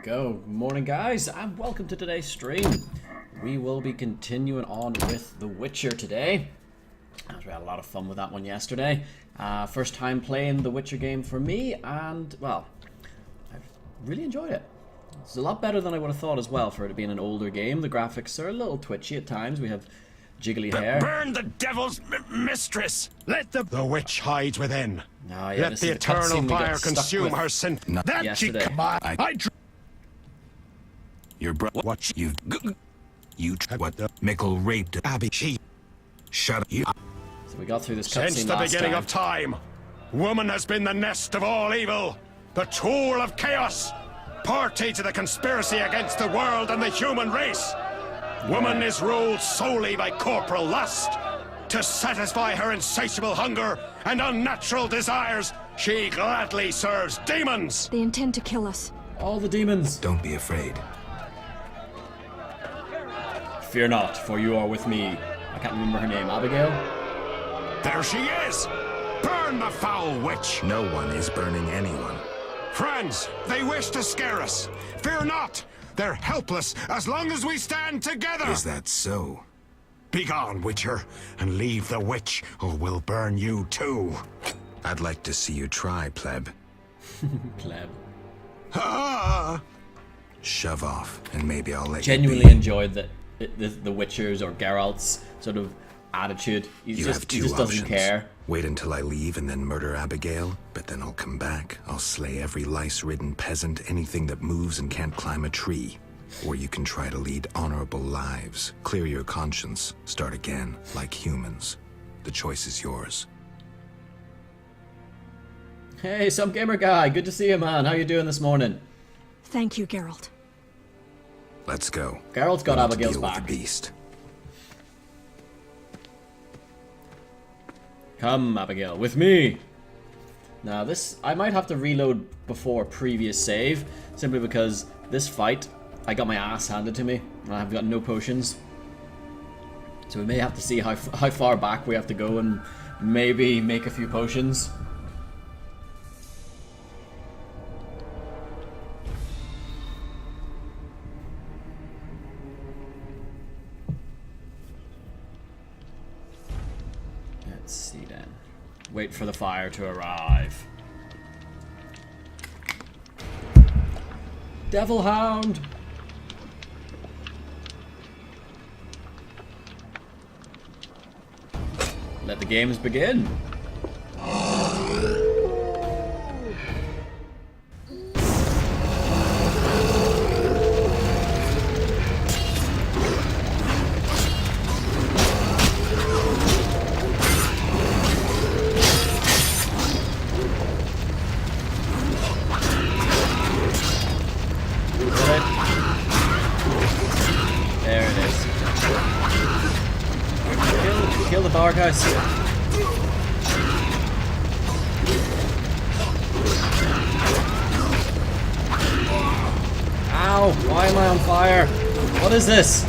Go. Morning, guys, and welcome to today's stream. We will be continuing on with The Witcher today. We had a lot of fun with that one yesterday. First time playing the Witcher game for me, and, well, I really enjoyed it. It's a lot better than I would have thought as well for it being an older game. The graphics are a little twitchy at times. We have jiggly hair. Burn the devil's mistress! Let the witch hides within. Oh, yeah, Let the eternal fire consume her sin. That yesterday. Your brother, what you what the Mickle raped Abby. She shut up. You. So we got through this cutscene Since the beginning of time, woman has been the nest of all evil, the tool of chaos, party to the conspiracy against the world and the human race. Woman is ruled solely by corporal lust. To satisfy her insatiable hunger and unnatural desires, she gladly serves demons. They intend to kill us. All the demons. Don't be afraid. Fear not, for you are with me. I can't remember her name. Abigail? There she is! Burn the foul witch! No one is burning anyone. Friends, they wish to scare us. Fear not! They're helpless as long as we stand together! Is that so? Begone, Witcher, and leave the witch, or we'll burn you too. I'd like to see you try, pleb. Pleb. Ah! Shove off, and maybe I'll let Genuinely you be. enjoyed the Witcher's or Geralt's sort of attitude. He You just have two doesn't options. care. Wait until I leave and then murder Abigail, but then I'll come back. I'll slay every lice-ridden peasant, anything that moves and can't climb a tree. Or you can try to lead honorable lives, clear your conscience, start again, like humans. The choice is yours. Hey, some gamer guy. Good to see you, man. How you doing this morning? Thank you, Geralt. Let's go. Geralt's got We need to Abigail's deal with back. the beast. Come, Abigail, with me. Now this, I might have to reload before previous save, simply because this fight, I got my ass handed to me, and I've got no potions. So we may have to see how far back we have to go and maybe make a few potions. Let's see then. Wait for the fire to arrive. Devil Hound! Let the games begin. There it is. Kill the bar guys. Ow! Why am I on fire? What is this?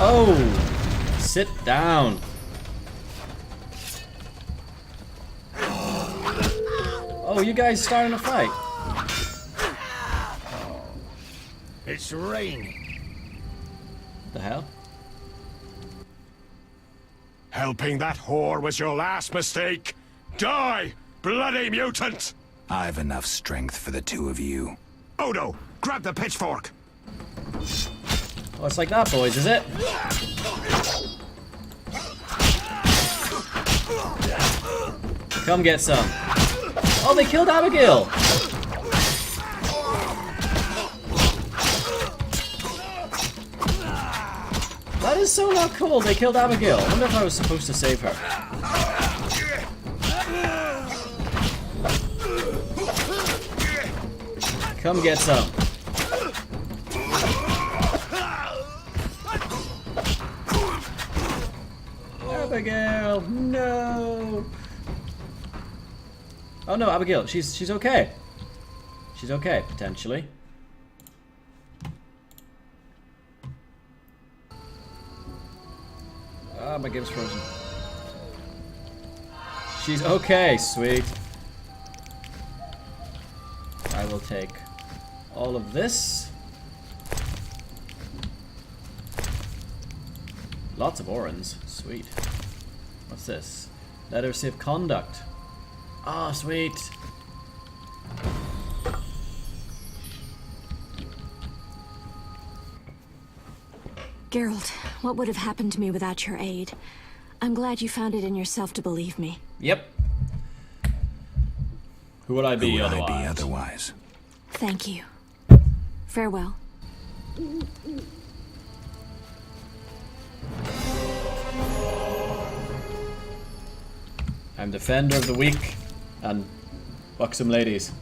Oh! Sit down. Oh, you guys starting a fight? It's raining. The hell? Helping that whore was your last mistake. Die, bloody mutant! I've enough strength for the two of you. Odo, grab the pitchfork. Oh, it's like that, boys, is it? Come get some. Oh, they killed Abigail! That is so not cool. They killed Abigail. I wonder if I was supposed to save her. Come get some. Abigail, no. Oh no, Abigail, she's okay. She's okay, potentially. Ah, my game's frozen. She's okay, sweet. I will take all of this. Lots of orans. Sweet. What's this? Letter of safe conduct. Ah, sweet. Geralt, what would have happened to me without your aid? I'm glad you found it in yourself to believe me. Yep. Who would I be otherwise? Thank you. Farewell. I'm defender of the weak and buxom ladies.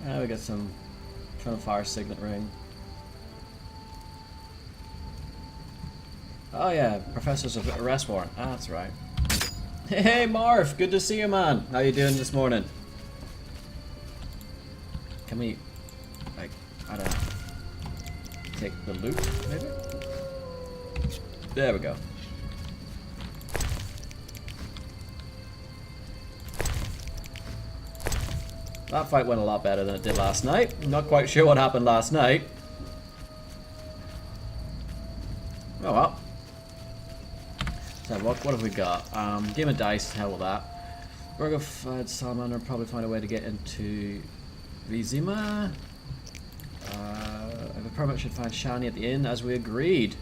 We got some trying to fire signet ring. Oh yeah, Professor's arrest warrant. Ah, that's right. Hey Marv, good to see you, man. How you doing this morning? Can we, like, I don't know, take the loot, maybe? There we go. That fight went a lot better than it did last night. I'm not quite sure what happened last night. Oh well. So what have we got? Game of dice, hell with that. Burger-fied salamander, probably find a way to get into Vizima. I have a permit, should find Shani at the inn as we agreed.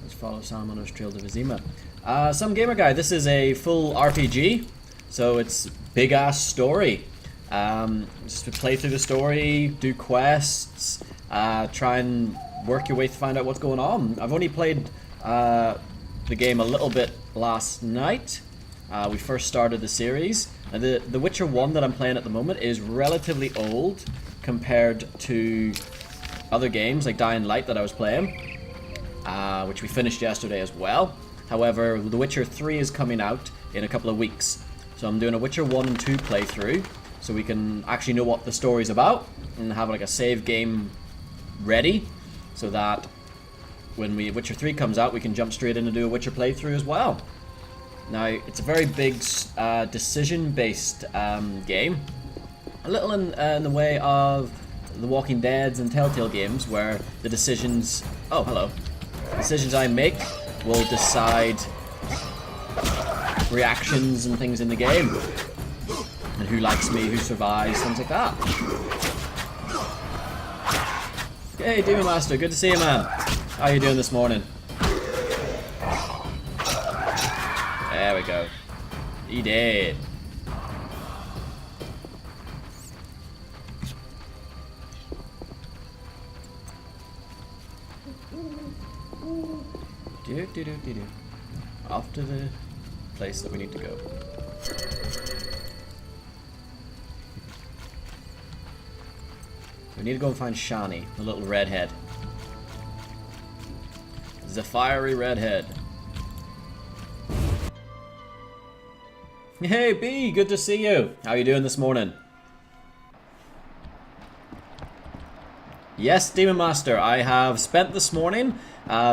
Let's follow Salamander's trail to Vizima. Some gamer guy, this is a full RPG, so it's big ass story. Just to play through the story, do quests, try and work your way to find out what's going on. I've only played the game a little bit last night. We first started the series. And the Witcher 1 that I'm playing at the moment is relatively old compared to other games like Dying Light that I was playing, which we finished yesterday as well. However, The Witcher 3 is coming out in a couple of weeks. So I'm doing a Witcher 1 and 2 playthrough, so we can actually know what the story's about and have like a save game ready, so that when Witcher 3 comes out, we can jump straight in and do a Witcher playthrough as well. Now, it's a very big decision-based game. A little in the way of the Walking Dead's and Telltale games, where the decisions... Oh, hello. Decisions I make will decide reactions and things in the game. And who likes me, who survives, things like that. Hey, Demon Master, good to see you, man. How are you doing this morning? There we go. He did. Do. Off to the place that we need to go. We need to go and find Shani, the little redhead. The fiery redhead. Hey B, good to see you. How are you doing this morning? Yes, Demon Master, I have spent this morning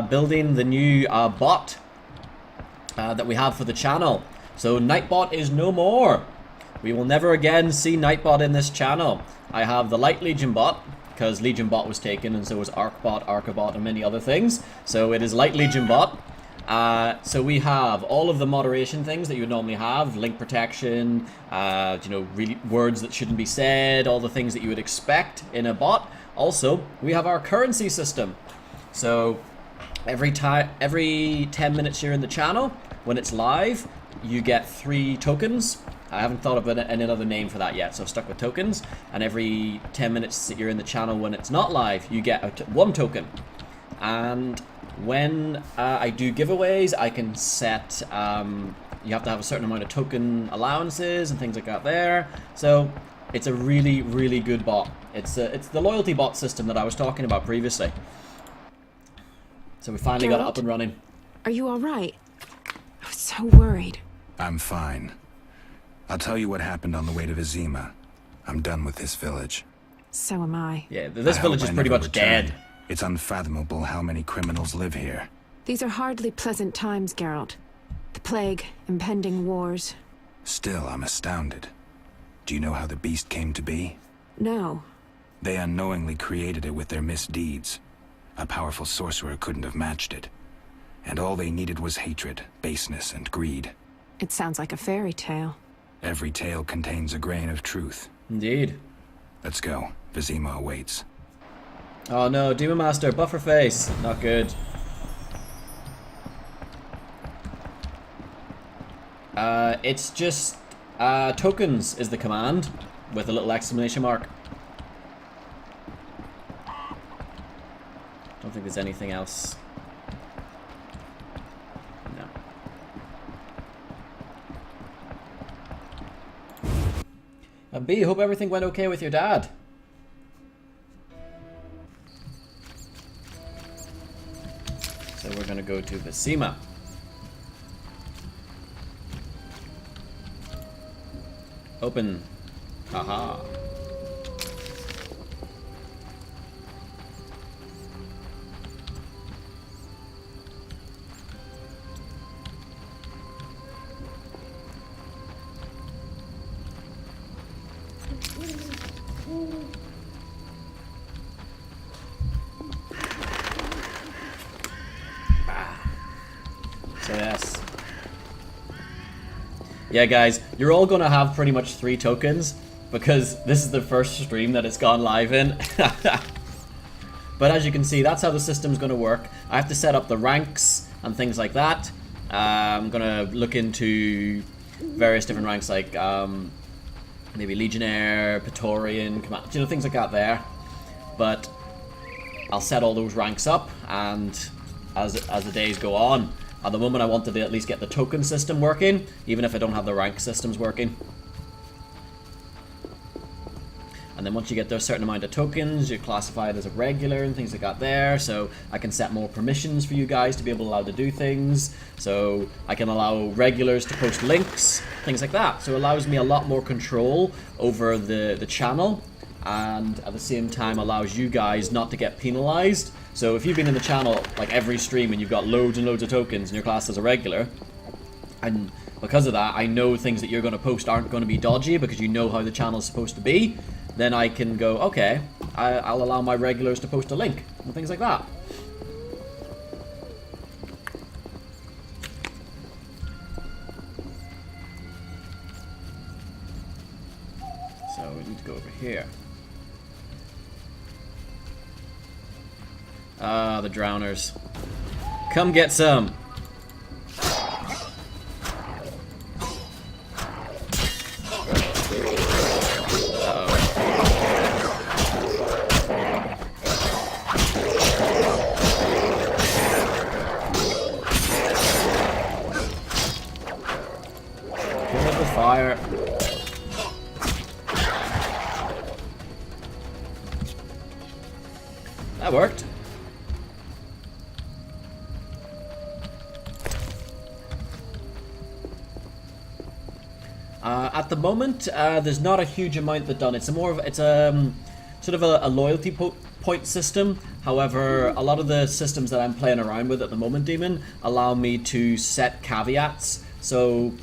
building the new bot that we have for the channel. So Nightbot is no more. We will never again see Nightbot in this channel. I have the Light Legion bot, because Legion bot was taken, and so was Arkbot, Arkabot, and many other things. So it is Light Legion bot. So we have all of the moderation things that you would normally have, link protection, you know, really words that shouldn't be said, all the things that you would expect in a bot. Also, we have our currency system. So every 10 minutes you're in the channel, when it's live, you get 3 tokens. I haven't thought of another name for that yet, so I've stuck with tokens. And every 10 minutes that you're in the channel when it's not live, you get 1 token. And when I do giveaways, I can set, you have to have a certain amount of token allowances and things like that there. So it's a really, really good bot. It's the loyalty bot system that I was talking about previously. So we finally got it up and running. Are you all right? I was so worried. I'm fine. I'll tell you what happened on the way to Vizima. I'm done with this village. So am I. Yeah, this I village hope is I pretty never much return. dead. It's unfathomable how many criminals live here. These are hardly pleasant times, Geralt. The plague, impending wars. Still, I'm astounded. Do you know how the beast came to be? No. They unknowingly created it with their misdeeds. A powerful sorcerer couldn't have matched it. And all they needed was hatred, baseness, and greed. It sounds like a fairy tale. Every tale contains a grain of truth. Indeed. Let's go. Vizima awaits. Oh no, Demon Master, buffer face. Not good. It's just tokens is the command with a little exclamation mark. Don't think there's anything else. No. B, hope everything went okay with your dad. So we're gonna go to Vizima. Open. Haha. So yes. Yeah, guys, you're all gonna have pretty much 3 tokens because this is the first stream that it's gone live in. But as you can see, that's how the system's gonna work. I have to set up the ranks and things like that. I'm gonna look into various different ranks like maybe Legionnaire, Praetorian, Command, you know, things like that there. But I'll set all those ranks up, and as the days go on. At the moment, I wanted to at least get the token system working, even if I don't have the rank systems working. And then once you get to a certain amount of tokens, you're classified as a regular and things like that there. So I can set more permissions for you guys to be able to allow to do things. So I can allow regulars to post links, things like that. So it allows me a lot more control over the channel, and at the same time allows you guys not to get penalized. So if you've been in the channel like every stream and you've got loads and loads of tokens and you're classed as a regular, and because of that I know things that you're going to post aren't going to be dodgy because you know how the channel is supposed to be, then I can go, okay, I'll allow my regulars to post a link and things like that. So we need to go over here. Ah, the drowners. Come get some. Fire. That worked. At the moment, there's not a huge amount that's done. It's sort of a loyalty point system. However, a lot of the systems that I'm playing around with at the moment, Demon, allow me to set caveats. So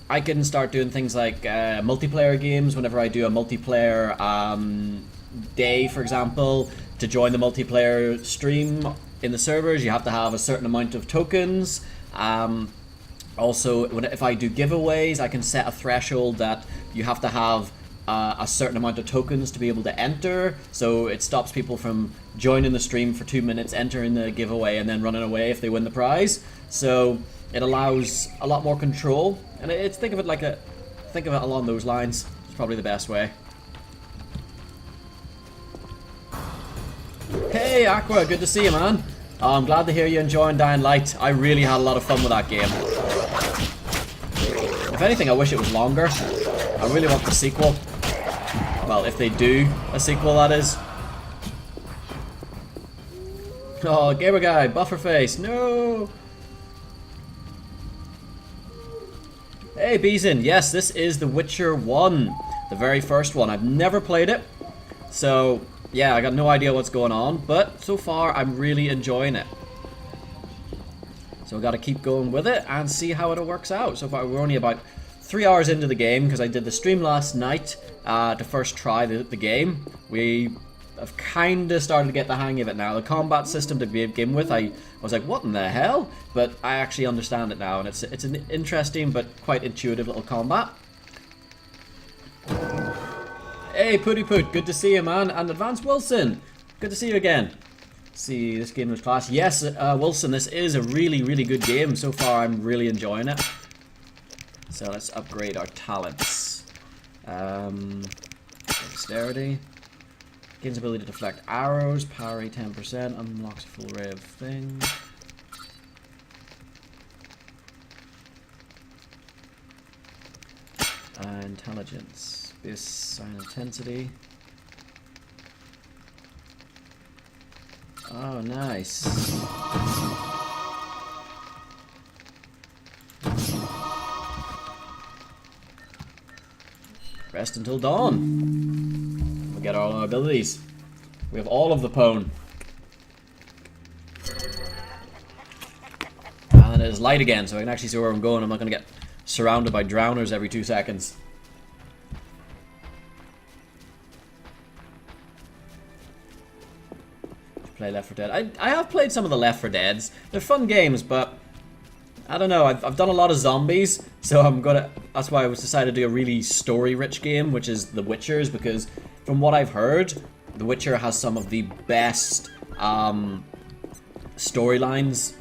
I can start doing things like multiplayer games. Whenever I do a multiplayer day, for example, to join the multiplayer stream in the servers, you have to have a certain amount of tokens. Also, if I do giveaways, I can set a threshold that you have to have a certain amount of tokens to be able to enter. So it stops people from joining the stream for 2 minutes, entering the giveaway, and then running away if they win the prize. So it allows a lot more control, and think of it along those lines. It's probably the best way. Hey Aqua, good to see you, man. Oh, I'm glad to hear you enjoying Dying Light. I really had a lot of fun with that game. If anything, I wish it was longer. I really want the sequel. Well, if they do a sequel, that is. Oh, gamer guy, buffer face, no. Hey, Beeson. Yes, this is The Witcher 1. The very first one. I've never played it. So, yeah, I got no idea what's going on. But so far, I'm really enjoying it. So I've got to keep going with it and see how it works out. So far, we're only about 3 hours into the game because I did the stream last night to first try the game. I've kind of started to get the hang of it now. The combat system to begin with, I was like, what in the hell? But I actually understand it now, and it's an interesting but quite intuitive little combat. Hey, Pooty Poot, good to see you, man. And Advanced Wilson, good to see you again. See, this game was class. Yes, Wilson, this is a really, really good game. So far, I'm really enjoying it. So let's upgrade our talents. Dexterity. Gains ability to deflect arrows, parry 10%, unlocks a full array of things. Intelligence. Base sign intensity. Oh, nice. Rest until dawn. We'll get all our abilities. We have all of the pwn. And it is light again, so I can actually see where I'm going. I'm not going to get surrounded by drowners every 2 seconds. Play Left 4 Dead. I have played some of the Left 4 Deads. They're fun games, but I don't know. I've done a lot of zombies, so that's why I was decided to do a really story-rich game, which is The Witcher's, because from what I've heard, The Witcher has some of the best storylines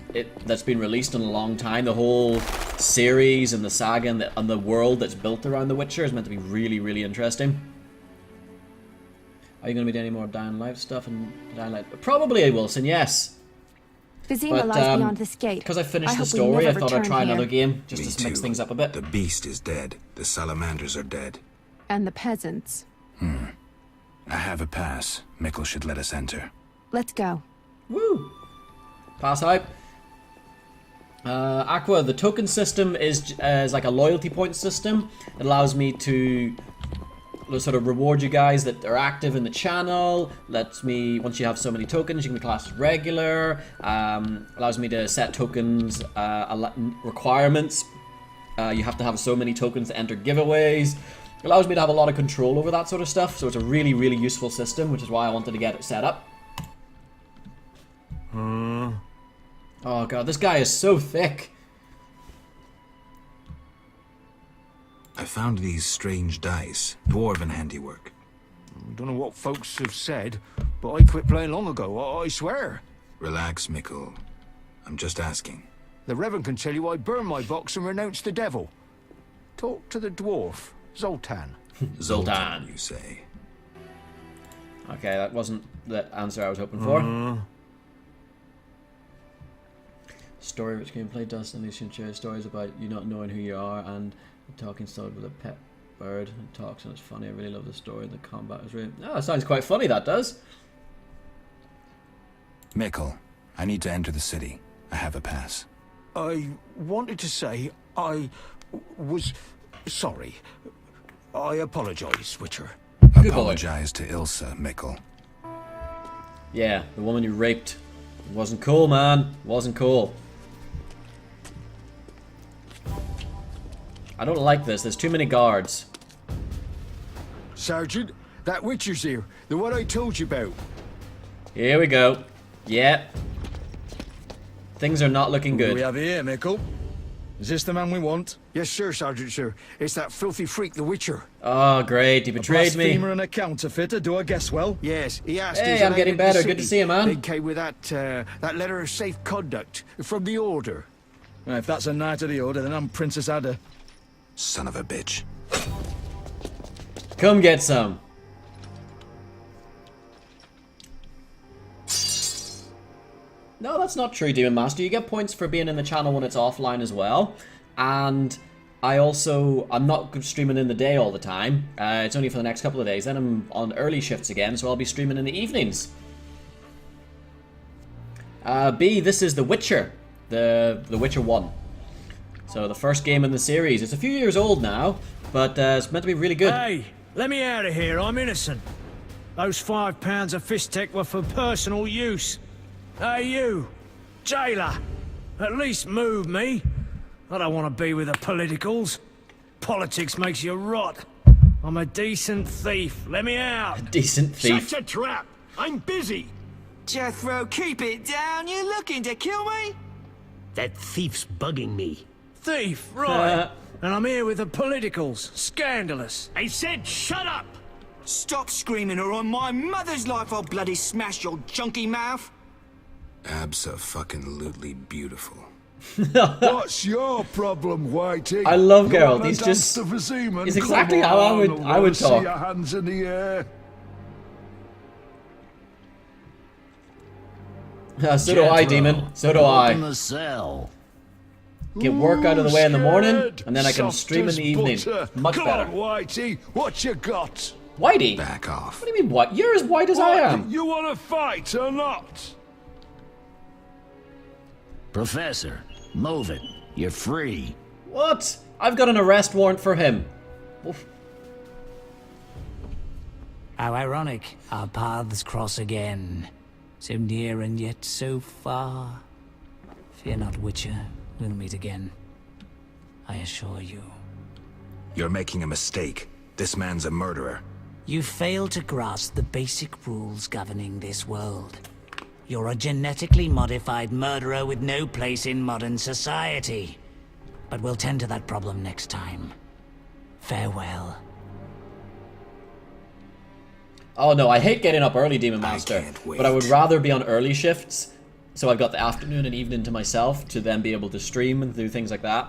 that's been released in a long time. The whole series and the saga and the world that's built around The Witcher is meant to be really, really interesting. Are you going to be doing any more Dying Light stuff and Dying Light? Probably, Wilson, yes. Vizima lies beyond this gate. Because I finished the story, I thought I'd try another game just to mix things up a bit. The beast is dead. The salamanders are dead. And the peasants. I have a pass. Mikkel should let us enter. Let's go. Woo! Pass hype. Aqua, the token system is like a loyalty point system. It allows me to sort of reward you guys that are active in the channel. Lets me, once you have so many tokens, you can be classed as regular. Allows me to set tokens requirements. You have to have so many tokens to enter giveaways. Allows me to have a lot of control over that sort of stuff. So it's a really, really useful system, which is why I wanted to get it set up. Oh god, this guy is so thick. I found these strange dice. Dwarven handiwork. I don't know what folks have said, but I quit playing long ago, I swear. Relax, Mikkel. I'm just asking. The Reverend can tell you I burned my box and renounced the devil. Talk to the dwarf, Zoltan. Zoltan, you say? Okay, that wasn't the answer I was hoping for. Story rich gameplay, Dustin. These can share stories about you not knowing who you are and talking style with a pet bird. It talks and it's funny. I really love the story. The combat is really... Oh, that sounds quite funny, that does. Mikkel, I need to enter the city. I have a pass. I wanted to say I was sorry. I apologize, Witcher. Good Apologize to Ilsa, Mikkel. Yeah, the woman you raped. It wasn't cool, man. It wasn't cool. I don't like this. There's too many guards. Sergeant, that Witcher's here. The one I told you about. Here we go. Yeah. Things are not looking Who do good. we have here, Mikkel? Is this the man we want? Yes, sir, Sergeant, sir. It's that filthy freak, the Witcher. Oh, great. He betrayed me. Blasphemer and a counterfeiter, do I guess well? Yes, he asked Hey, us I'm allowed getting in the better. city. Good to see you, man. They came with that letter of safe conduct from the Order. Well, if that's a knight of the order, then I'm Princess Ada. Son of a bitch. Come get some. No, that's not true, Demon Master. You get points for being in the channel when it's offline as well. And I'm not streaming in the day all the time. It's only for the next couple of days. Then I'm on early shifts again, so I'll be streaming in the evenings. B, this is The Witcher. The Witcher 1. So So the first game in the series. It's a few years old now, but it's meant to be really good. Hey, let me out of here. I'm innocent. Those 5 pounds of fish tech were for personal use. Hey, you, jailer, at least move me. I don't want to be with the politicals. Politics makes you rot. I'm a decent thief. Let me out. Decent thief. Such a trap! I'm busy! Jethro, keep it down. You looking to kill me? That thief's bugging me. Thief, right. And I'm here with the politicals. Scandalous. I said shut up! Stop screaming or on my mother's life I'll bloody smash your junky mouth. Abso-fucking-lutely beautiful. What's your problem, Whitey? I love You Geralt. wanna He's dance just... to the Zeman? He's Come exactly how I on, would wanna see talk. your hands in the air. So do I, Demon. So do I. Open the cell. Get work out of the way in the morning, Scared? and then I can Soft stream in as the evening. butter. Much Come better. on, Whitey, what you got? Whitey? Back off. What do you mean white? You're as white as I am. You want to fight or not? Professor, move it. You're free. What? I've got an arrest warrant for him. Oof. How ironic. Our paths cross again. So near and yet so far. Fear not, Witcher. We'll meet again. I assure you. You're making a mistake. This man's a murderer. You fail to grasp the basic rules governing this world. You're a genetically modified murderer with no place in modern society. But we'll tend to that problem next time. Farewell. Oh no, I hate getting up early, Demon I Master. can't wait. But I would rather be on early shifts, so I've got the afternoon and evening to myself to then be able to stream and do things like that.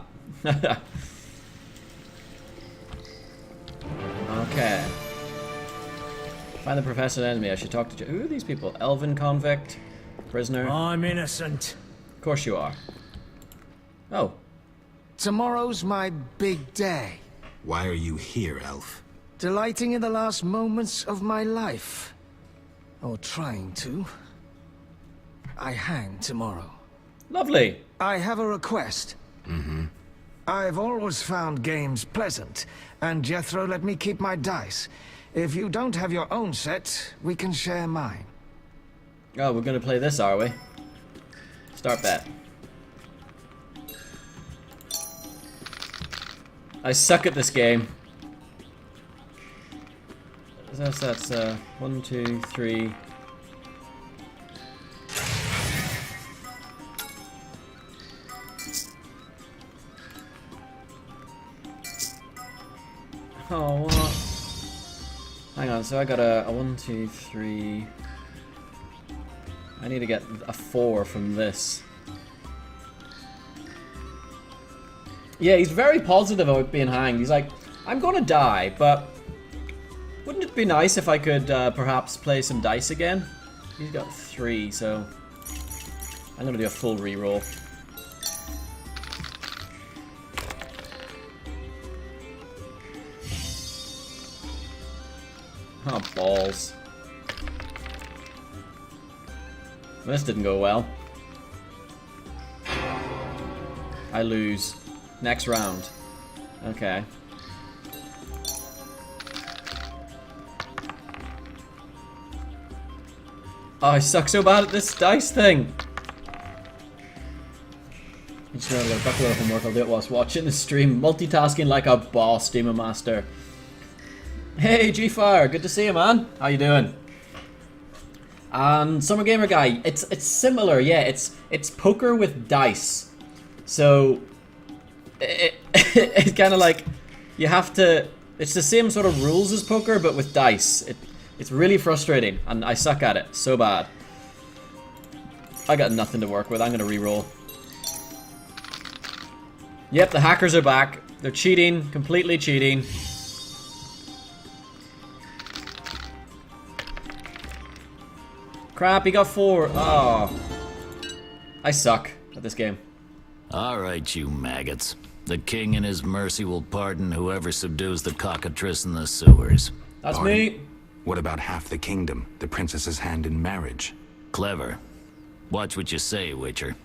Okay. Find the professor and enemy. I should talk to... Who are these people? Elven convict? Prisoner? I'm innocent. Of course you are. Oh. Tomorrow's my big day. Why are you here, Elf? Delighting in the last moments of my life. Or trying to. I hang tomorrow. Lovely. I have a request. I've always found games pleasant, and Jethro let me keep my dice. If you don't have your own set, we can share mine. Oh, we're gonna play this, are we? Start bet. I suck at this game. That's 1, 2, 3. Oh, what? Hang on, so I got a 1, 2, 3. I need to get a 4 from this. Yeah, he's very positive about being hanged. He's like, I'm gonna die, but wouldn't it be nice if I could perhaps play some dice again? He's got 3, so I'm gonna do a full reroll. Oh, balls. This didn't go well. I lose. Next round. Okay. Oh, I suck so bad at this dice thing. I'm just gonna buckle up homework. I'll do it whilst watching the stream. Multitasking like a boss, Demon Master. Hey, G-Fire, good to see you, man. How you doing? Summer Gamer Guy, it's similar, yeah. It's poker with dice. So it's kind of like you have to. It's the same sort of rules as poker, but with dice. It's really frustrating, and I suck at it so bad. I got nothing to work with. I'm gonna re-roll. Yep, the hackers are back. They're cheating, completely cheating. Crap, he got 4. Oh. I suck at this game. Alright, you maggots. The king in his mercy will pardon whoever subdues the cockatrice in the sewers. That's me. What about half the kingdom? The princess's hand in marriage? Clever. Watch what you say, Witcher.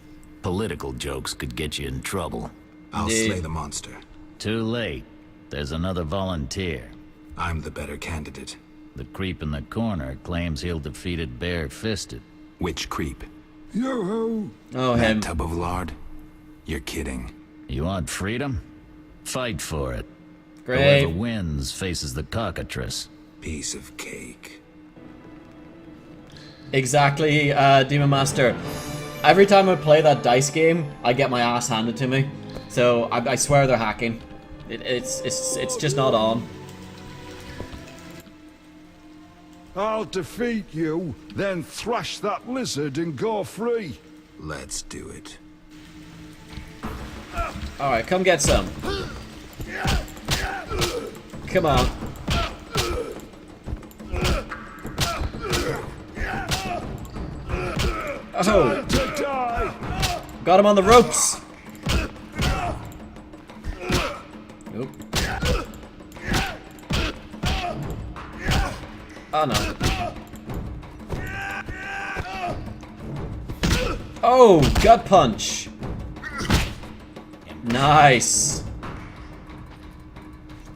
Political jokes could get you in trouble. I'll slay the monster. Too late. There's another volunteer. I'm the better candidate. The creep in the corner claims he'll defeat it bare-fisted. Which creep? Yoo-hoo! Oh, that him. tub of lard? You're kidding. You want freedom? Fight for it. Great. Whoever wins faces the cockatrice. Piece of cake. Exactly, Demon Master. Every time I play that dice game, I get my ass handed to me. So I swear they're hacking. It's just not on. I'll defeat you, then thrash that lizard and go free. Let's do it. Alright, come get some. Come on. Oh! To die. Got him on the ropes! Nope. Oh no. Oh, gut punch. Nice.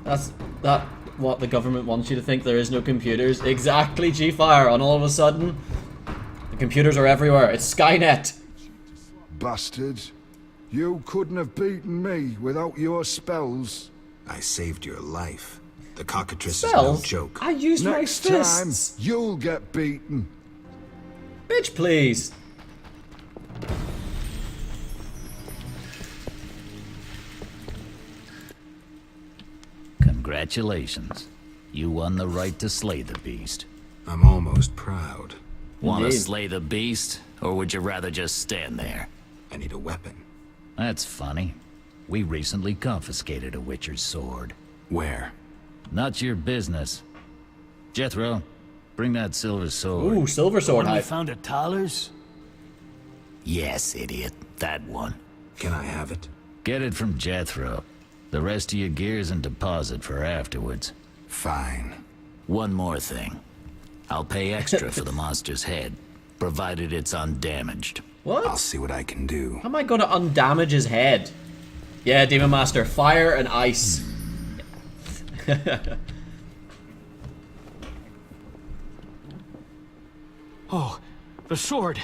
That's what the government wants you to think. There is no computers. Exactly, G-Fire. And all of a sudden, the computers are everywhere. It's Skynet. Bastards. You couldn't have beaten me without your spells. I saved your life. The cockatrice Spells? is no joke. I used Next my time, fists. you'll get beaten. Bitch, please. Congratulations. You won the right to slay the beast. I'm almost proud. Want to Indeed. slay the beast, or would you rather just stand there? I need a weapon. That's funny. We recently confiscated a Witcher's sword. Where? Not your business. Jethro, bring that silver sword. Ooh, silver sword hype. found at Tyler's? Yes, idiot. That one. Can I have it? Get it from Jethro. The rest of your gear's in deposit for afterwards. Fine. One more thing. I'll pay extra for the monster's head, provided it's undamaged. What? I'll see what I can do. How am I going to undamage his head? Yeah, Demon Master. Fire and ice. Oh, the sword.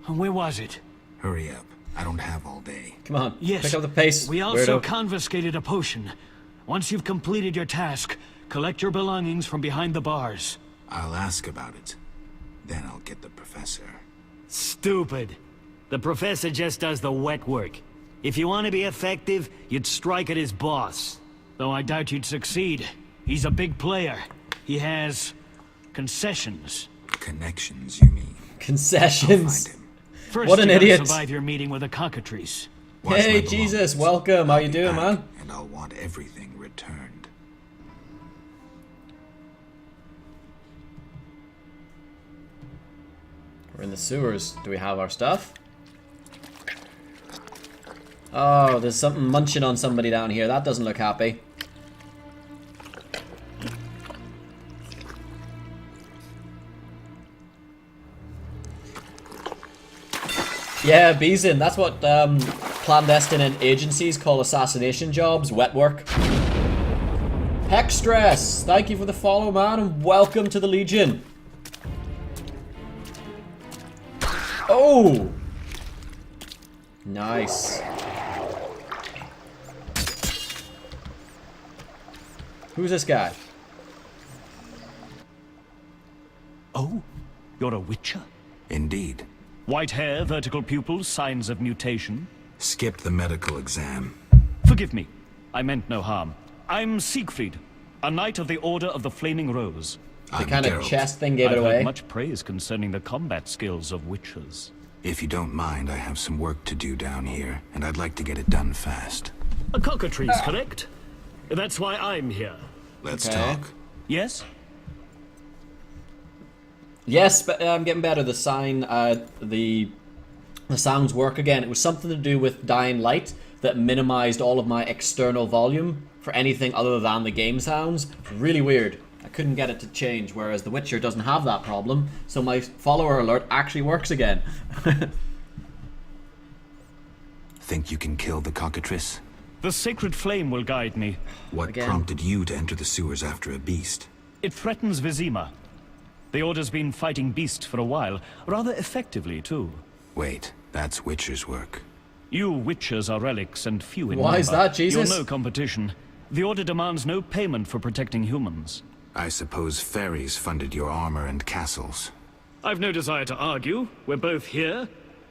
Where was it? Hurry up. I don't have all day. Come on. Yes. Pick up the pace. We also weirdo. confiscated a potion. Once you've completed your task, collect your belongings from behind the bars. I'll ask about it. Then I'll get the professor. Stupid. The professor just does the wet work. If you want to be effective, you'd strike at his boss. Though I doubt you'd succeed. He's a big player. He has concessions. Connections, you mean? Concessions. First, What an you gotta idiot. survive your meeting with a cockatrice. Watch Hey, my Jesus, belongings. welcome. How I'll you be doing, back, man? And I'll want everything returned. We're in the sewers. Do we have our stuff? Oh, there's something munching on somebody down here. That doesn't look happy. Yeah, Beeson. That's what clandestine and agencies call assassination jobs. Wet work. Hexstress, thank you for the follow, man, and welcome to the Legion. Oh! Nice. Who's this guy? Oh? You're a witcher? Indeed. White hair, vertical pupils, signs of mutation? Skip the medical exam. Forgive me. I meant no harm. I'm Siegfried, a knight of the Order of the Flaming Rose. The kind of chest thing gave I've it away. heard much praise concerning the combat skills of witchers. If you don't mind, I have some work to do down here, and I'd like to get it done fast. A cockatrice, correct? That's why I'm here. Let's Okay. talk. Yes? Yes, but I'm getting better. The sign, the sounds work again. It was something to do with Dying Light that minimized all of my external volume for anything other than the game sounds. Really weird. I couldn't get it to change, whereas The Witcher doesn't have that problem, so my follower alert actually works again. Think you can kill the cockatrice? The sacred flame will guide me. What prompted you to enter the sewers after a beast? It threatens Vizima. The Order's been fighting beasts for a while, rather effectively, too. Wait, that's Witcher's work. You Witchers are relics and few in Why number. is that, Jesus? You're no competition. The Order demands no payment for protecting humans. I suppose fairies funded your armor and castles. I've no desire to argue. We're both here.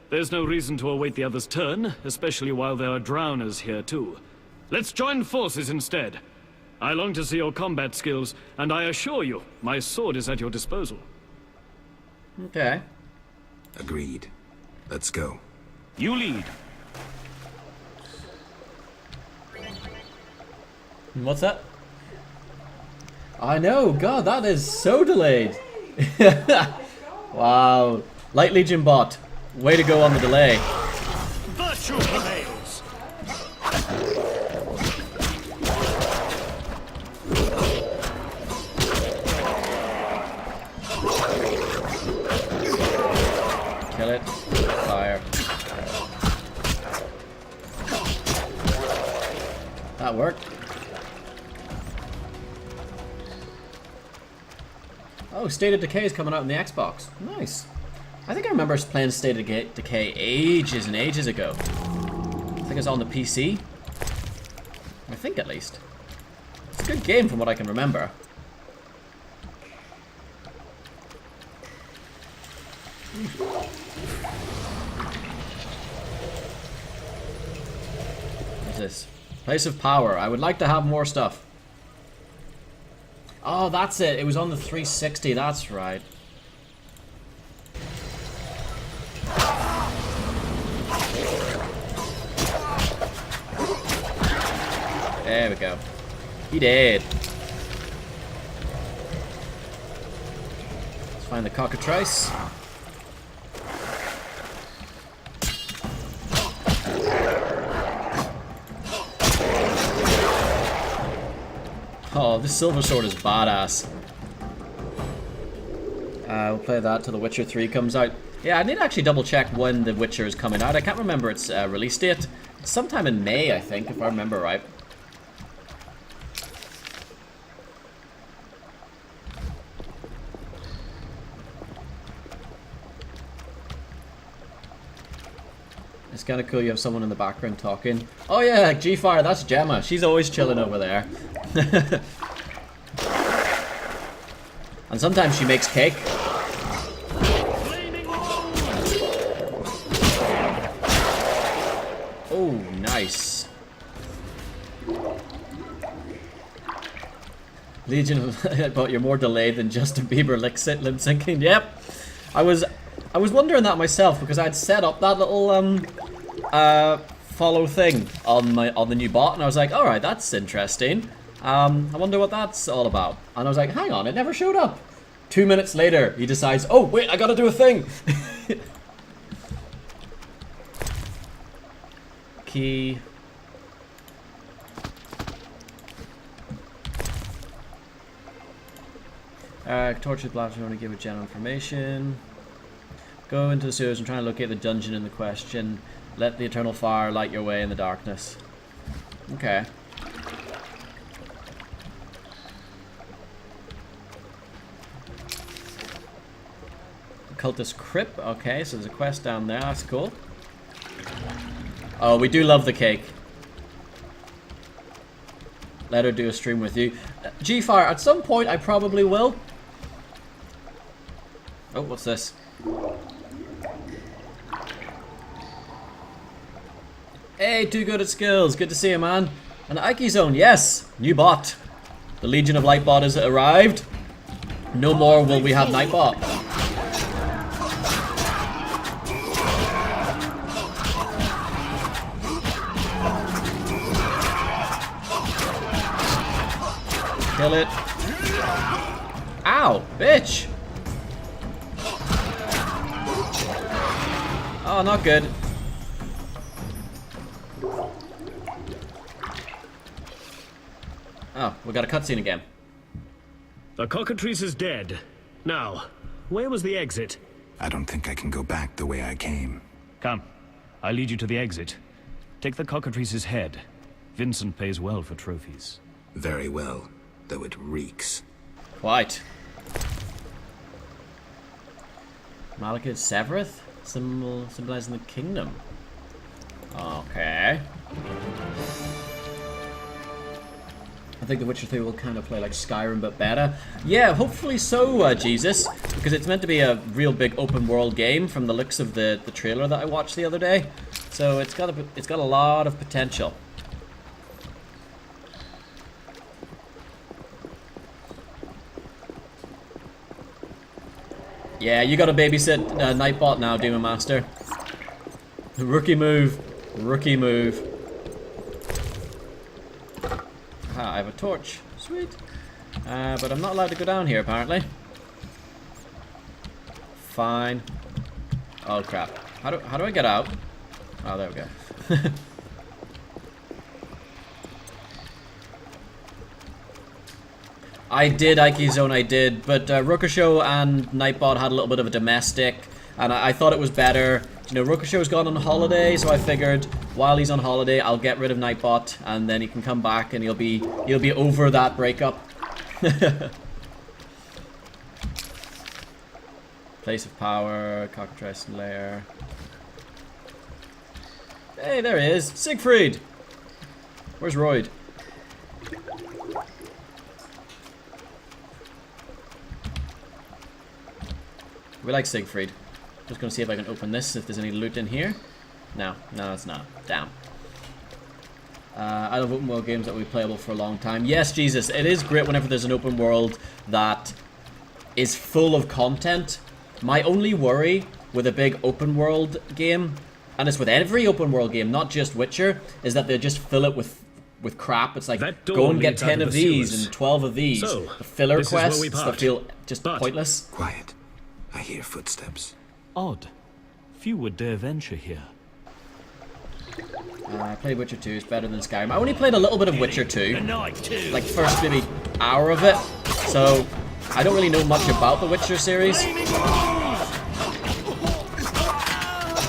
There's no reason to await the other's turn, especially while there are drowners here too. Let's join forces instead. I long to see your combat skills, and I assure you, my sword is at your disposal. Okay. Agreed. Let's go. You lead. What's that? I know, God, that is so delayed. Wow. Light Legion bot. Way to go on the delay. Virtue prevails. Kill it. Fire. That worked. Oh, State of Decay is coming out on the Xbox. Nice. I think I remember playing State of Decay ages and ages ago. I think it's on the PC. I think, at least. It's a good game from what I can remember. What's this? Place of Power. I would like to have more stuff. Oh, that's it. It was on the 360. That's right. There we go. He did. Let's find the cockatrice. Oh, this silver sword is badass. We'll play that till The Witcher 3 comes out. Yeah, I need to actually double check when The Witcher is coming out. I can't remember its release date. It's sometime in May, I think, if I remember right. It's kind of cool you have someone in the background talking. Oh yeah, G-Fire, that's Gemma. She's always chilling over there. And sometimes she makes cake. Oh, nice. Legion of... but you're more delayed than Justin Bieber lip syncing. Yep. I was wondering that myself because I'd set up that little follow thing on the new bot, and I was like, all right, that's interesting. I wonder what that's all about. And I was like, hang on, it never showed up. 2 minutes later, he decides, oh wait, I gotta do a thing. Key. Tortured blast, you want to give a general information. Go into the sewers and try and locate the dungeon in the question. Let the eternal fire light your way in the darkness. Okay. Cultist Crypt. Okay, so there's a quest down there. That's cool. Oh, we do love the cake. Let her do a stream with you. G-Fire, at some point I probably will. Oh, what's this? Hey, too good at skills. Good to see you, man. An Ike Zone, yes. New bot. The Legion of Lightbot has arrived. No more will we have Nightbot. Kill it. Ow, bitch. Oh, not good. Oh, we got a cutscene again. The cockatrice is dead. Now, where was the exit? I don't think I can go back the way I came. Come. I'll lead you to the exit. Take the cockatrice's head. Vincent pays well for trophies. Very well, though it reeks. Quite. Malekith Severeth? Symbolizing the kingdom. Okay. I think The Witcher 3 will kind of play like Skyrim, but better. Yeah, hopefully so, Jesus. Because it's meant to be a real big open world game from the looks of the trailer that I watched the other day. So it's got a lot of potential. Yeah, you gotta babysit Nightbot now, Demon Master. Rookie move. Rookie move. Aha, I have a torch. Sweet. But I'm not allowed to go down here, apparently. Fine. Oh, crap. How do I get out? Oh, there we go. I did Ike Zone, I did, but Rokosho and Nightbot had a little bit of a domestic, and I thought it was better. You know, Rokosho's gone on holiday, so I figured while he's on holiday, I'll get rid of Nightbot, and then he can come back, and he'll be over that breakup. Place of power, cockatrice lair. Hey, there he is, Siegfried. Where's Royd? We like Siegfried. Just gonna see if I can open this, if there's any loot in here. No, it's not. Damn. I love open world games that will be playable for a long time. Yes, Jesus, it is great whenever there's an open world that is full of content. My only worry with a big open world game, and it's with every open world game, not just Witcher, is that they just fill it with crap. It's like, go and get 10 of these and 12 of these. So, the filler quests that feel just pointless. Quiet. I hear footsteps. Odd. Few would dare venture here. I played Witcher 2, it's better than Skyrim. I only played a little bit of Witcher 2. Like first maybe hour of it. So I don't really know much about the Witcher series.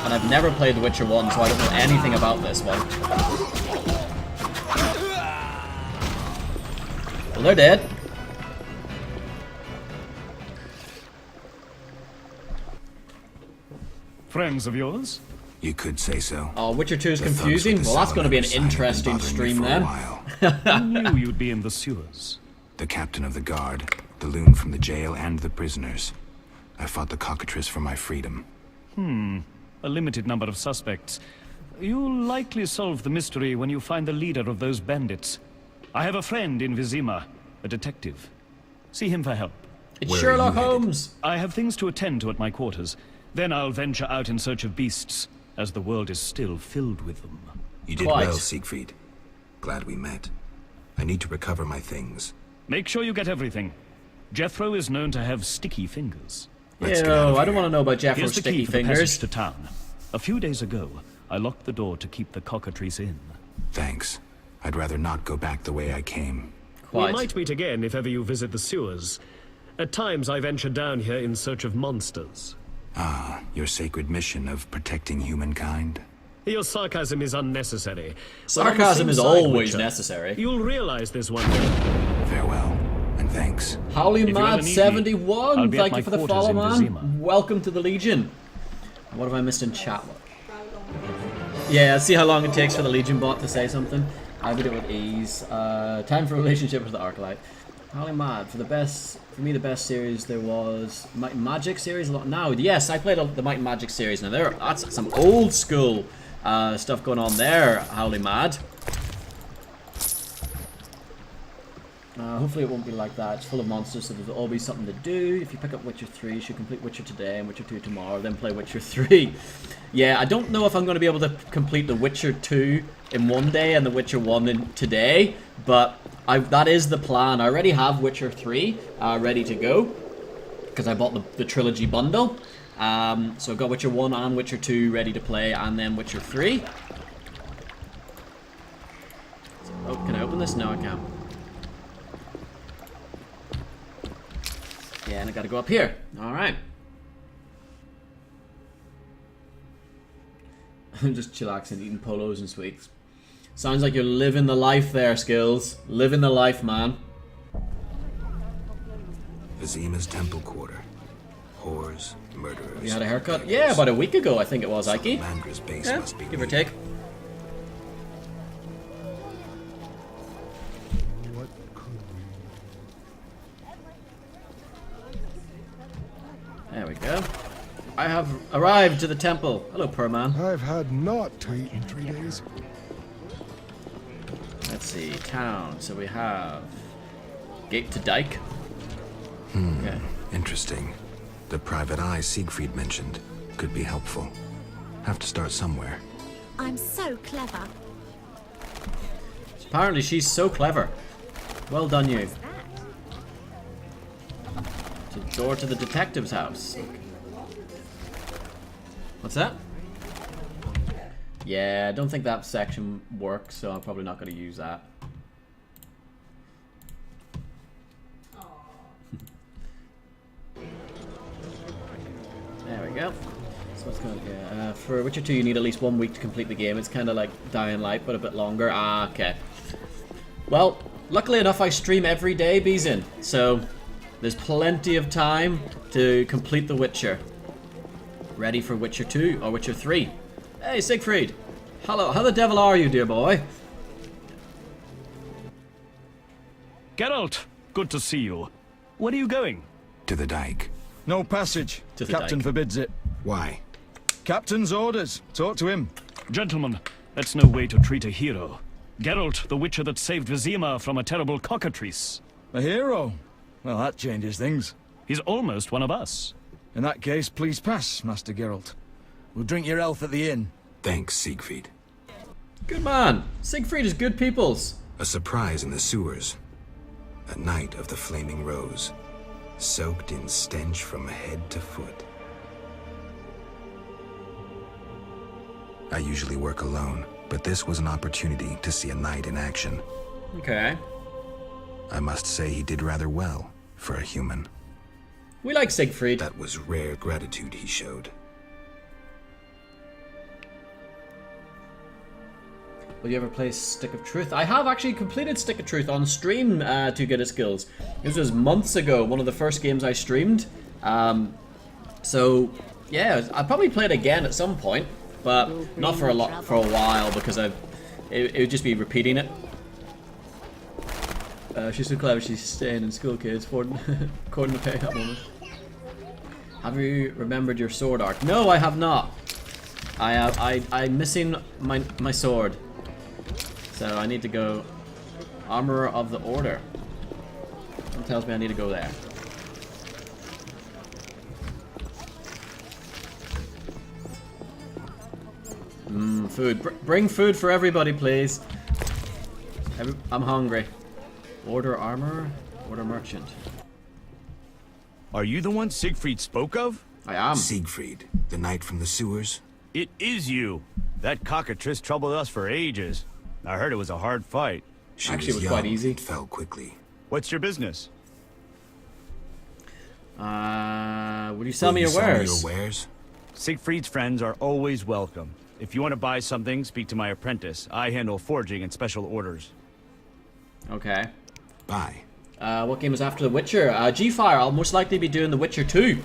And I've never played The Witcher 1, so I don't know anything about this one. Well, they're dead. Friends of yours? You could say so. Oh, Witcher 2 is confusing? Well, that's going to be an interesting stream then. I knew you'd be in the sewers. The captain of the guard, the loon from the jail, and the prisoners. I fought the cockatrice for my freedom. A limited number of suspects. You'll likely solve the mystery when you find the leader of those bandits. I have a friend in Vizima, a detective. See him for help. It's Sherlock Holmes! I have things to attend to at my quarters. Then I'll venture out in search of beasts, as the world is still filled with them. You did well, Siegfried. Glad we met. I need to recover my things. Make sure you get everything. Jethro is known to have sticky fingers. Ew, I don't want to know about Jethro's sticky fingers. To town. A few days ago, I locked the door to keep the cockatrice in. Thanks. I'd rather not go back the way I came. We might meet again if ever you visit the sewers. At times I venture down here in search of monsters. Ah, your sacred mission of protecting humankind? Your sarcasm is unnecessary. Sarcasm is always necessary. You'll realize this one day. Farewell, and thanks. Howly Mad 71, thank you for the follow, man. Welcome to the Legion. What have I missed in chat? Yeah, see how long it takes for the Legion bot to say something. I would do it with ease. Time for a relationship with the Arkalight. Howly Mad, for me the best series there was Might and Magic series. Now, yes, I played the Might and Magic series. Now that's some old school stuff going on there. Howly Mad. Hopefully it won't be like that. It's full of monsters, so there'll always be something to do. If you pick up Witcher 3, you should complete Witcher today and Witcher 2 tomorrow, then play Witcher 3. Yeah, I don't know if I'm going to be able to complete the Witcher 2 in one day and the Witcher 1 in today, but that is the plan. I already have Witcher 3 ready to go, because I bought the trilogy bundle. So I've got Witcher 1 and Witcher 2 ready to play, and then Witcher 3. Oh, can I open this? No, I can't. Yeah, and I gotta go up here. Alright. I'm just chillaxing, eating polos and sweets. Sounds like you're living the life there, Skills. Living the life, man. Vizima's temple quarter. Whores, murderers. You had a haircut? Yeah, about a week ago, I think it was, Ike. Mandra's base Yeah, must be give or take. There we go. I have arrived to the temple. Hello, Perman. I've had naught to eat in 3 days. Let's see, town. So we have gate to dike. Okay. Interesting. The private eye Siegfried mentioned could be helpful. Have to start somewhere. I'm so clever. Apparently she's so clever. Well done, you. It's a door to the detective's house. What's that? Yeah, I don't think that section works, so I'm probably not going to use that. There we go. So what's going on? For Witcher 2, you need at least 1 week to complete the game. It's kind of like Dying Light, but a bit longer. Ah, okay. Well, luckily enough, I stream every day, Beezin. So there's plenty of time to complete The Witcher. Ready for Witcher 2 or Witcher 3. Hey, Siegfried. Hello, how the devil are you, dear boy? Geralt, good to see you. Where are you going? To the dike. No passage. To the Captain dike. forbids it. Why? Captain's orders. Talk to him. Gentlemen, that's no way to treat a hero. Geralt, the Witcher that saved Vizima from a terrible cockatrice. A hero? Well, that changes things. He's almost one of us. In that case, please pass, Master Geralt. We'll drink your health at the inn. Thanks, Siegfried. Good man. Siegfried is good peoples. A surprise in the sewers. A night of the Flaming Rose. Soaked in stench from head to foot. I usually work alone, but this was an opportunity to see a knight in action. Okay. I must say he did rather well for a human. We like Siegfried. That was rare gratitude he showed. Will you ever play Stick of Truth? I have actually completed Stick of Truth on stream to get his skills. This was months ago, one of the first games I streamed. So yeah, I'll probably play it again at some point, but not for a while because it would just be repeating it. She's so clever, she's staying in school, kids, according to pay that moment. Have you remembered your sword arc? No, I have not. I'm missing my sword. So I need to go Armorer of the Order. It tells me I need to go there. Food. Bring food for everybody, please. I'm hungry. Order Armorer, Order Merchant. Are you the one Siegfried spoke of? I am. Siegfried, the knight from the sewers? It is you. That cockatrice troubled us for ages. I heard it was a hard fight. Actually, it was quite easy. It fell quickly. What's your business? Will you sell me your wares? Siegfried's friends are always welcome. If you want to buy something, speak to my apprentice. I handle forging and special orders. Okay. Bye. What game is after The Witcher? G-Fire. I'll most likely be doing The Witcher 2.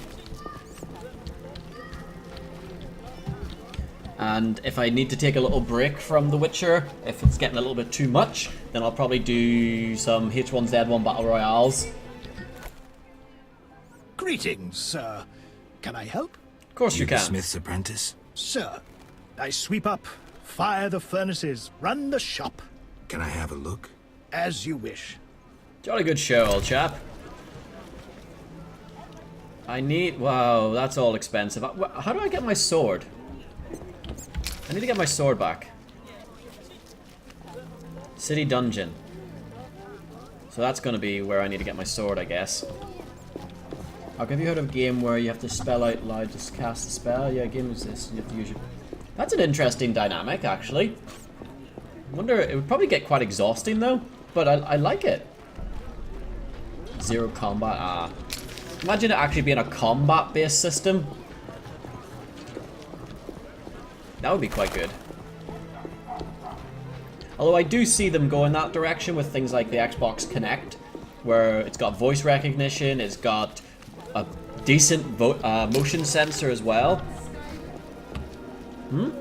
And if I need to take a little break from The Witcher, if it's getting a little bit too much, then I'll probably do some H1Z1 Battle Royales. Greetings, sir. Can I help? Of course you The can. smith's apprentice? Sir, I sweep up, fire the furnaces, run the shop. Can I have a look? As you wish. Jolly good show, old chap. I need... Wow, that's all expensive. How do I get my sword? I need to get my sword back. City Dungeon. So that's going to be where I need to get my sword, I guess. Have you heard of a game where you have to spell out loud to cast the spell? Yeah, a game is this. You have to use your... That's an interesting dynamic, actually. I wonder... It would probably get quite exhausting, though. But I like it. Zero combat. Imagine it actually being a combat-based system. That would be quite good. Although I do see them go in that direction with things like the Xbox Kinect, where it's got voice recognition, it's got a decent motion sensor as well. Hmm?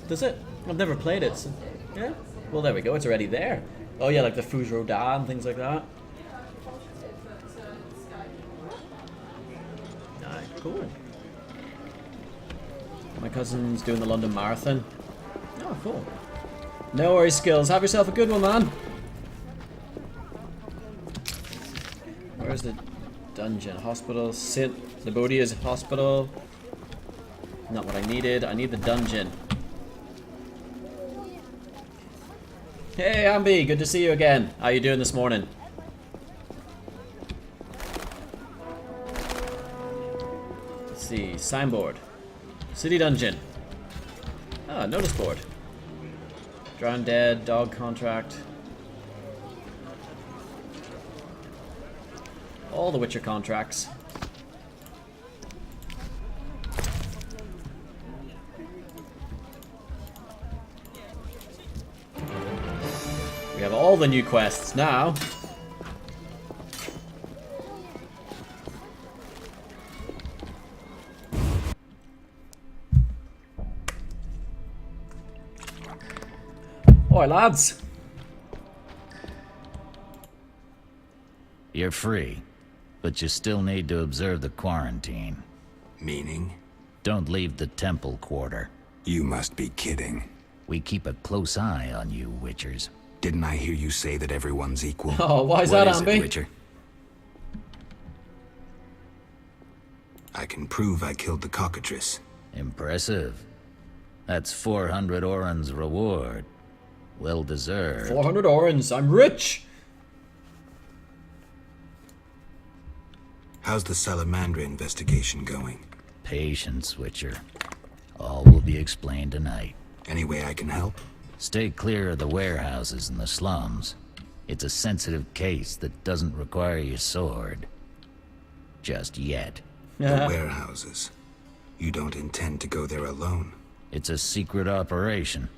Does it? I've never played it. So, yeah. Well, there we go. It's already there. Oh yeah, like the Fous Roda and things like that. Alright, cool. My cousin's doing the London Marathon. Oh, cool. No worries, Skills. Have yourself a good one, man. Where's the dungeon? Hospital. St. Libodia's hospital. Not what I needed. I need the dungeon. Hey, Ambi. Good to see you again. How you doing this morning? Let's see. Signboard. City dungeon. Ah, notice board. Drowned dead. Dog contract. All the Witcher contracts. We have all the new quests now. Oi, lads. You're free, but you still need to observe the quarantine. Meaning? Don't leave the temple quarter. You must be kidding. We keep a close eye on you, Witchers. Didn't I hear you say that everyone's equal? Oh, why is that, Ambi? Witcher? I can prove I killed the cockatrice. Impressive. That's 400 Oren's reward. Well deserved. 400 Oren's. I'm rich. How's the Salamandra investigation going? Patience, Witcher. All will be explained tonight. Any way I can help? Stay clear of the warehouses and the slums. It's a sensitive case that doesn't require your sword. Just yet. The warehouses. You don't intend to go there alone? It's a secret operation.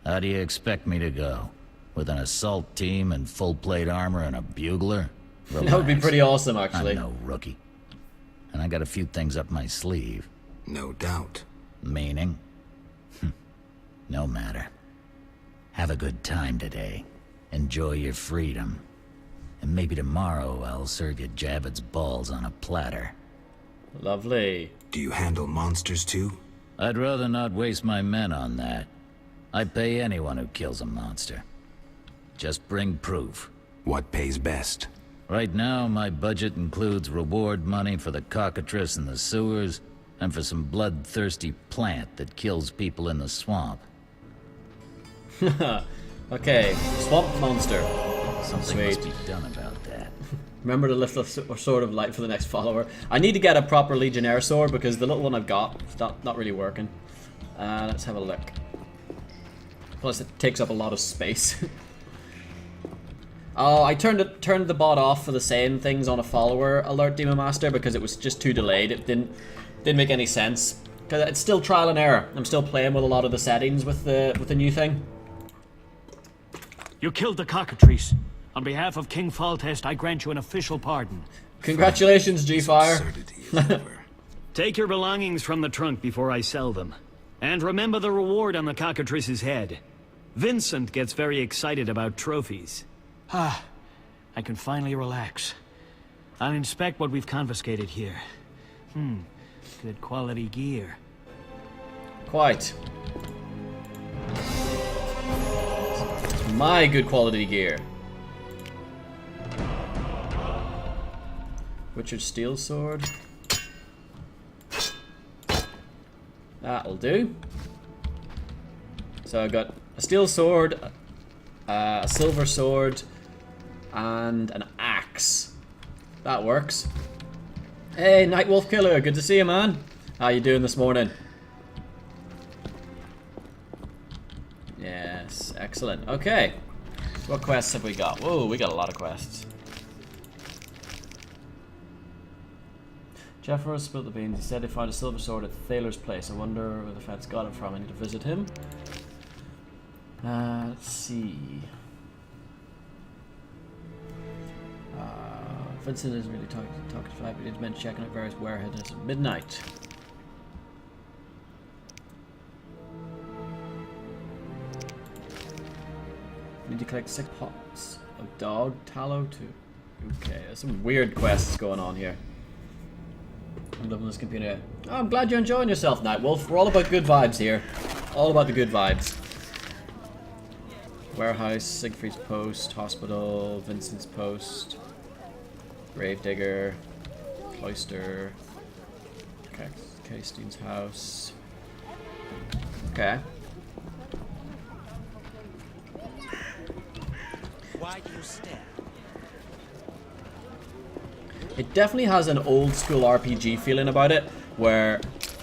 How do you expect me to go? With an assault team and full-plate armor and a bugler? Relax. That would be pretty awesome, actually. I'm no rookie. And I got a few things up my sleeve. No doubt. Meaning? No matter. Have a good time today. Enjoy your freedom. And maybe tomorrow I'll serve you Jabbit's balls on a platter. Lovely. Do you handle monsters too? I'd rather not waste my men on that. I pay anyone who kills a monster. Just bring proof. What pays best? Right now, my budget includes reward money for the cockatrice in the sewers, and for some bloodthirsty plant that kills people in the swamp. Okay, swamp monster. Something Sweet. must be done about that. Remember to lift the sword of light for the next follower. I need to get a proper Legionnaire sword because the little one I've got is not really working. Let's have a look. Plus, it takes up a lot of space. Oh, I turned the bot off for the same things on a follower alert, Demon Master, because it was just too delayed. It didn't make any sense. Because it's still trial and error. I'm still playing with a lot of the settings with the new thing. You killed the cockatrice. On behalf of King Faltest, I grant you an official pardon. Congratulations, G-Fire. Take your belongings from the trunk before I sell them. And remember the reward on the cockatrice's head. Vincent gets very excited about trophies. Ah, I can finally relax. I'll inspect what we've confiscated here. Good quality gear. Quite. My good quality gear. Witcher's steel sword. That'll do. So I got a steel sword, a silver sword, and an axe. That works. Hey, Nightwolf Killer, good to see you, man. How you doing this morning? Yes, excellent. Okay. What quests have we got? Whoa, we got a lot of quests. Jeffro spilled the beans. He said he found a silver sword at Thaler's place. I wonder where the feds got it from. I need to visit him. Let's see. Vincent isn't really talking to Flag, but he's been checking out various warehouses at midnight. Need to collect 6 pots of dog tallow too. Okay, there's some weird quests going on here. I'm loving this computer. Oh, I'm glad you're enjoying yourself, Nightwolf. We're all about good vibes here. All about the good vibes. Warehouse, Siegfried's post, hospital, Vincent's post, Gravedigger, Cloister, Castein's house. Okay. Why do you stare? It definitely has an old school RPG feeling about it, where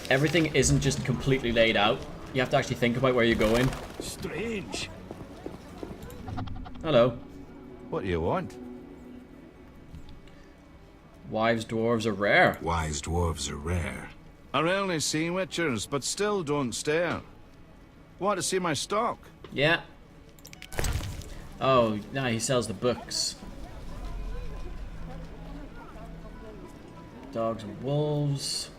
everything isn't just completely laid out. You have to actually think about where you're going. Strange. Hello. What do you want? Wives dwarves are rare. Wise dwarves are rare. I rarely see witchers, but still don't stare. Want to see my stock? Yeah. Oh, no, he sells the books. Dogs and wolves.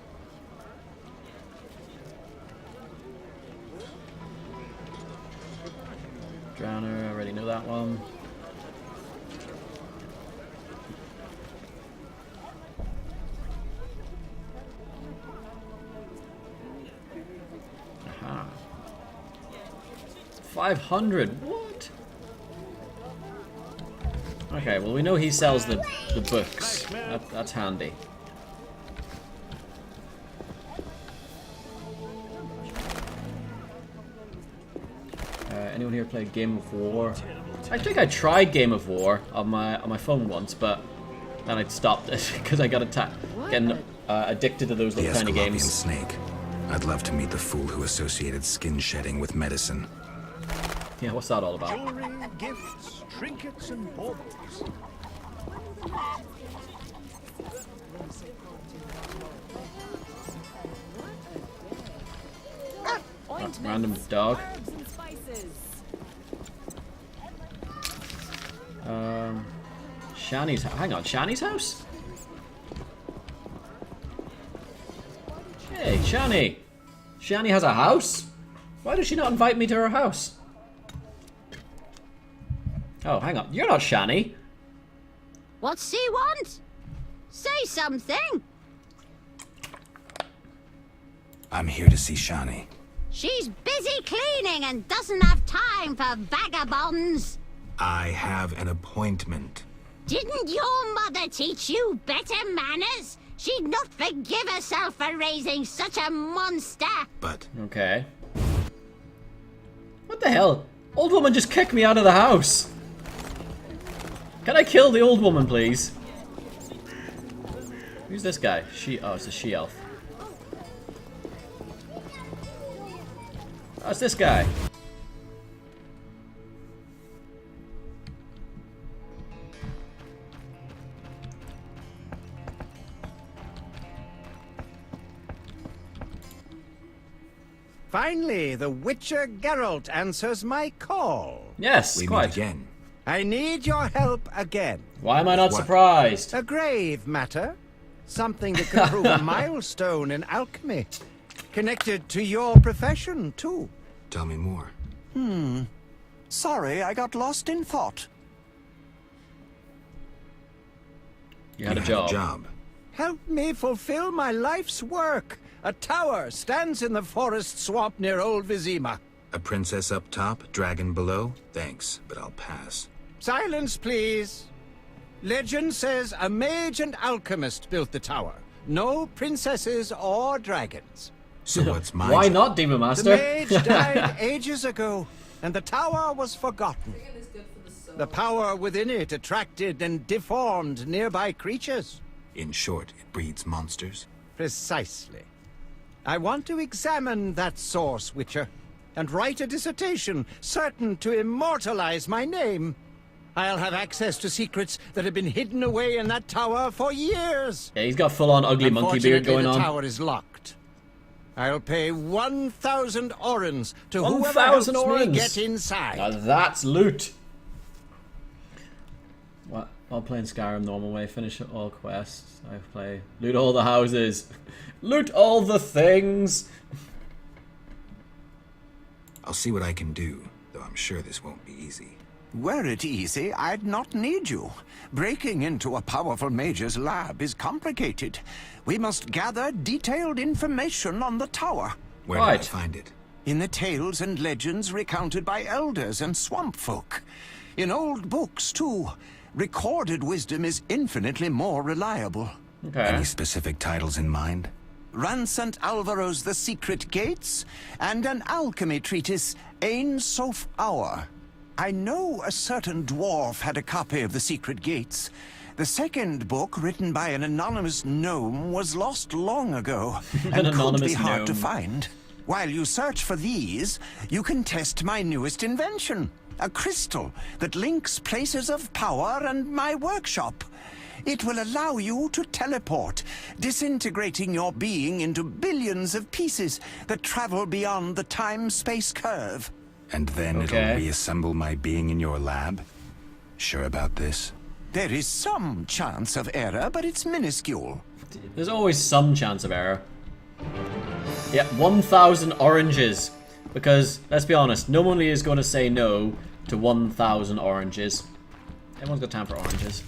Drowner, I already know that one. Aha. 500, what? Okay, well we know he sells the books. That's handy. Anyone here play Game of War? I think I tried Game of War on my phone once, but then I stopped it because I got getting addicted to those little tiny games. Snake. I'd love to meet the fool who associated skin shedding with medicine. Yeah, what's that all about? Jewelry, gifts, trinkets, and baubles. Random dog. Shani's. Hang on, Shani's house? Hey, Shani. Shani has a house? Why does she not invite me to her house? Oh, hang on. You're not Shani. What's she want? Say something. I'm here to see Shani. She's busy cleaning and doesn't have time for vagabonds. I have an appointment. Didn't your mother teach you better manners? She'd not forgive herself for raising such a monster. But... Okay. What the hell? Old woman just kicked me out of the house. Can I kill the old woman, please? Who's this guy? Oh, it's a she-elf. Oh, it's this guy. Finally, the Witcher Geralt answers my call. Yes, we quite. meet again. I need your help again. Why am I not surprised? A grave matter. Something that can prove a milestone in alchemy. Connected to your profession, too. Tell me more. Sorry, I got lost in thought. You had a job. Help me fulfill my life's work. A tower stands in the forest swamp near Old Vizima. A princess up top, dragon below? Thanks, but I'll pass. Silence, please. Legend says a mage and alchemist built the tower. No princesses or dragons. So what's my Why job? not, Demon Master? The mage died ages ago, and the tower was forgotten. The power within it attracted and deformed nearby creatures. In short, it breeds monsters? Precisely. I want to examine that source, Witcher, and write a dissertation certain to immortalize my name. I'll have access to secrets that have been hidden away in that tower for years. Yeah, he's got full-on ugly monkey beard going the on. The tower is locked. I'll pay 1,000 orens to whoever 1,000 helps orens. me get inside. Now that's loot. What? While playing Skyrim normal way, finish all quests. I play loot all the houses, loot all the things. I'll see what I can do, though I'm sure this won't be easy. Were it easy, I'd not need you. Breaking into a powerful mage's lab is complicated. We must gather detailed information on the tower. Where do I find it? In the tales and legends recounted by elders and swamp folk. In old books, too. Recorded wisdom is infinitely more reliable. Okay. Any specific titles in mind? Ransant Alvaro's The Secret Gates, and an alchemy treatise, Ain Soph Hour. I know a certain dwarf had a copy of The Secret Gates. The second book, written by an anonymous gnome, was lost long ago, and could be hard to find. While you search for these, you can test my newest invention, a crystal that links places of power and my workshop. It will allow you to teleport, disintegrating your being into billions of pieces that travel beyond the time-space curve. And then it'll reassemble my being in your lab? Sure about this? There is some chance of error, but it's minuscule. There's always some chance of error. Yeah, 1,000 oranges. Because, let's be honest, no one is going to say no to 1,000 oranges. Everyone's got time for oranges.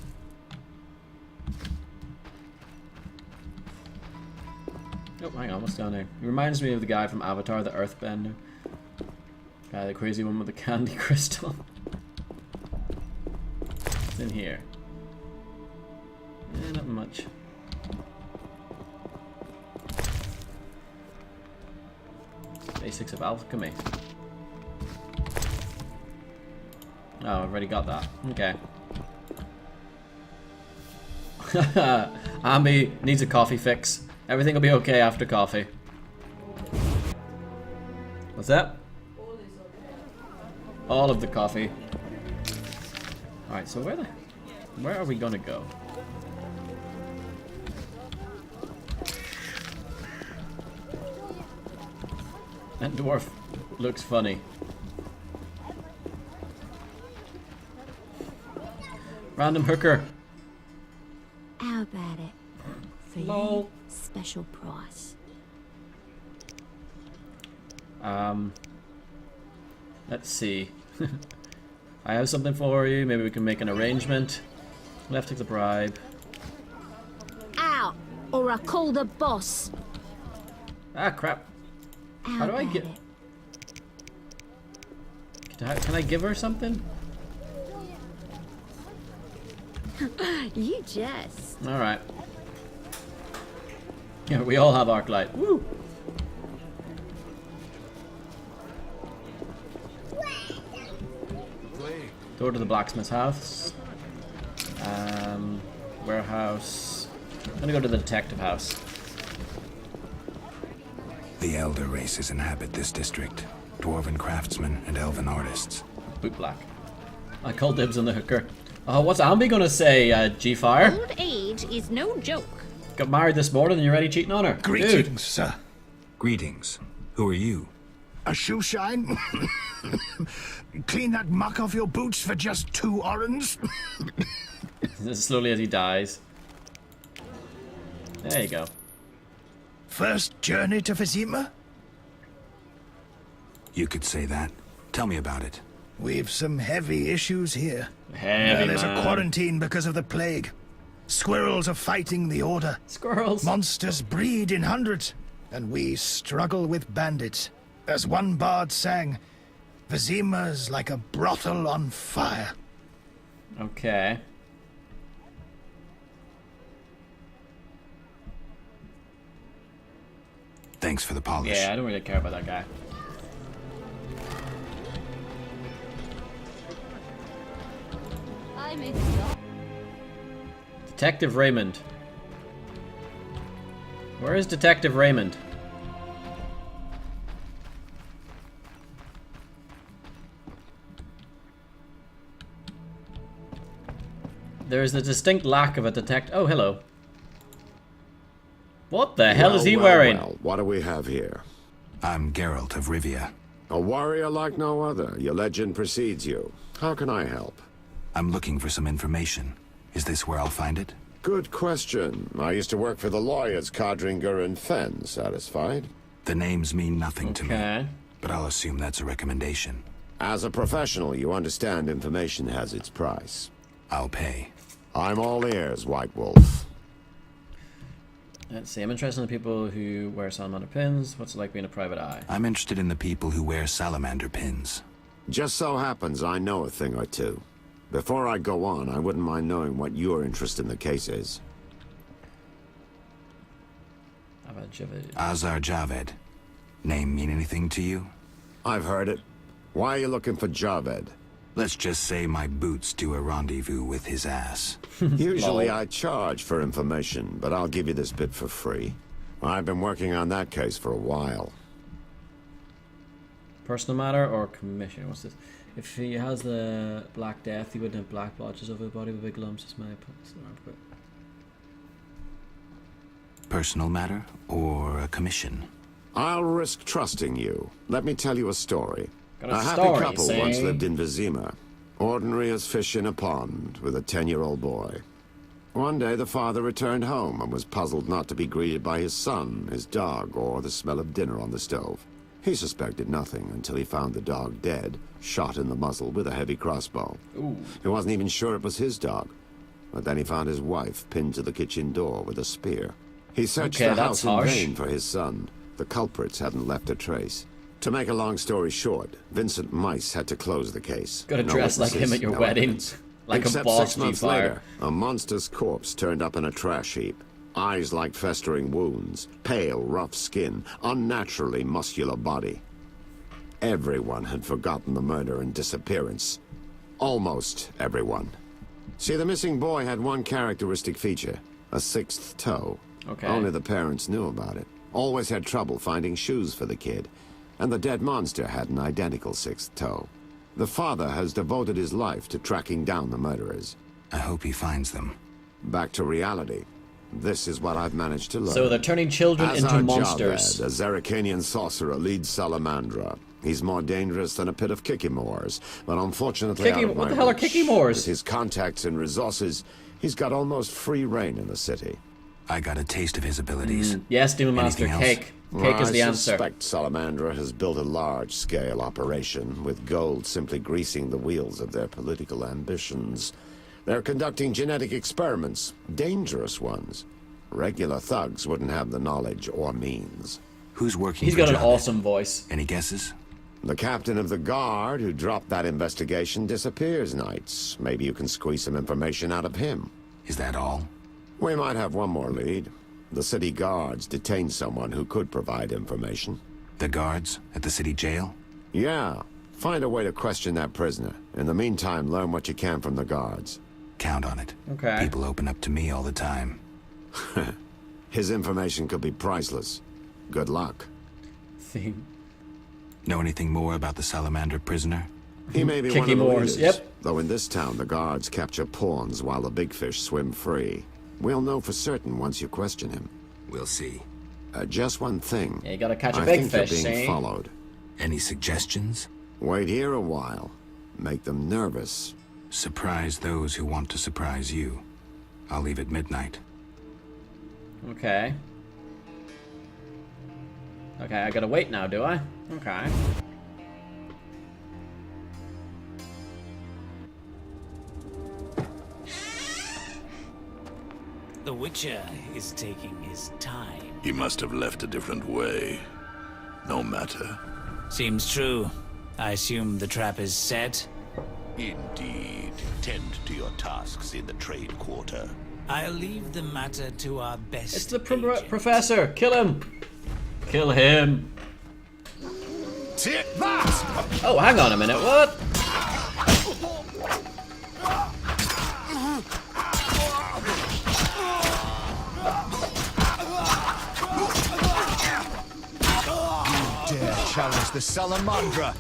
Oh, hang on, what's down there? He reminds me of the guy from Avatar, the Earthbender. Guy, the crazy one with the candy crystal. What's in here? Not much. Basics of alchemy. Oh, I've already got that. Okay. Ambi needs a coffee fix. Everything will be okay after coffee. What's that? All of the coffee. Alright, so where are we gonna go? That dwarf looks funny. Random hooker. How about it? For you, special price. Let's see. I have something for you. Maybe we can make an arrangement. Left takes a bribe. Out, or I call the boss. Ah, crap. How do I get... Can I give her something? You jest. Alright. Yeah, we all have Arkalight. Woo! Go to the blacksmith's house. Warehouse. I'm gonna go to the detective house. The elder races inhabit this district. Dwarven craftsmen and elven artists. Boot black. I call dibs on the hooker. Oh, what's Ambi gonna say, G-Fire? Old age is no joke. Got married this morning and you're already cheating on her. Greetings, Dude. sir. Greetings. Who are you? A shoe shine? Clean that muck off your boots for just 2 orens? Slowly as he dies. There you go. First journey to Vizima? You could say that. Tell me about it. We've some heavy issues here. Heavy, There's man. a quarantine because of the plague. Squirrels are fighting the Order. Squirrels. Monsters breed in hundreds, and we struggle with bandits. As one bard sang, Vizima's like a brothel on fire. Okay. Thanks for the polish. Yeah, I don't really care about that guy. Detective Raymond. Where is Detective Raymond? There is a distinct lack of a detect. Oh, hello. What the hell is he wearing? Well, what do we have here? I'm Geralt of Rivia. A warrior like no other. Your legend precedes you. How can I help? I'm looking for some information. Is this where I'll find it? Good question. I used to work for the lawyers Codringer and Fenn. Satisfied? The names mean nothing to me, but I'll assume that's a recommendation. As a professional, you understand information has its price. I'll pay. I'm all ears, White Wolf. Let's see, I'm interested in the people who wear salamander pins. What's it like being a private eye? I'm interested in the people who wear salamander pins. Just so happens I know a thing or two. Before I go on, I wouldn't mind knowing what your interest in the case is. Azar Javed. Name mean anything to you? I've heard it. Why are you looking for Javed? Let's just say my boots do a rendezvous with his ass. Usually I charge for information, but I'll give you this bit for free. I've been working on that case for a while. Personal matter or commission? What's this? If he has the Black Death, he wouldn't have black blotches over his body with big lumps. It's my Personal matter or a commission? I'll risk trusting you. Let me tell you a story. A happy couple once lived in Vizima. Ordinary as fish in a pond, with a 10-year-old boy. One day the father returned home and was puzzled not to be greeted by his son, his dog, or the smell of dinner on the stove. He suspected nothing until he found the dog dead, shot in the muzzle with a heavy crossbow. Ooh. He wasn't even sure it was his dog. But then he found his wife pinned to the kitchen door with a spear. He searched the house in vain for his son. The culprits hadn't left a trace. To make a long story short, Vincent Mice had to close the case. Gotta dress like him at your wedding. Like a boss. 6 months later, a monster's corpse turned up in a trash heap. Eyes like festering wounds, pale, rough skin, unnaturally muscular body. Everyone had forgotten the murder and disappearance. Almost everyone. See, the missing boy had one characteristic feature, a 6th toe. Okay. Only the parents knew about it. Always had trouble finding shoes for the kid. And the dead monster had an identical 6th toe. The father has devoted his life to tracking down the murderers. I hope he finds them. Back to reality. This is what I've managed to learn. So they're turning children into monsters. Javed, a Zarikanian sorcerer, leads Salamandra. He's more dangerous than a pit of Kikimores, but unfortunately what the hell are Kikimores? With his contacts and resources, he's got almost free reign in the city. I got a taste of his abilities. Yes, Demon Master, cake. Cake is the answer. I suspect Salamandra has built a large-scale operation, with gold simply greasing the wheels of their political ambitions. They're conducting genetic experiments, dangerous ones. Regular thugs wouldn't have the knowledge or means. Who's working He's got an awesome voice. Any guesses? The captain of the guard who dropped that investigation disappears nights. Maybe you can squeeze some information out of him. Is that all? We might have one more lead. The city guards detained someone who could provide information. The guards at the city jail? Yeah. Find a way to question that prisoner. In the meantime, learn what you can from the guards. Count on it. Okay. People open up to me all the time. His information could be priceless. Good luck. Know anything more about the salamander prisoner? He may be one of the leaders. Yep. Though in this town, the guards capture pawns while the big fish swim free. We'll know for certain once you question him. We'll see. Just one thing. Yeah, you gotta catch a I big think fish, you're being see? followed. Any suggestions? Wait here a while. Make them nervous. Surprise those who want to surprise you. I'll leave at midnight. Okay. Okay, I gotta wait now, do I? Okay. The Witcher is taking his time. He must have left a different way. No matter. Seems true. I assume the trap is set? Indeed. Tend to your tasks in the trade quarter. I'll leave the matter to our best. It's the professor. Kill him. Kill him. Take that! Oh, hang on a minute. What? You dare challenge the Salamandra?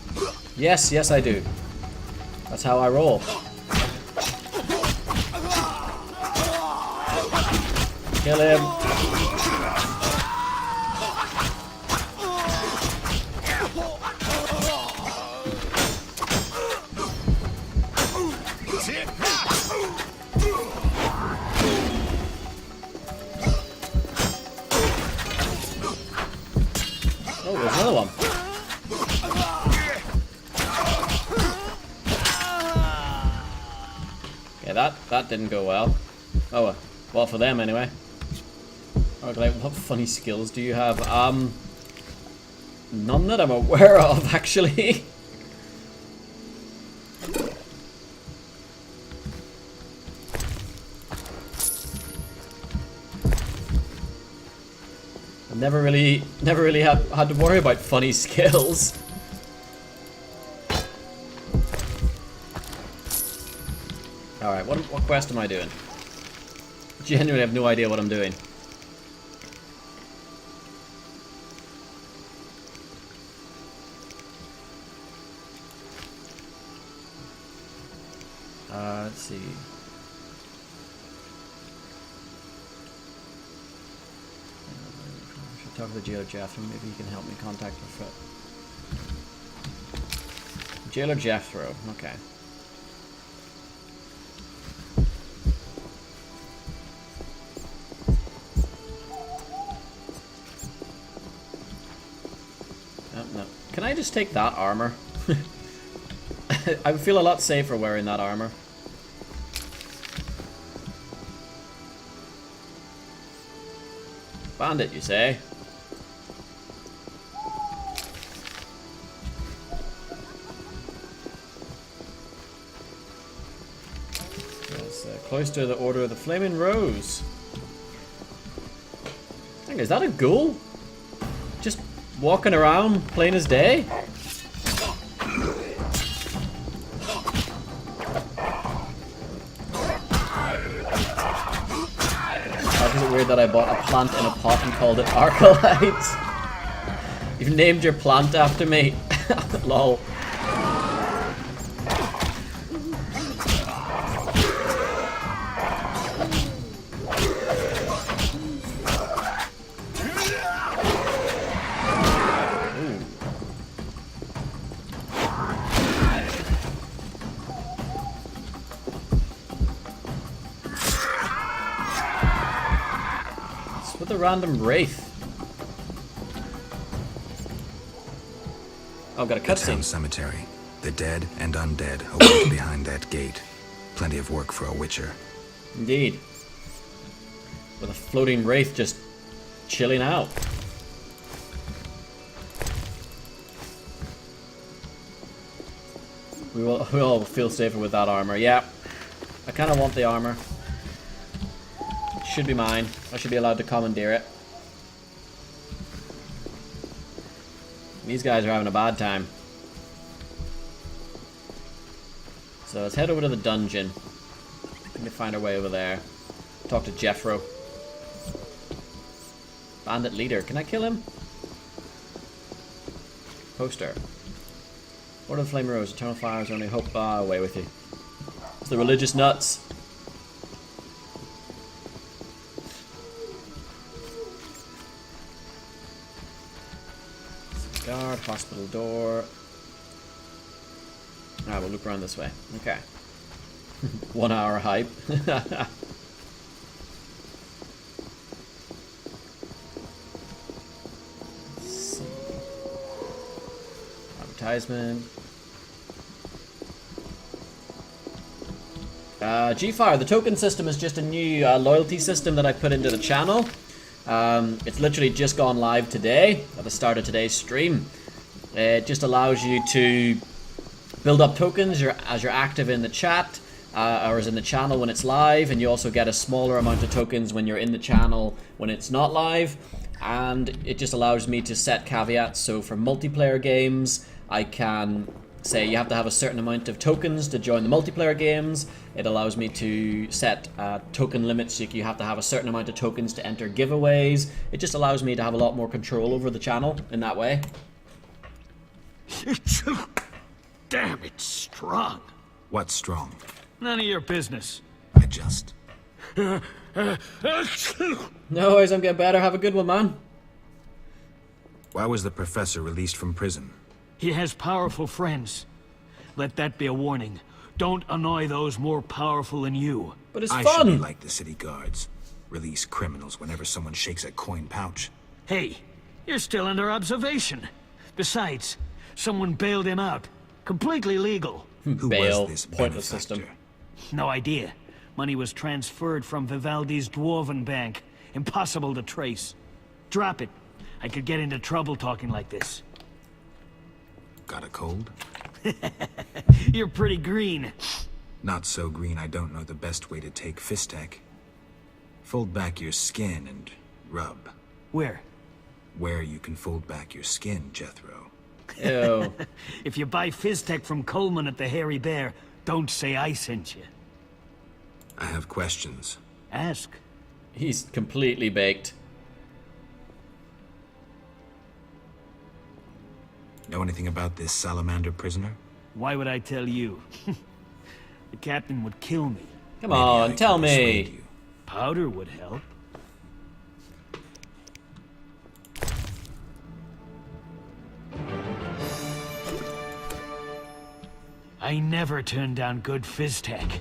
Yes, yes I do. That's how I roll. Kill him. Oh, there's another one. Okay, that didn't go well. Oh, well for them anyway. Arkalight, what funny skills do you have? None that I'm aware of, actually. I've never really had to worry about funny skills. Alright, what quest am I doing? Genuinely have no idea what I'm doing. Let's see. I should talk to the jailer Jethro. Maybe he can help me contact the foot. Jailer Jethro. Okay. No. Can I just take that armor? I feel a lot safer wearing that armor. Bandit, you say? Yes, close to the Order of the Flaming Rose. Is that a ghoul? Just walking around, plain as day? Is it weird that I bought a plant in a pot and called it Arkalight? You've named your plant after me. Lol. With a random wraith. Oh, got a cutscene. Cemetery. The dead and undead await behind that gate. Plenty of work for a witcher. Indeed. With a floating wraith just chilling out. We all feel safer with that armor. Yeah. I kind of want the armor. Should be mine. I should be allowed to commandeer it. These guys are having a bad time. So let's head over to the dungeon. Need to find our way over there. Talk to Jethro. Bandit leader. Can I kill him? Poster. Order of the Flame Rose. Eternal fires only hope. Away with you. It's the religious nuts. Guard, hospital door. Ah, we'll loop around this way. Okay. 1 hour hype. Let's see. Advertisement. G-Fire, the token system is just a new loyalty system that I put into the channel. It's literally just gone live today, at the start of today's stream. It just allows you to build up tokens as you're active in the chat, or as in the channel when it's live, and you also get a smaller amount of tokens when you're in the channel when it's not live. And it just allows me to set caveats, so for multiplayer games, I can say you have to have a certain amount of tokens to join the multiplayer games. It allows me to set token limits, so you have to have a certain amount of tokens to enter giveaways. It just allows me to have a lot more control over the channel in that way. Damn, it's strong. What's strong? None of your business. I just... No worries, I'm getting better. Have a good one, man. Why was the professor released from prison? He has powerful friends. Let that be a warning. Don't annoy those more powerful than you. But it's I fun. should be like the city guards. Release criminals whenever someone shakes a coin pouch. Hey, you're still under observation. Besides, someone bailed him out. Completely legal. Who Bail, was this pointless benefactor? system. No idea. Money was transferred from Vivaldi's Dwarven Bank. Impossible to trace. Drop it. I could get into trouble talking like this. Got a cold? You're pretty green. Not so green I don't know the best way to take Fistek. Fold back your skin and rub. Where? Where you can fold back your skin, Jethro. Ew. If you buy Fizztech from Coleman at the Hairy Bear, don't say I sent you. I have questions. Ask. He's completely baked. Know anything about this salamander prisoner? Why would I tell you? The captain would kill me. Come on, tell me. Powder would help. I never turn down good Fizztech.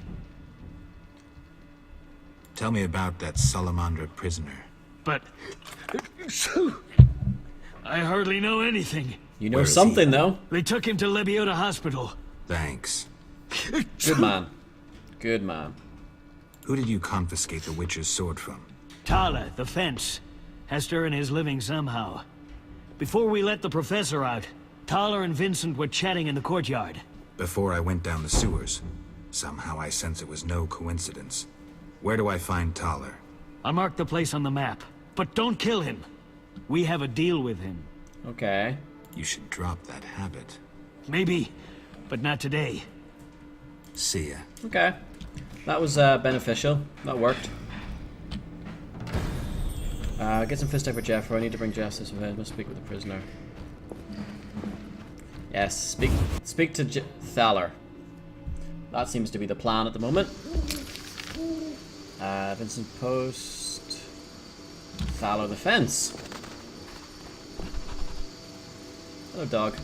Tell me about that salamander prisoner. But... I hardly know anything. You know something, though. They took him to Lebiota Hospital. Thanks. Good man. Good man. Who did you confiscate the Witcher's sword from? Tala, the fence. Has to earn his living somehow. Before we let the professor out, Tala and Vincent were chatting in the courtyard. Before I went down the sewers. Somehow I sense it was no coincidence. Where do I find Taller? I marked the place on the map. But don't kill him. We have a deal with him. Okay. You should drop that habit. Maybe, but not today. See ya. Okay. That was beneficial. That worked. Get some Fizztech for Jeffro. I need to bring justice with him. Must speak with the prisoner. Yes, speak to Thaler. That seems to be the plan at the moment. Vincent Post. Thaler the fence. Hello, dog.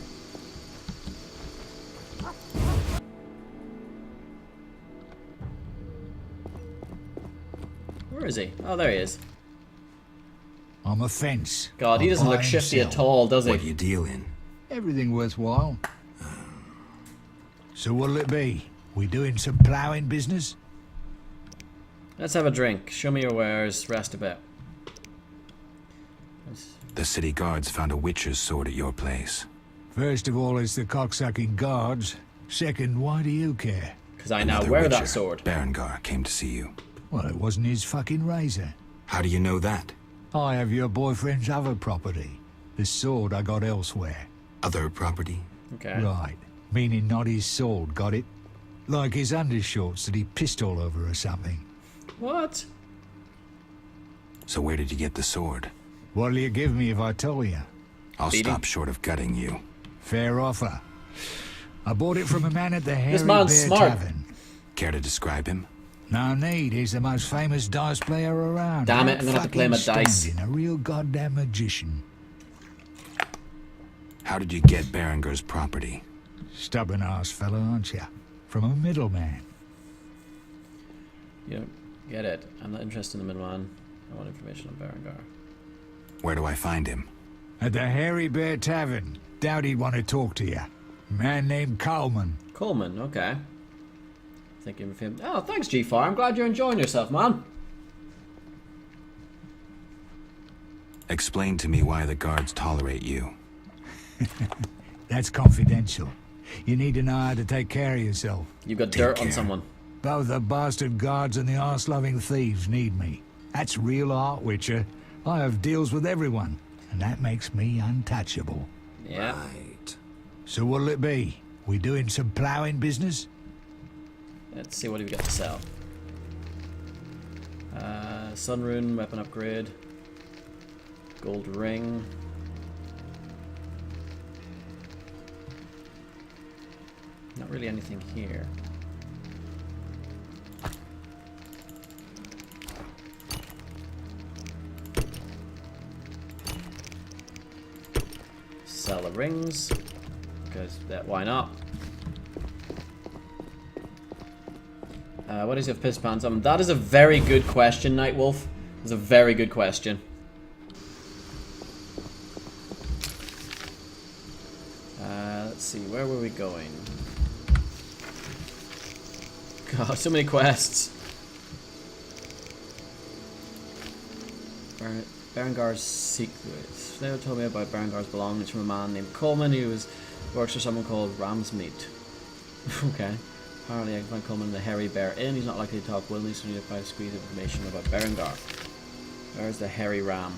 Where is he? Oh, there he is. I'm a fence. God, he I doesn't buy look and shifty sell. at all, does he? What do you deal in? Everything worthwhile. So what'll it be? We doing some ploughing business? Let's have a drink. Show me your wares. Rest a bit. The city guards found a Witcher's sword at your place. First of all, it's the cocksucking guards. Second, why do you care? Because I now Another wear Witcher, that sword. Berengar came to see you. Well, it wasn't his fucking razor. How do you know that? I have your boyfriend's other property. The sword I got elsewhere. Other property? Okay. Right. Meaning not his sword, got it? Like his undershorts that he pissed all over or something. What? So where did you get the sword? What'll you give me if I tell you? I'll stop short of gutting you. Fair offer. I bought it from a man at the Hairy man's Bear smart. Tavern. Care to describe him? No need, he's the most famous dice player around. Damn it, I'm gonna have to play my dice. Outstanding, a real goddamn magician. How did you get Berengar's property? Stubborn ass fella, aren't you? From a middleman. You don't get it. I'm not interested in the middleman. I want information on Berengar. Where do I find him? At the Hairy Bear Tavern. Doubt he'd want to talk to you. Man named Coleman. Coleman, okay. Thinking of him. Oh, thanks, G4. I'm glad you're enjoying yourself, man. Explain to me why the guards tolerate you. That's confidential. You need to know how to take care of yourself. You've got dirt on someone. Both the bastard guards and the arse-loving thieves need me. That's real art, Witcher. I have deals with everyone, and that makes me untouchable. Yeah. Right. So what'll it be? We doing some ploughing business? Let's see what do we got to sell. Sunrune, weapon upgrade. Gold ring. Not really anything here. rings. Because why not? What does he have piss pants on? That is a very good question, Nightwolf. It's a very good question. Let's see, where were we going? God, so many quests. Berengar's secrets. They told me about Berengar's belongings from a man named Coleman who works for someone called Ramsmeat. Okay. Apparently I can find Coleman in the Hairy Bear Inn. He's not likely to talk willingly, so we need to find squeeze information about Berengar. Where's the Hairy Ram?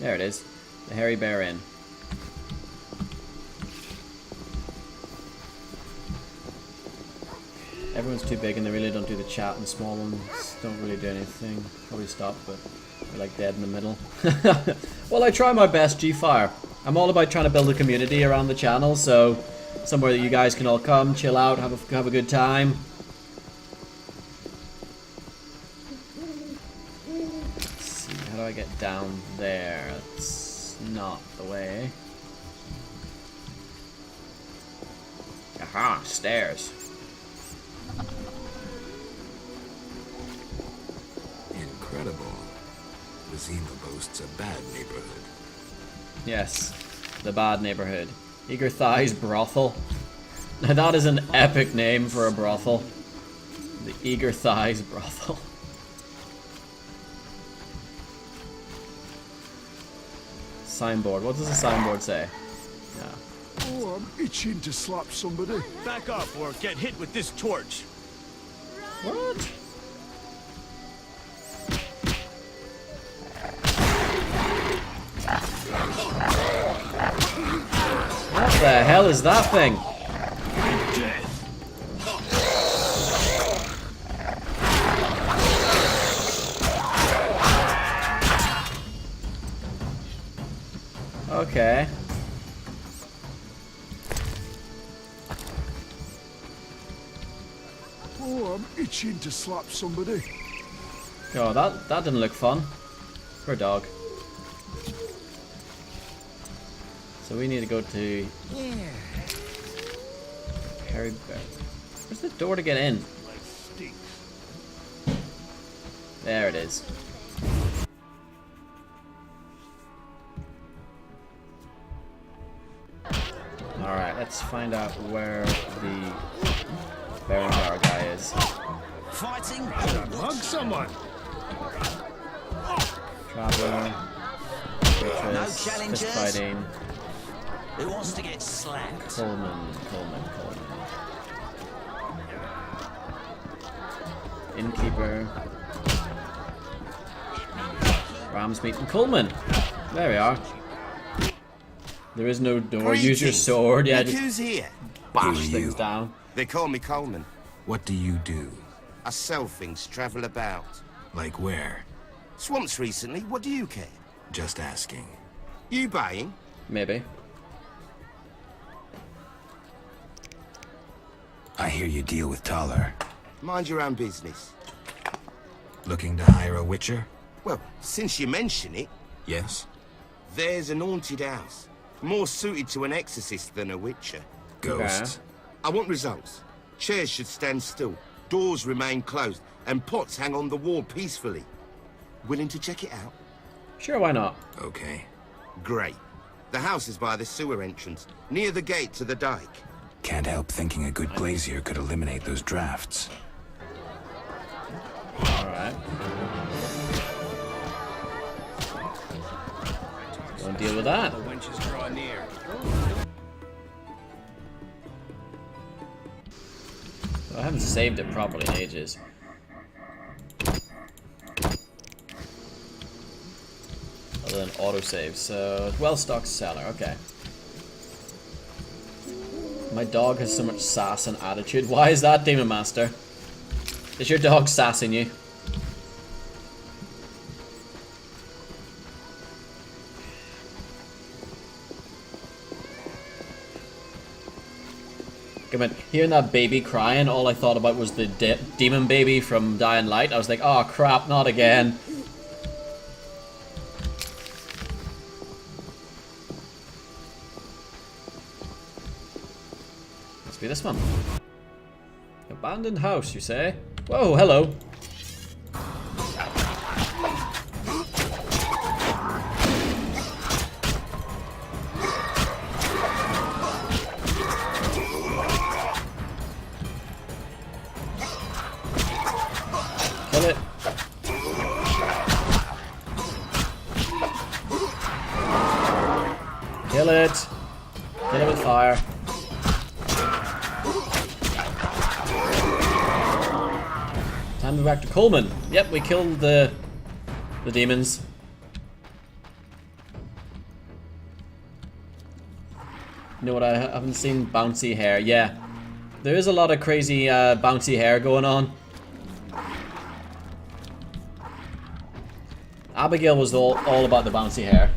There it is. The Hairy Bear Inn. Everyone's too big and they really don't do the chat, and small ones don't really do anything. Probably stop, but they're like dead in the middle. Well, I try my best, G-Fire. I'm all about trying to build a community around the channel, so somewhere that you guys can all come, chill out, have a good time. Let's see, how do I get down there? That's not the way. Aha, stairs. Incredible. Vizima boasts a bad neighborhood. Yes, the bad neighborhood. Eager Thighs Brothel. Now that is an epic name for a brothel. The Eager Thighs Brothel. Signboard. What does the signboard say? Yeah. Oh, I'm itching to slap somebody. Back up or get hit with this torch. What? What the hell is that thing? Okay. Oh, I'm itching to slap somebody. Oh, that didn't look fun. Poor dog. So we need to go to Hairy Bear. Where's the door to get in? There it is. Alright, let's find out where the Berengar guy is. Fighting? Hug someone! Traveler. No Fist challengers? fighting. Who wants to get slapped? Coleman. Innkeeper. Ramsmeat and Coleman. There we are. There is no door. Use your sword. Yeah, Look just who's here? bash things down. They call me Coleman. What do you do? I sell things, travel about. Like where? Swamps recently, what do you care? Just asking. You buying? Maybe. I hear you deal with Taller. Mind your own business. Looking to hire a witcher? Well, since you mention it, Yes? there's an haunted house. More suited to an exorcist than a witcher. Ghosts? I want results. Chairs should stand still, doors remain closed, and pots hang on the wall peacefully. Willing to check it out? Sure, why not? Okay. Great. The house is by the sewer entrance, near the gate to the dike. Can't help thinking a good glazier could eliminate those drafts. Alright. Don't deal with that. The wenches draw near. I haven't saved it properly in ages. Other than autosave, so well-stocked cellar, okay. My dog has so much sass and attitude. Why is that, Demon Master? Is your dog sassing you? Come on, hearing that baby crying, all I thought about was the demon baby from Dying Light. I was like, oh crap, not again. be this one. Abandoned house, you say? Whoa, hello. Kill it. Kill it. Kill it with fire. Time to go back to Coleman. Yep, we killed the demons. You know what? I haven't seen bouncy hair. Yeah, there is a lot of crazy bouncy hair going on. Abigail was all about the bouncy hair.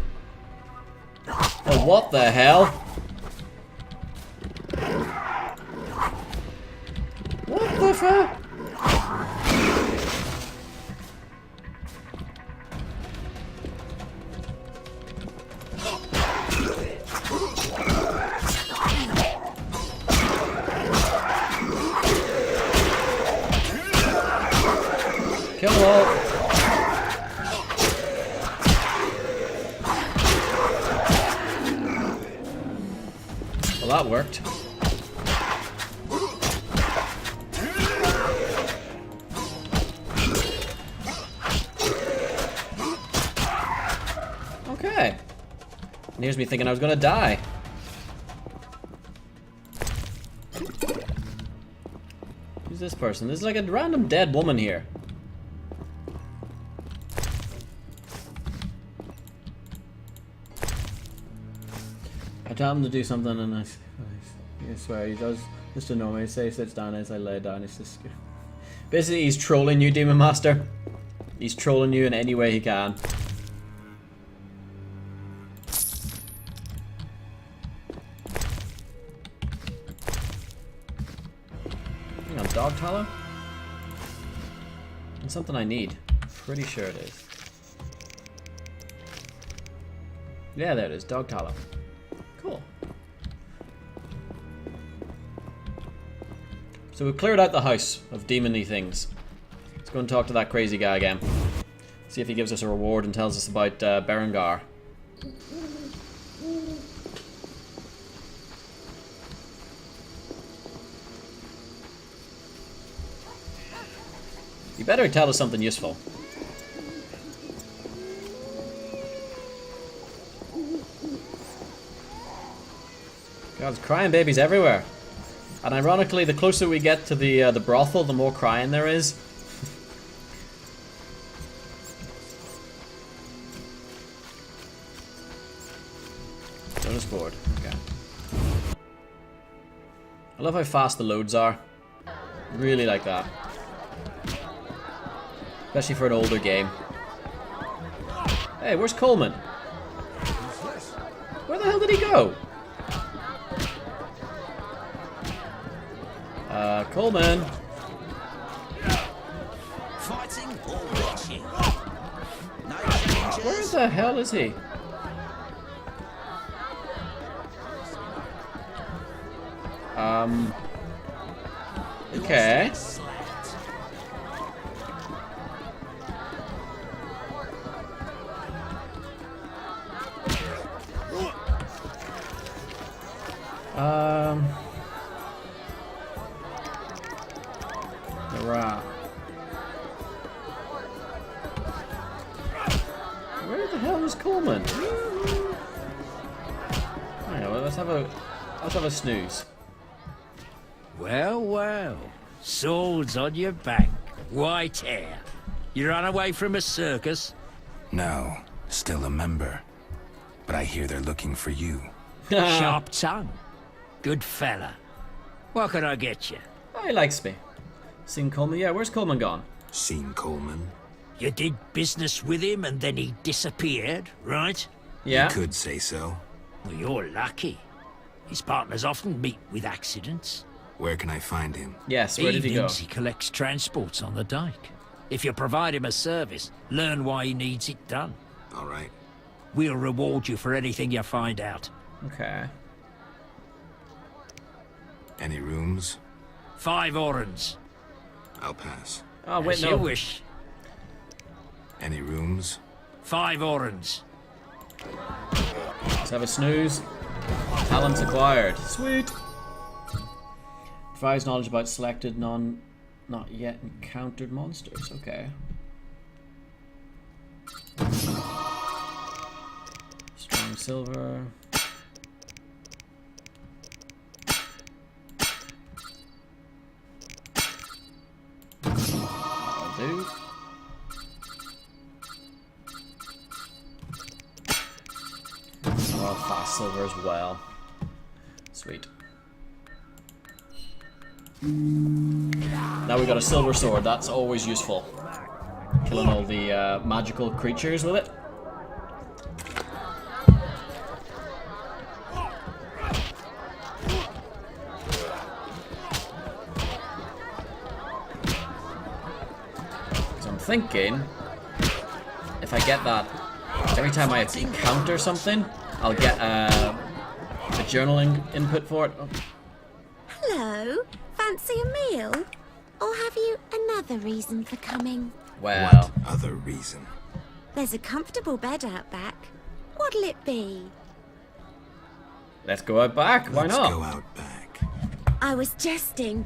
Oh, what the hell? What the fuck? Kill them all. Well, that worked. Okay. And here's me thinking I was gonna die. Who's this person? There's like a random dead woman here. I tell him to do something and I swear he does just to know me. Say he sits down as I lay down. It's just basically he's trolling you, Demon Master. He's trolling you in any way he can. Hang on, dog tallow? It's something I need. Pretty sure it is. Yeah, there it is, dog tallow. Cool. So we've cleared out the house of demon-y things. Let's go and talk to that crazy guy again. See if he gives us a reward and tells us about Berengar. You better tell us something useful. God, there's crying babies everywhere. And ironically, the closer we get to the brothel, the more crying there is. Bonus board. Okay. I love how fast the loads are. Really like that. Especially for an older game. Hey, where's Coleman? Where the hell did he go? Coleman. Fighting or watching? No changes. Where the hell is he? Okay. Right. Where the hell is Coleman? Alright, well, let's have a snooze. Well, well. Swords on your back. White hair. You ran away from a circus? No, still a member. But I hear they're looking for you. Sharp tongue. Good fella. What can I get you? Oh, he likes me. Seen Coleman? Yeah, where's Coleman gone? Seen Coleman? You did business with him and then he disappeared, right? Yeah. You could say so. Well, you're lucky. His partners often meet with accidents. Where can I find him? Yes, where did he go? He collects transports on the dike. If you provide him a service, learn why he needs it done. All right. We'll reward you for anything you find out. Okay. Any rooms? 5 orens. I'll pass. Oh, wait, As no. you wish. Any rooms? 5 orens. Let's have a snooze. Talents acquired. Sweet. Provides knowledge about selected not yet encountered monsters. Okay. Strong silver. That'll do. Oh, fast silver as well. Sweet. Now we got a silver sword. That's always useful. Killing all the magical creatures with it. So I'm thinking, if I get that, every time I encounter something, I'll get a journaling input for it. Oh. Hello. Fancy a meal? Or have you another reason for coming? Well. What other reason? There's a comfortable bed out back. What'll it be? Let's go out back. Why not? Let's go out back. I was jesting.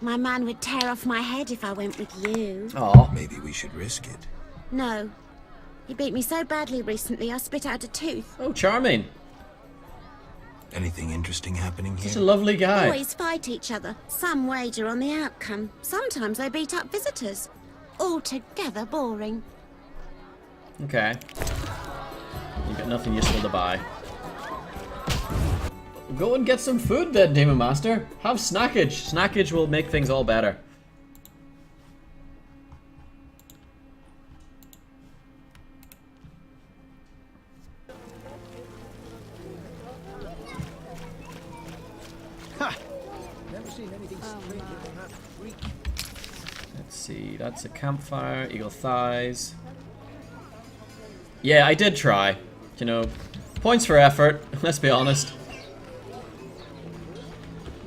My man would tear off my head if I went with you. Oh. Maybe we should risk it. No. He beat me so badly recently I spit out a tooth. Oh, charming. Anything interesting happening here? Such a lovely guy. Boys fight each other. Some wager on the outcome. Sometimes they beat up visitors. Altogether boring. Okay. You got nothing useful to buy. Go and get some food then, Demon Master. Have snackage. Snackage will make things all better. Let's see, that's a campfire, eagle thighs. Yeah, I did try. You know, points for effort, let's be honest.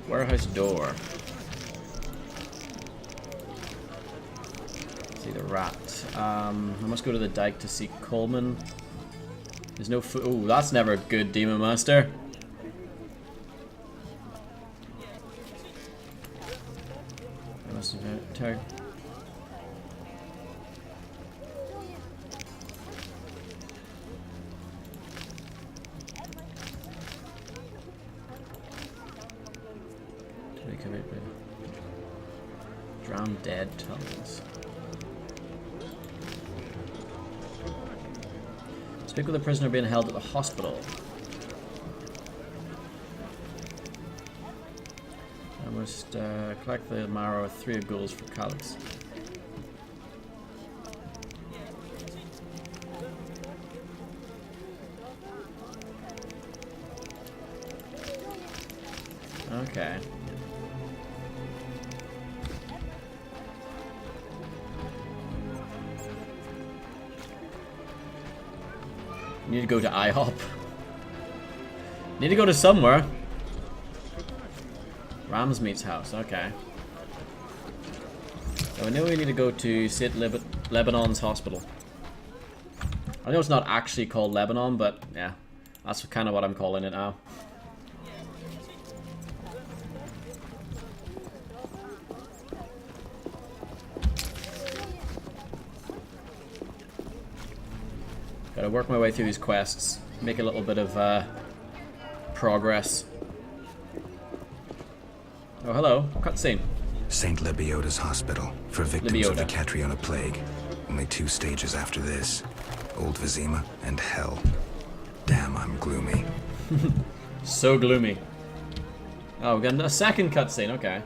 Warehouse door. See the rat. I must go to the dike to see Coleman. There's no food. Ooh, that's never good, Demon Master. I must have tag. Drowned dead tunnels. Speak with the prisoner being held at the hospital. I must collect the marrow of 3 ghouls for Calyx. Okay. Need to go to IHOP. Need to go to somewhere. Ramsmeat's house, okay. So I know we need to go to Sid Lebanon's hospital. I know it's not actually called Lebanon, but yeah, that's kind of what I'm calling it now. Gotta work my way through these quests, make a little bit of progress. Oh, hello. Cutscene. St. Lebioda's hospital for victims of the Catriona plague. Only 2 stages after this. Old Vizima and hell. Damn, I'm gloomy. So gloomy. Oh, we got a second cutscene, okay.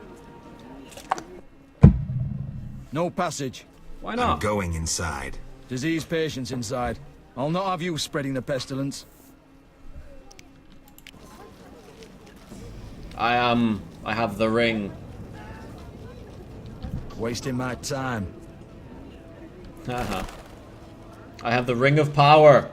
No passage. Why not? I'm going inside. Disease patients inside. I'll not have you spreading the pestilence. I have the ring. Wasting my time. Haha. I have the ring of power.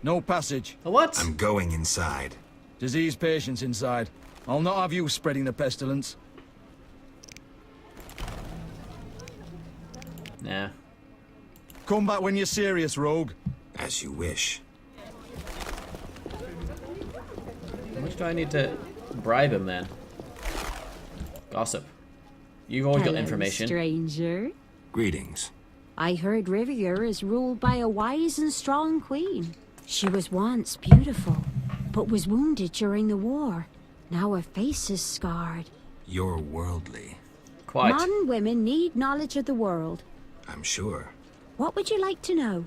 No passage. What? I'm going inside. Disease patients inside. I'll not have you spreading the pestilence. Nah. Come back when you're serious, rogue. As you wish. How much do I need to bribe him then? Gossip. You've always got Hello, information. stranger. Greetings. I heard Rivier is ruled by a wise and strong queen. She was once beautiful, but was wounded during the war. Now her face is scarred. You're worldly. Quite. Modern women need knowledge of the world. I'm sure. What would you like to know?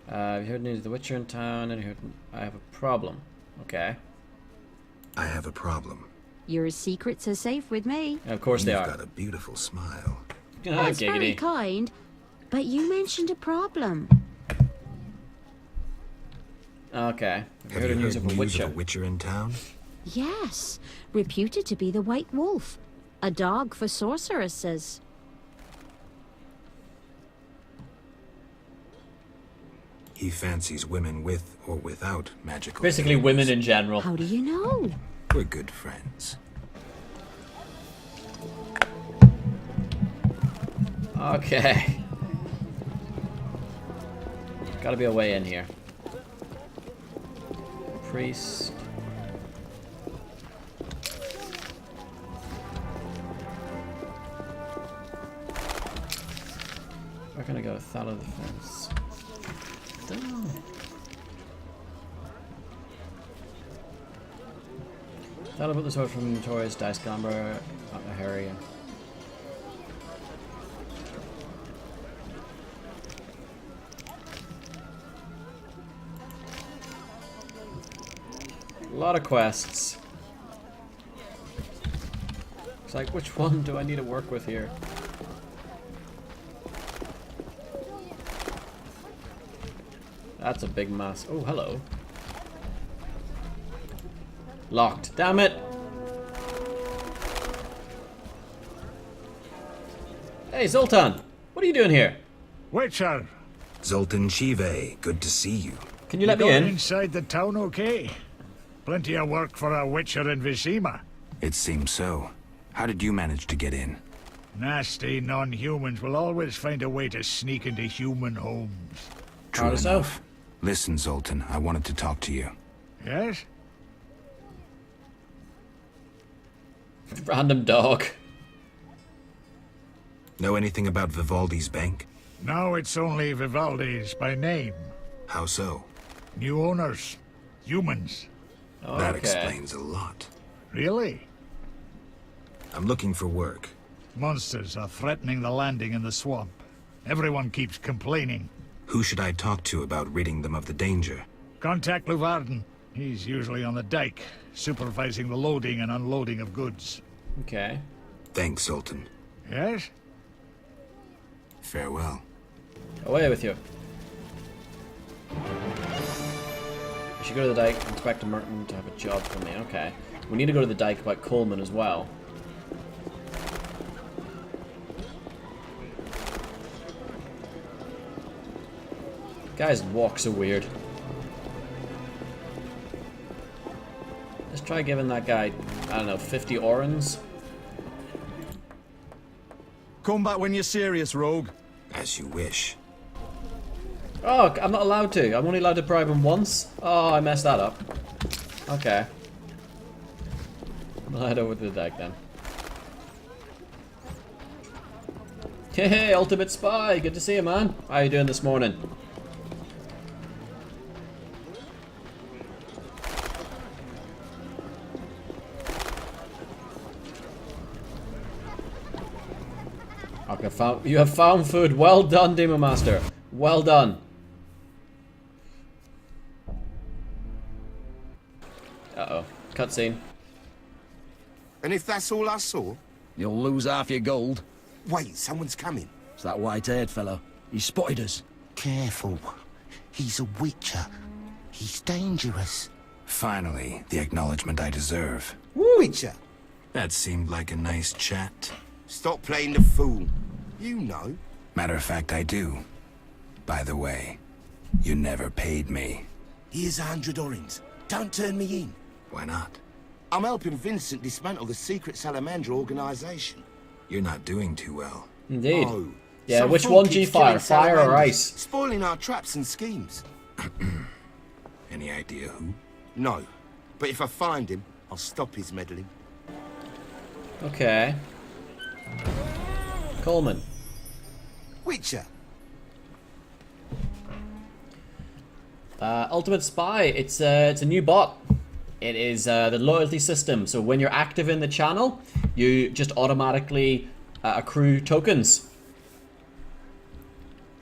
Have you heard news of the Witcher in town? And you heard I have a problem. Okay. I have a problem. Your secrets are safe with me. Of course they are. You've got a beautiful smile. That's very kind, but you mentioned a problem. Okay. Have you heard news of a Witcher in town? Yes, reputed to be the White Wolf, a dog for sorceresses. He fancies women with or without magical Basically abilities. women in general. How do you know? We're good friends. Okay. Gotta be a way in here. Priest. We're gonna go without the fence. Thought about the sword from Notorious Dice Glamber, Harry. A lot of quests. It's like, which one do I need to work with here? That's a big mess. Oh, hello. Locked. Damn it! Hey, Zoltan! What are you doing here? Witcher! Zoltan Chive, good to see you. Can you let me got in? Inside the town okay? Plenty of work for a Witcher in Vizima. It seems so. How did you manage to get in? Nasty non-humans will always find a way to sneak into human homes. True enough. Listen, Zoltan, I wanted to talk to you. Yes? Random dog. Know anything about Vivaldi's bank? Now it's only Vivaldi's by name. How so? New owners. Humans. That explains a lot. Really? I'm looking for work. Monsters are threatening the landing in the swamp. Everyone keeps complaining. Who should I talk to about ridding them of the danger? Contact Luvarden. He's usually on the dike, supervising the loading and unloading of goods. Okay. Thanks, Zoltan. Yes? Farewell. Away with you. You should go to the dike, inspect Merton to have a job for me. Okay. We need to go to the dike about Coleman as well. Guys walk so weird. Let's try giving that guy, I don't know, 50 orans. Come back when you're serious, rogue. As you wish. Oh, I'm not allowed to. I'm only allowed to bribe him once. Oh, I messed that up. Okay. I'll head over to the deck then. Hey, Ultimate Spy. Good to see you, man. How are you doing this morning? Okay, you have found food. Well done, Demon Master. Well done. Uh-oh. Cutscene. And if that's all I saw? You'll lose half your gold. Wait, someone's coming. It's that white-haired fellow. He spotted us. Careful. He's a witcher. He's dangerous. Finally, the acknowledgement I deserve. Witcher? That seemed like a nice chat. Stop playing the fool. You know. Matter of fact, I do. By the way, you never paid me. Here's 100 orins. Don't turn me in. Why not? I'm helping Vincent dismantle the secret Salamander organization. You're not doing too well. Indeed. Oh, Yeah, some which fool one, keeps G-Fire? killing Fire or salamanders, ice? Spoiling our traps and schemes. Any idea who? No. But if I find him, I'll stop his meddling. Okay. Coleman. Witcher. Ultimate Spy. It's a new bot. It is the loyalty system. So when you're active in the channel, you just automatically accrue tokens.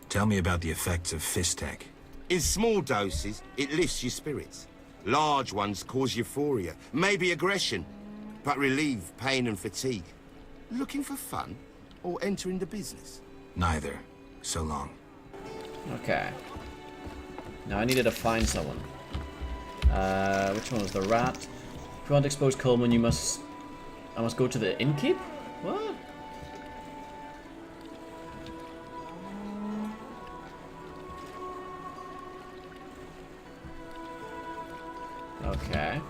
Tell me about the effects of Fistek. In small doses, it lifts your spirits. Large ones cause euphoria, maybe aggression, but relieve pain and fatigue. Looking for fun or entering the business? Neither. So long. Okay. Now I needed to find someone. Which one was the rat? If you want to expose Coleman, you must... I must go to the innkeep? What? Okay.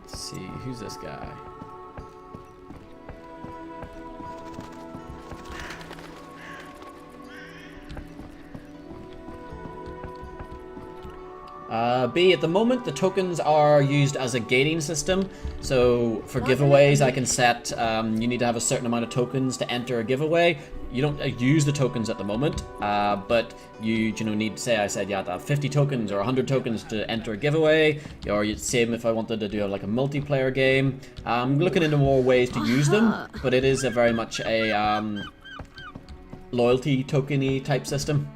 Let's see, who's this guy? B, at the moment, the tokens are used as a gating system. So for giveaways, I can set, you need to have a certain amount of tokens to enter a giveaway. You don't use the tokens at the moment, but you need, say I said, yeah, to have 50 tokens or 100 tokens to enter a giveaway, or same if I wanted to do like a multiplayer game. I'm looking into more ways to use them, but it is a very much a loyalty tokeny type system.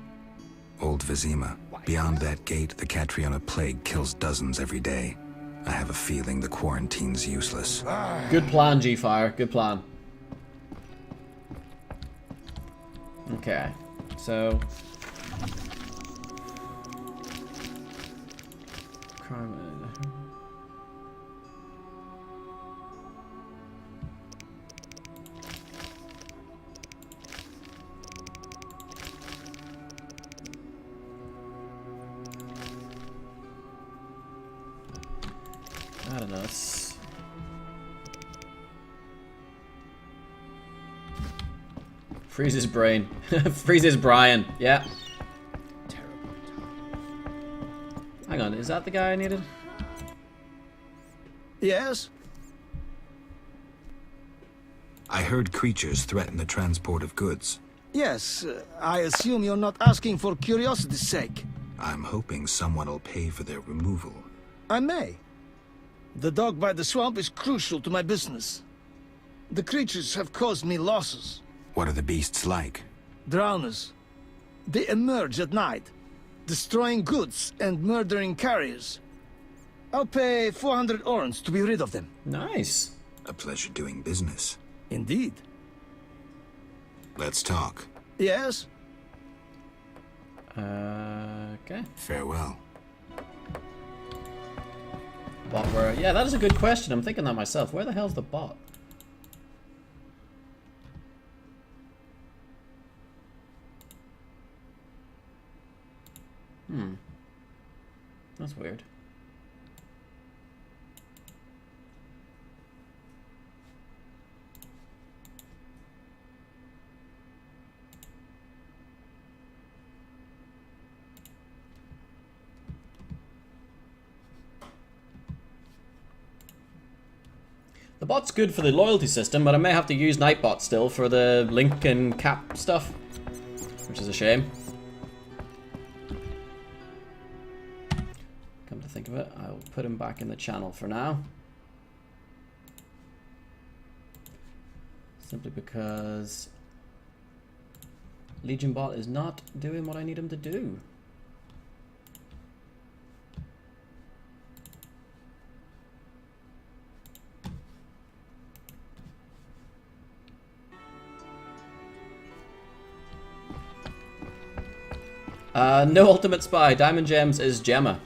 Old Vizima. Beyond that gate, the Catriona plague kills dozens every day. I have a feeling the quarantine's useless. Good plan, G-Fire. Good plan. Okay, so... I don't know. Freeze his brain. Freeze his Brian. Yeah. Hang on, is that the guy I needed? Yes? I heard creatures threaten the transport of goods. Yes, I assume you're not asking for curiosity's sake. I'm hoping someone will pay for their removal. I may. The dog by the swamp is crucial to my business. The creatures have caused me losses. What are the beasts like? Drowners. They emerge at night, destroying goods and murdering carriers. I'll pay 400 orens to be rid of them. Nice. A pleasure doing business. Indeed. Let's talk. Yes? Okay. Farewell. Bot yeah, that is a good question. I'm thinking that myself. Where the hell's the bot? That's weird. The bot's good for the loyalty system, but I may have to use Nightbot still for the link and cap stuff, which is a shame. Come to think of it, I'll put him back in the channel for now. Simply because Legion Bot is not doing what I need him to do. No Ultimate Spy. Diamond Gems is Gemma.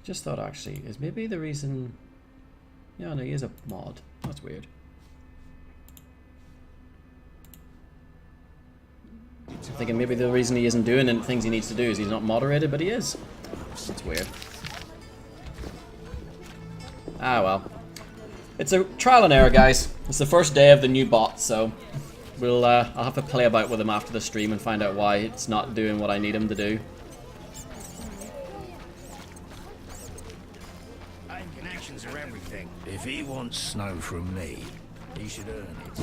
Just thought actually, is maybe the reason... Yeah, no, he is a mod. That's weird. I'm thinking maybe the reason he isn't doing the things he needs to do is he's not moderated, but he is. That's weird. Ah, well. It's a trial and error, guys. It's the first day of the new bot, so we'll I'll have to play about with him after the stream and find out why it's not doing what I need him to do. Connections are everything. If he wants snow from me, he should earn it.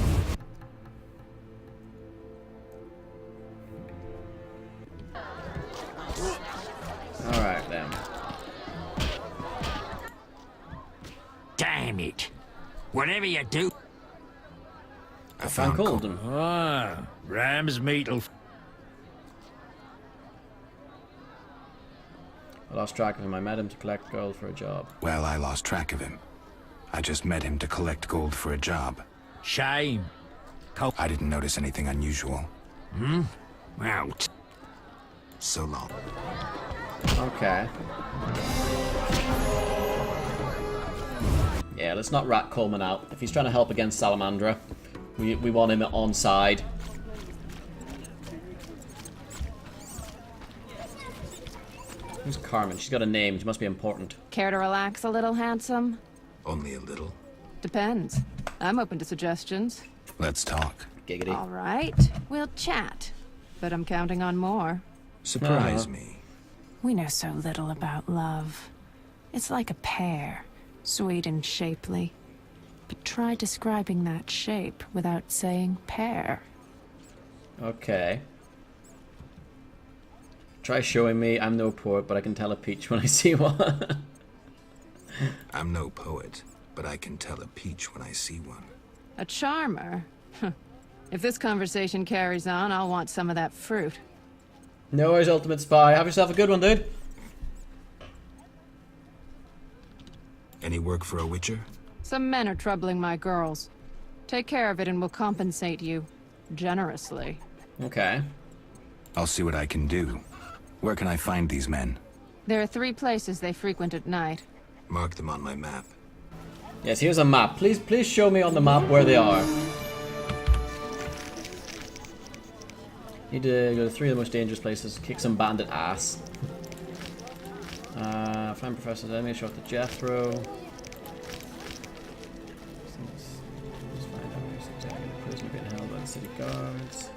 Alright then. Damn it. Whatever you do... I found Colden. Ah, ram's meat'll... I lost track of him. I met him to collect gold for a job. Well, I lost track of him. I just met him to collect gold for a job. Shame. I didn't notice anything unusual. Hmm? Well, so long. Okay. Yeah, let's not rat Coleman out. If he's trying to help against Salamandra, we want him on side. Who's Carmen? She's got a name. She must be important. Care to relax a little, handsome? Only a little. Depends. I'm open to suggestions. Let's talk. Giggity. All right, we'll chat. But I'm counting on more. Surprise me. We know so little about love. It's like a pear, sweet and shapely. But try describing that shape without saying pear. Okay. Try showing me I'm no poet, but I can tell a peach when I see one. I'm no poet, but I can tell a peach when I see one. A charmer? If this conversation carries on, I'll want some of that fruit. No worries, Ultimate Spy. Have yourself a good one, dude. Any work for a witcher? Some men are troubling my girls. Take care of it and we'll compensate you. Generously. Okay. I'll see what I can do. Where can I find these men? There are 3 places they frequent at night. Mark them on my map. Yes, here's a map. Please show me on the map where they are. Need to go to 3 of the most dangerous places. Kick some bandit ass. Find Professor's enemy. Show up to Jethro. Just find out who's attacking the prisoner being held by the city guards.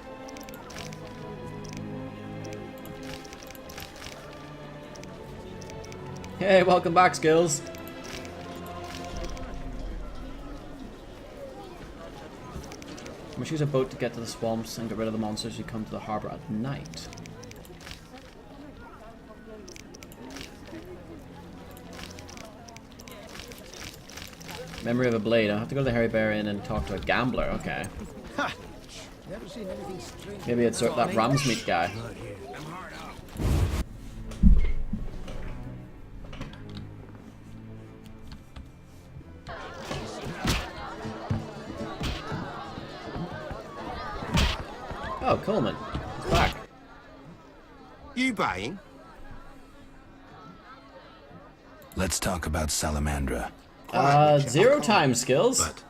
Hey, welcome back, Skills. We must use a boat to get to the swamps and get rid of the monsters who come to the harbor at night. Memory of a blade. I'll have to go to the Hairy Bear Inn and talk to a gambler. Okay. Maybe it's that Ramsmeat guy. Oh, Coleman. He's back. You buying? Let's talk about Salamandra. 0 time skills. But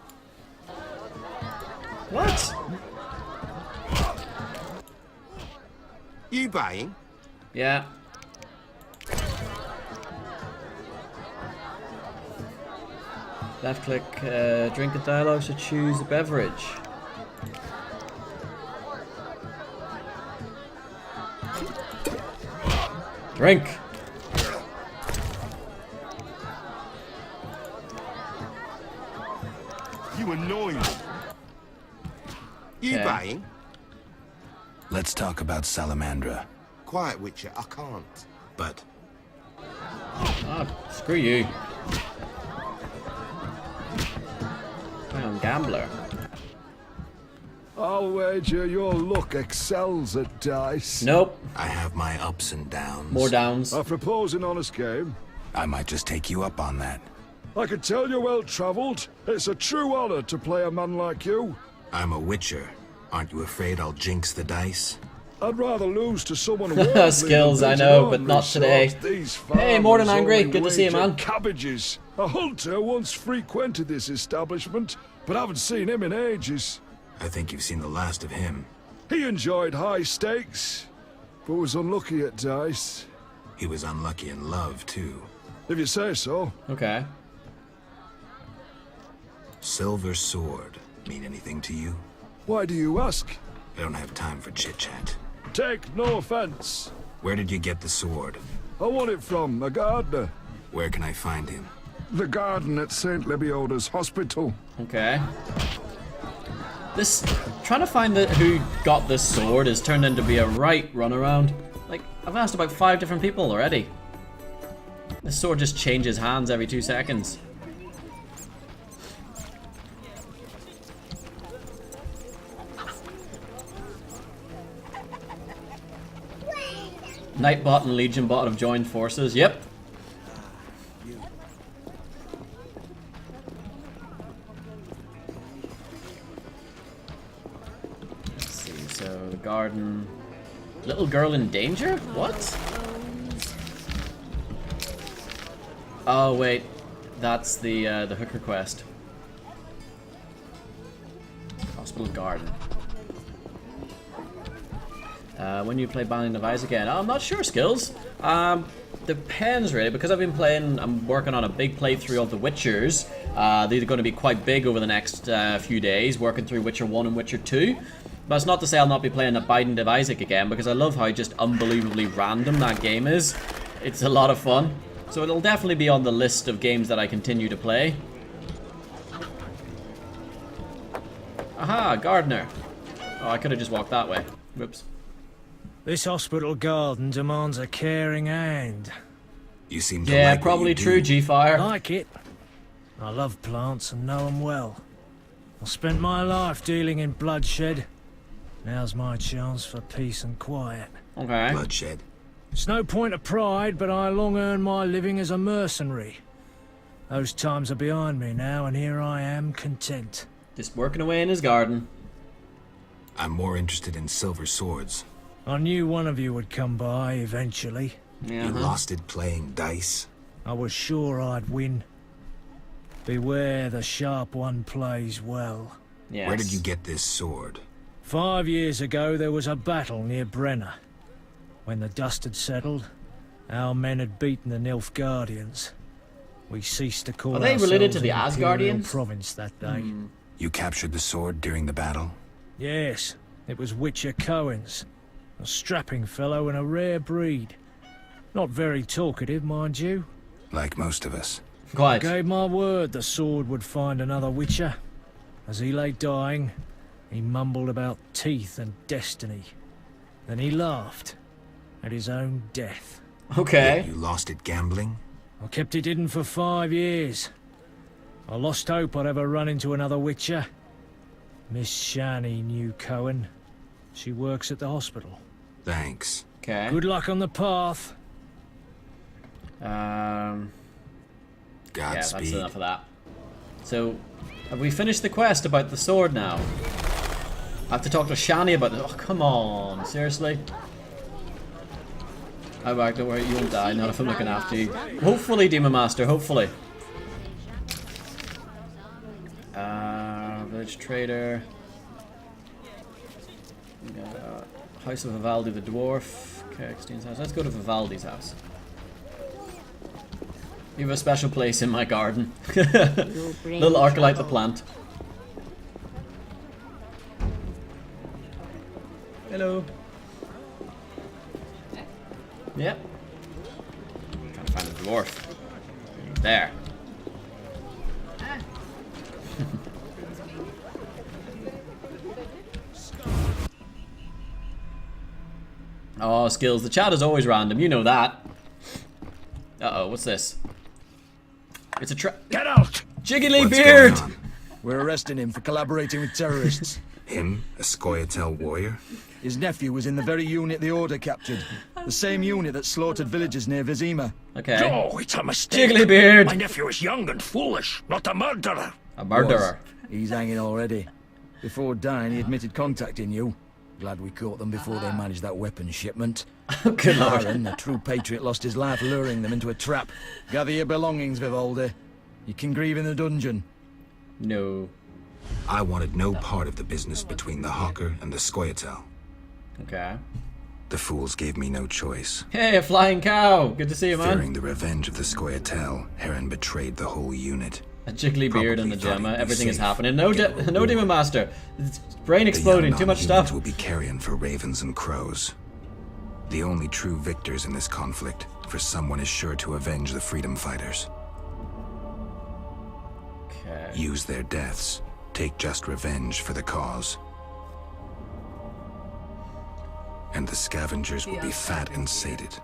what? You buying? Yeah. Left click, drink a dialogue to choose a beverage. Drink. You annoying. You Okay. buying? let's talk about Salamandra. Quiet, Witcher, I can't. But Oh, screw you. I am gambler. I'll wager your luck excels at dice. Nope. I have my ups and downs. More downs. I propose an honest game. I might just take you up on that. I can tell you're well-traveled. It's a true honor to play a man like you. I'm a witcher. Aren't you afraid I'll jinx the dice? I'd rather lose to someone worldly Skills, than I beat know, an but not ornery today. sort. These Hey, more than farmers angry. only Good to see you, wager man. Cabbages. A hunter once frequented this establishment, but I haven't seen him in ages. I think you've seen the last of him. He enjoyed high stakes, but was unlucky at dice. He was unlucky in love, too. If you say so. Okay. Silver sword. Mean anything to you? Why do you ask? I don't have time for chit-chat. Take no offense. Where did you get the sword? I want it from a gardener. Where can I find him? The garden at St. Lebioda's hospital. Okay. This trying to find who got this sword has turned into be a right runaround. Like, I've asked about 5 different people already. This sword just changes hands every 2 seconds. Nightbot and Legionbot have joined forces. Yep. Let's see. So the garden. Little girl in danger? What? Oh wait, that's the hooker quest. Hospital garden. When you play Binding of Isaac again? I'm not sure, Skills. Depends really, because I've been playing, I'm working on a big playthrough of The Witchers. These are going to be quite big over the next few days, working through Witcher 1 and Witcher 2. But it's not to say I'll not be playing a Binding of Isaac again, because I love how just unbelievably random that game is. It's a lot of fun. So it'll definitely be on the list of games that I continue to play. Aha, gardener. Oh, I could have just walked that way. Whoops. This hospital garden demands a caring hand. You seem to yeah, like probably true, G-Fire. Like it. I love plants and know them well. I spent my life dealing in bloodshed. Now's my chance for peace and quiet. Okay. Bloodshed. It's no point of pride, but I long earned my living as a mercenary. Those times are behind me now, and here I am, content. Just working away in his garden. I'm more interested in silver swords. I knew one of you would come by eventually. Yeah, you lost it playing dice? I was sure I'd win. Beware the sharp one plays well. Yes. Where did you get this sword? 5 years ago there was a battle near Brenna. When the dust had settled, our men had beaten the Nilfgaardians. We ceased to call ourselves Are they related to the Imperial Asgardians? Province that day. You captured the sword during the battle? Yes, it was Witcher Cohen's. A strapping fellow and a rare breed. Not very talkative, mind you. Like most of us. Quite. I gave my word the sword would find another Witcher. As he lay dying, he mumbled about teeth and destiny. Then he laughed at his own death. Okay. Yet you lost it gambling? I kept it hidden for 5 years. I lost hope I'd ever run into another Witcher. Miss Shani knew Cohen. She works at the hospital. Thanks. Okay. Good luck on the path. Godspeed. Yeah, that's enough of that. So, have we finished the quest about the sword now? I have to talk to Shani about this. Oh, come on. Seriously? Oh, right, don't worry. You won't die. Not if I'm looking after you. Hopefully, Demon Master. Hopefully. Village Trader. House of Vivaldi the Dwarf. Kirkstein's house. Let's go to Vivaldi's house. You have a special place in my garden. Little Arkalight the plant. Hello. Yep. I'm trying to find a dwarf. There. Oh, Skills. The chat is always random. You know that. Uh-oh, what's this? It's a Get out! Jiggly Beard! We're arresting him for collaborating with terrorists. Him? A Scoia'tael warrior? His nephew was in the very unit the Order captured. The same unit that slaughtered villagers near Vizima. Okay. Oh, it's a mistake. Jiggly Beard! My nephew is young and foolish, not a murderer. A murderer. He's hanging already. Before dying, he admitted contacting you. Glad we caught them before they managed that weapon shipment. Good lord. Aaron, the true patriot, lost his life luring them into a trap. Gather your belongings, Vivaldi. You can grieve in the dungeon. No. I wanted no part of the business between the Hawker and the Scoia'tael. Okay. The fools gave me no choice. Hey, a flying cow! Good to see you, man. Fearing the revenge of the Scoia'tael, Heron betrayed the whole unit. A jiggly beard and the Probably gemma. thought he'd be Everything is safe. happening. No, no Demon Master. It's brain exploding. Too much stuff. will be carrion for ravens and crows. The only true victors in this conflict, for someone is sure to avenge the freedom fighters. Okay. Use their deaths. Take just revenge for the cause. And the scavengers will be fat and sated.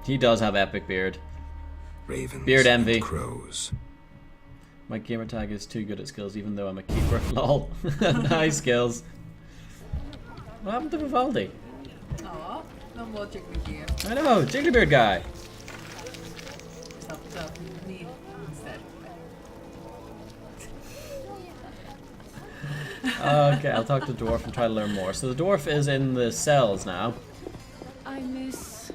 He does have epic beard. Ravens Beard envy. and crows. My gamer tag is too good at skills, even though I'm a keeper. Lol. Nice skills. What happened to Vivaldi? Aw, no more Jiggly Beard. I know, Jigglybeard guy. Me instead. Okay, I'll talk to the dwarf and try to learn more. So the dwarf is in the cells now. I miss...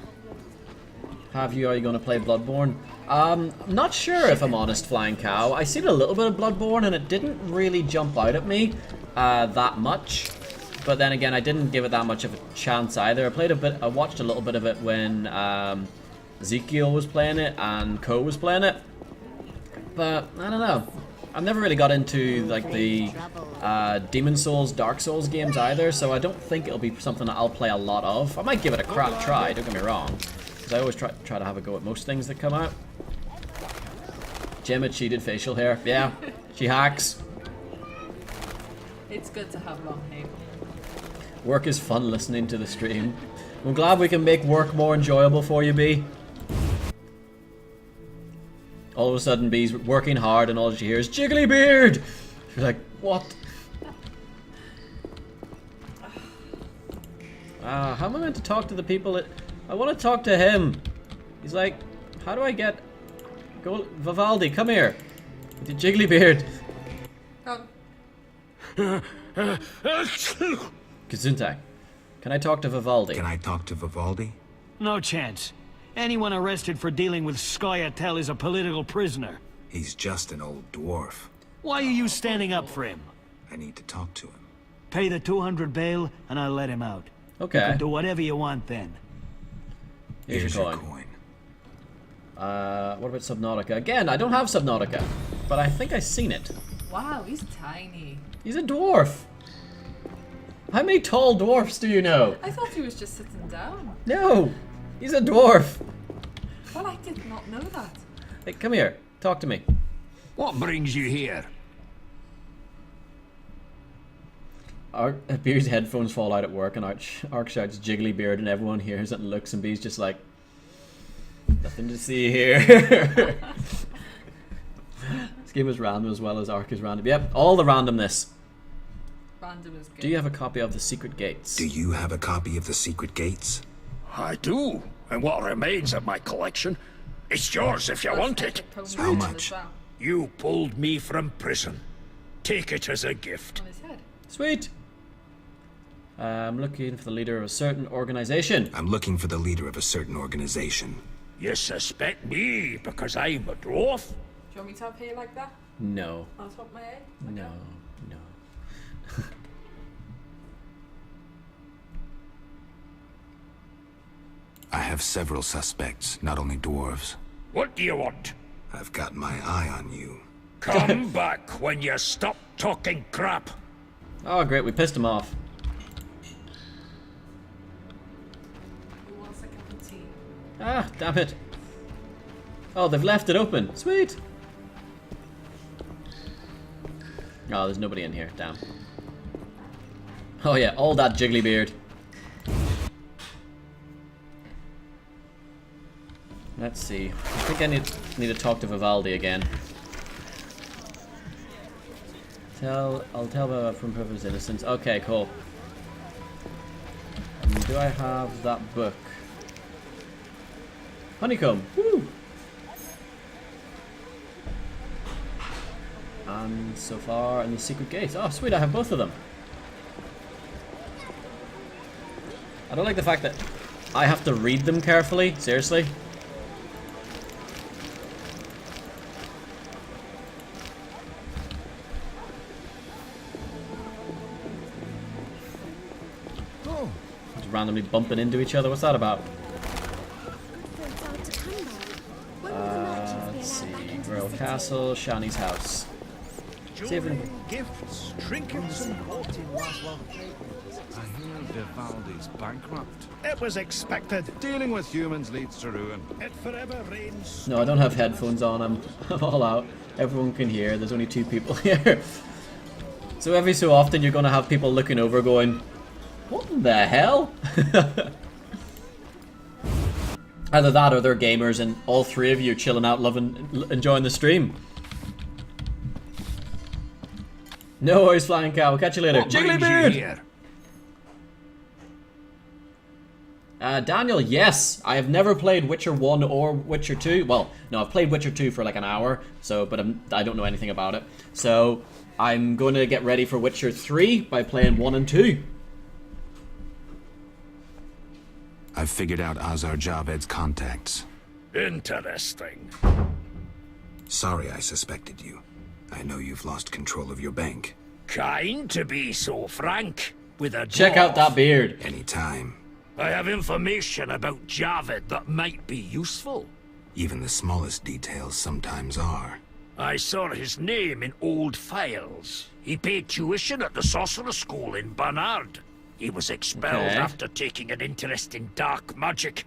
Are you going to play Bloodborne? Not sure if I'm honest, Flying Cow. I seen a little bit of Bloodborne and it didn't really jump out at me that much. But then again, I didn't give it that much of a chance either. I watched a little bit of it when Ezekiel was playing it and Ko was playing it. But I don't know. I've never really got into like the Demon Souls, Dark Souls games either, so I don't think it'll be something that I'll play a lot of. I might give it a crap try, don't get me wrong. Because I always try to have a go at most things that come out. Gemma cheated facial hair. Yeah, she hacks. It's good to have long hair. Work is fun listening to the stream. I'm glad we can make work more enjoyable for you, B. All of a sudden, B's working hard and all she hears, Jiggly Beard! She's like, what? How am I meant to talk to the people that... I want to talk to him. He's like, how do I get... Go, Vivaldi, come here. With your Jiggly Beard. Gesundheit. Can I talk to Vivaldi? Can I talk to Vivaldi? No chance. Anyone arrested for dealing with Scoia'tael is a political prisoner. He's just an old dwarf. Why are you standing up for him? I need to talk to him. Pay the 200 bail, and I'll let him out. Okay. You can do whatever you want then. Here's your coin. What about Subnautica? Again, I don't have Subnautica, but I think I've seen it. Wow, he's tiny. He's a dwarf. How many tall dwarfs do you know? I thought he was just sitting down. No, he's a dwarf. Well, I did not know that. Hey, come here. Talk to me. What brings you here? Beard's headphones fall out at work, and Ark shouts Jiggly Beard, and everyone hears it and looks, and Beard's just like, nothing to see here. This game is random as well as Ark is random. Yep, all the randomness. Random is good. Do you have a copy of The Secret Gates? Do you have a copy of The Secret Gates? I do, and what remains of my collection. It's yours if you want it. How much? You pulled me from prison. Take it as a gift. Sweet. I'm looking for the leader of a certain organization. I'm looking for the leader of a certain organization. You suspect me because I'm a dwarf? Do you want me to have hair like that? No. On top of my head? No. I have several suspects, not only dwarves. What do you want? I've got my eye on you. Come back when you stop talking crap. Oh, great. We pissed him off. Who wants a cup of tea? Ah, damn it. Oh, they've left it open. Sweet. Oh, there's nobody in here. Damn. Oh, yeah. All that Jiggly Beard. Let's see. I think I need to talk to Vivaldi again. I'll tell about from proof of his innocence. Okay, cool. Do I have that book? Honeycomb. Woo! And so far in the Secret Gates. Oh, sweet! I have both of them. I don't like the fact that I have to read them carefully. Seriously. Just randomly bumping into each other. What's that about? Let's see. Royal Castle, Shani's house. See if we can... Gifts, trinkets, and I hear Vivaldi's bankrupt. It was expected. Dealing with humans leads to ruin. It forever rains. No, I don't have headphones on. I'm all out. Everyone can hear. There's only 2 people here. So every so often you're going to have people looking over going, what the hell? Either that or they're gamers and all 3 of you chilling out, loving, enjoying the stream. No worries, Flying Cow. We'll catch you later. Jigglybeard! Daniel, yes. I have never played Witcher 1 or Witcher 2. Well, no, I've played Witcher 2 for like an hour, so but I don't know anything about it. So I'm going to get ready for Witcher 3 by playing 1 and 2. I've figured out Azar Javed's contacts. Interesting. Sorry I suspected you. I know you've lost control of your bank. Kind to be so frank with a Check out that beard. Anytime. I have information about Javed that might be useful. Even the smallest details sometimes are. I saw his name in old files. He paid tuition at the Sorcerer School in Barnard. He was expelled after taking an interest in dark magic.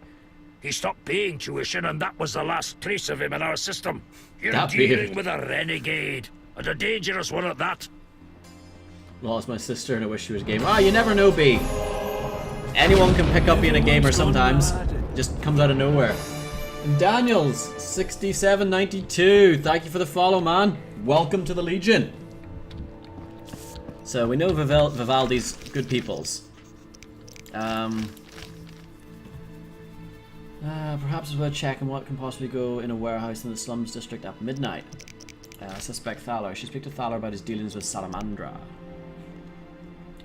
He stopped paying tuition, and that was the last trace of him in our system. You're dealing with a renegade, and a dangerous one at that. Lost my sister and I wish she was a gamer. Ah, you never know, B. Anyone can pick up being a gamer sometimes. Just comes out of nowhere. Daniels, 6792. Thank you for the follow, man. Welcome to the Legion. So we know Vivaldi's good peoples. Perhaps it's worth checking what can possibly go in a warehouse in the slums district at midnight. Suspect Thaler. I should speak to Thaler about his dealings with Salamandra.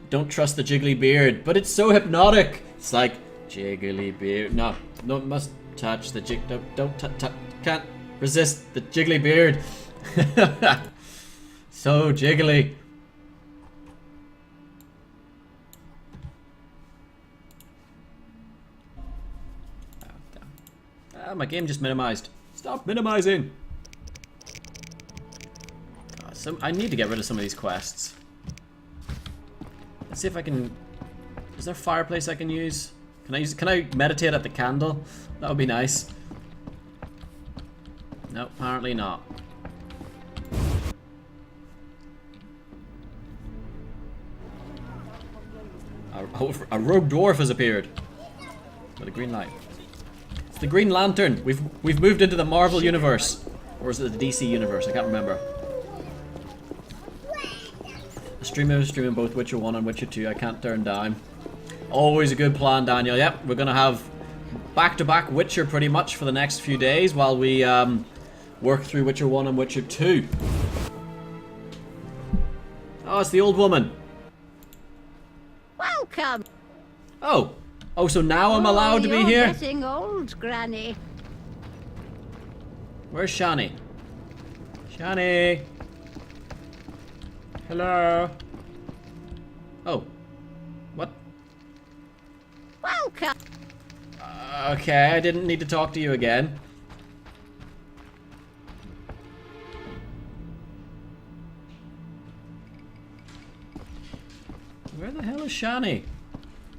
Don't trust the jiggly beard, but it's so hypnotic. It's like jiggly beard. No, must touch the jig. Don't can't resist the jiggly beard. So jiggly. My game just minimized. Stop minimizing. I need to get rid of some of these quests. Let's see if I can. Is there a fireplace I can use? Can I meditate at the candle? That would be nice. No, apparently not. A rogue dwarf has appeared with a green light. It's the Green Lantern. We've moved into the Marvel universe, or is it the DC universe? I can't remember. A streamer streaming both Witcher 1 and Witcher 2. I can't turn down. Always a good plan, Daniel. Yep, we're gonna have back-to-back Witcher pretty much for the next few days while we work through Witcher 1 and Witcher 2. Oh, it's the old woman. Welcome. Oh, so now I'm allowed to be here? You're getting old, Granny. Where's Shani? Shani. Hello. Oh. What? Welcome. Okay, I didn't need to talk to you again. Where the hell is Shani?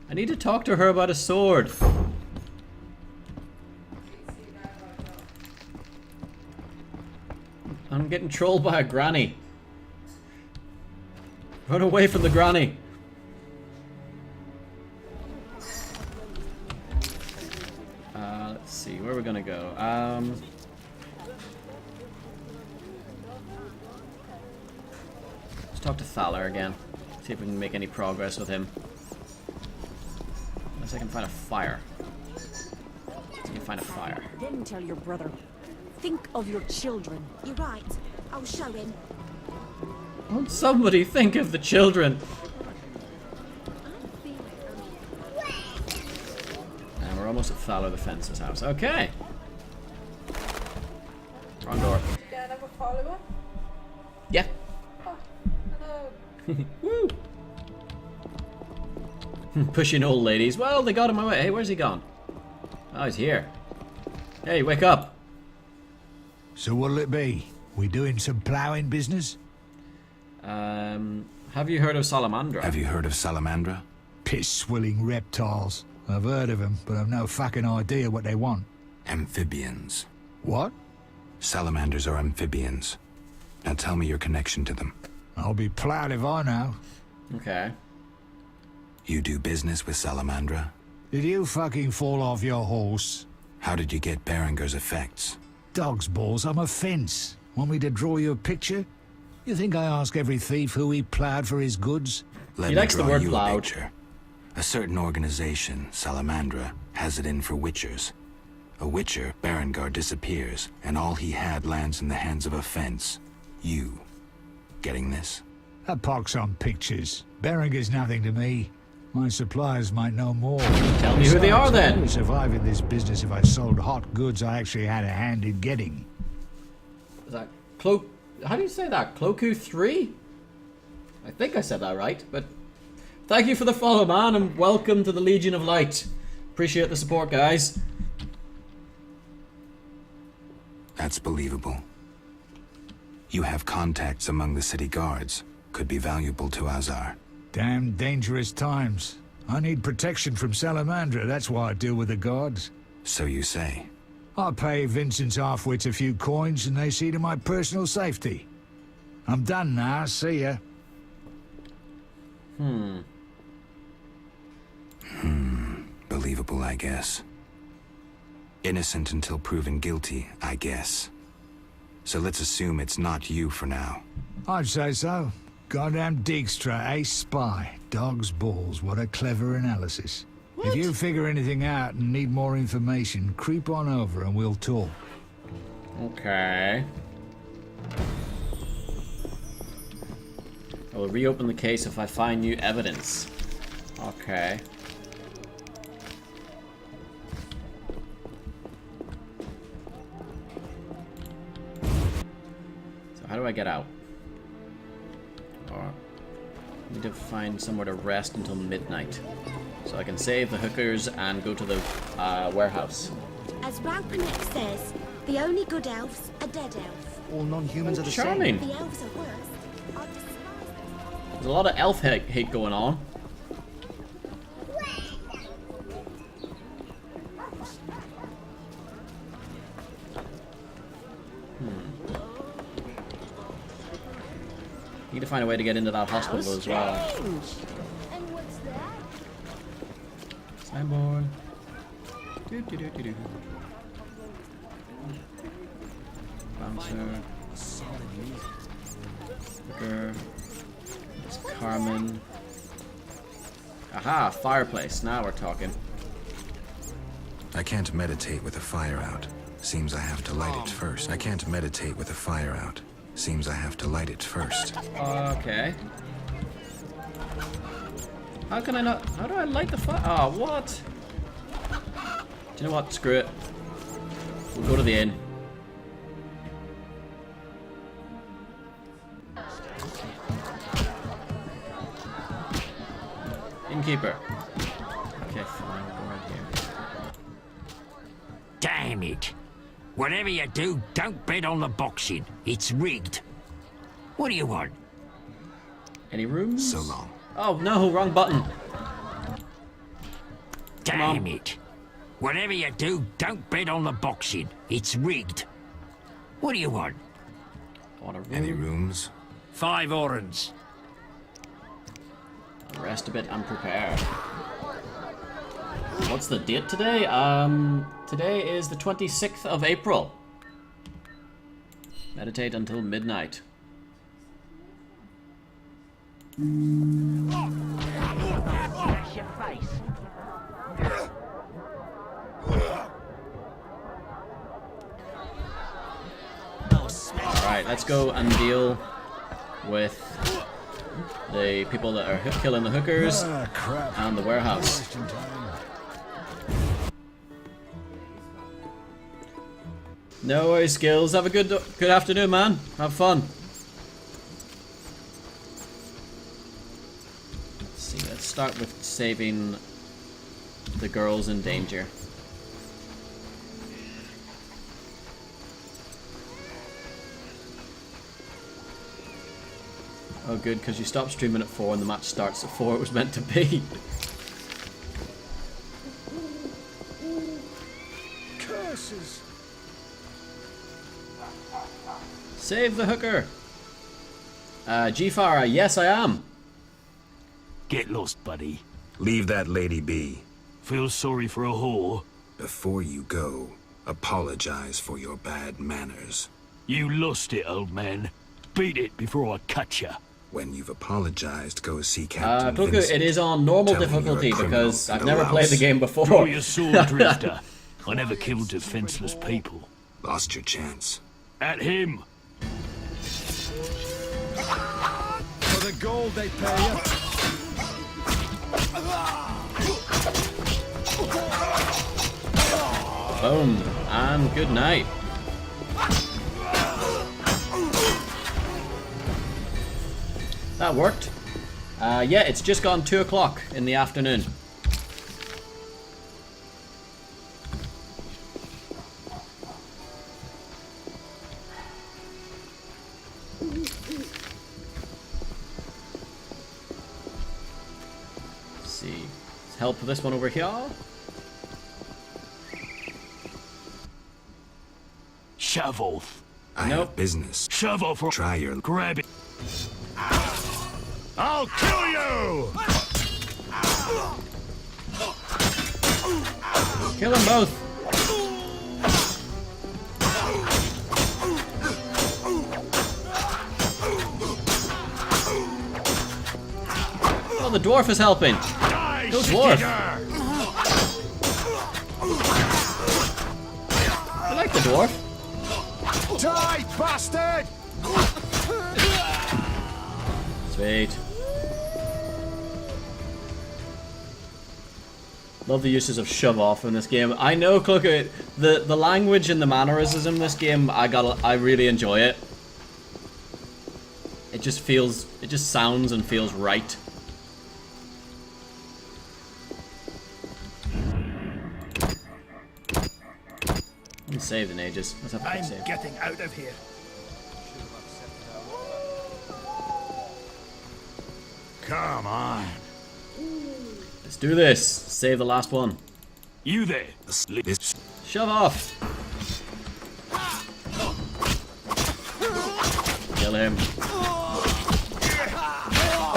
I need to talk to her about a sword. I'm getting trolled by a granny. Run away from the granny. Let's see, where are we gonna go? Let's talk to Thaler again. See if we can make any progress with him. Unless I can find a fire. I can find a fire. Then tell your brother. Think of your children. You're right. I'll show him. Won't somebody think of the children? almost at Fowler the Fence's house. Okay. Wrong door. Yeah, another follower? Yeah. Oh, hello. Woo! Pushing old ladies. Well, they got him away. Hey, where's he gone? Oh, he's here. Hey, wake up. So what'll it be? We doing some ploughing business? Have you heard of Salamandra? Have you heard of Salamandra? Piss-swilling reptiles. I've heard of them, but I've no fucking idea what they want. Amphibians. What? Salamanders are amphibians. Now tell me your connection to them. I'll be proud if I know. Okay. You do business with Salamandra? Did you fucking fall off your horse? How did you get Berenger's effects? Dog's balls, I'm a fence. Want me to draw you a picture? You think I ask every thief who he ploughed for his goods? Let me draw you a picture. A certain organization, Salamandra, has it in for witchers. A witcher, Berengar, disappears, and all he had lands in the hands of a fence. You. Getting this? A pox on pictures. Berenger's nothing to me. My suppliers might know more. Tell me who they are then. I would survive in this business if I sold hot goods I actually had a hand in getting. Is that Cloak? How do you say that? Cloku 3? I think I said that right, but thank you for the follow, man, and welcome to the Legion of Light. Appreciate the support, guys. That's believable. You have contacts among the city guards. Could be valuable to Azar. Damn dangerous times. I need protection from Salamandra, that's why I deal with the guards. So you say. I pay Vincent's half-wits a few coins and they see to my personal safety. I'm done now, see ya. Believable, I guess. Innocent until proven guilty, I guess. So let's assume it's not you for now. I'd say so. Goddamn Dijkstra, ace spy. Dog's balls, what a clever analysis. What? If you figure anything out and need more information, creep on over and we'll talk. Okay. I will reopen the case if I find new evidence. Okay. So how do I get out? Or I need to find somewhere to rest until midnight. So I can save the hookers and go to the warehouse. As Raupanek says, the only good elves are dead elves. All non-humans are the Charming. The elves are worse. There's a lot of elf hate going on. Need to find a way to get into that hospital as well. And what's that? Signboard. Bouncer. Hooker. It's Carmen. Aha, fireplace. Now we're talking. I can't meditate with a fire out. Seems I have to light it first. I can't meditate with a fire out. Seems I have to light it first. Okay. How can I not? How do I light the fire? Oh, what? Do you know what? Screw it. We'll go to the inn. Innkeeper. Okay, fine. We'll go right here. Damn it. Whatever you do, don't bet on the boxing. It's rigged. What do you want? Any rooms? So long. Oh no, wrong button. Damn it. Whatever you do, don't bet on the boxing. It's rigged. What do you want? I want a room. Any rooms? 5 orens. Rest a bit and prepare. What's the date today? Today is the 26th of April. Meditate until midnight. That's your face. Alright, let's go and deal with the people that are killing the hookers and the warehouse. No worries, Skills. Have a good afternoon, man. Have fun. Let's see. Let's start with saving the girls in danger. Oh, good, because you stopped streaming at 4 and the match starts at 4. It was meant to be. Curses! Save the hooker. G-Farah, yes, I am. Get lost, buddy. Leave that lady be. Feel sorry for a whore? Before you go, apologize for your bad manners. You lost it, old man. Beat it before I cut ya. When you've apologized, go see Captain Cooker, Vincent. it is on normal Tell him you're a difficulty criminal because I've and never a played the louse. game before. Draw your sword, Drifter. I never killed defenseless people. Lost your chance. At him. For the gold they pay you. Boom, and good night. That worked. Yeah, it's just gone 2 o'clock in the afternoon. Let's see. Let's help with this one over here. Shove off. I have business. Shove off or try your... Grab it. I'll kill you! Kill them both. Oh, the dwarf is helping. Go dwarf. I like the dwarf. Die, bastard! Sweet. Love the uses of shove off in this game. I know, look at the language and the mannerisms in this game. I really enjoy it. It just sounds and feels right. I haven't saved in ages. Let's have a quick I'm save. getting out of here. Come on. Let's do this. Save the last one. You there. Shove off. Kill him.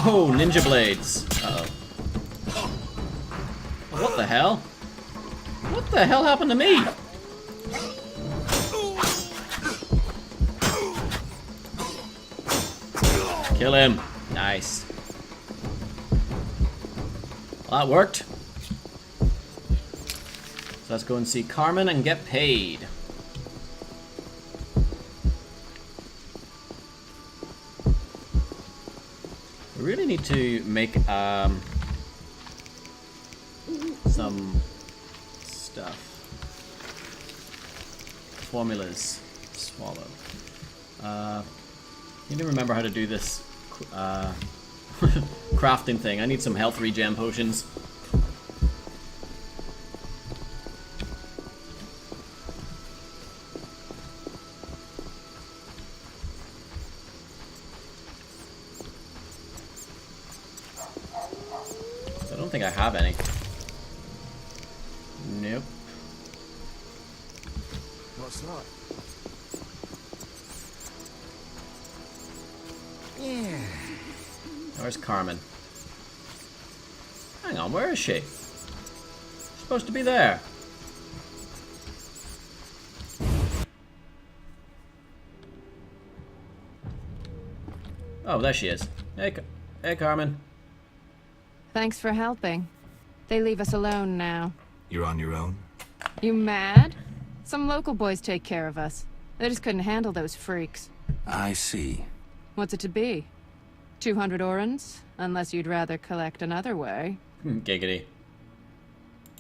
Oh, ninja blades. Uh-oh. What the hell? What the hell happened to me? Kill him. Nice. Well, that worked. So let's go and see Carmen and get paid. We really need to make some stuff. Formulas. Swallow. Need to remember how to do this crafting thing. I need some health regen potions. I don't think I have any. Nope. What's that? Yeah. Where's Carmen? Hang on, where is she? She's supposed to be there. Oh, there she is. Hey, Carmen. Thanks for helping. They leave us alone now. You're on your own? You mad? Some local boys take care of us. They just couldn't handle those freaks. I see. What's it to be? 200 orans? Unless you'd rather collect another way. Giggity.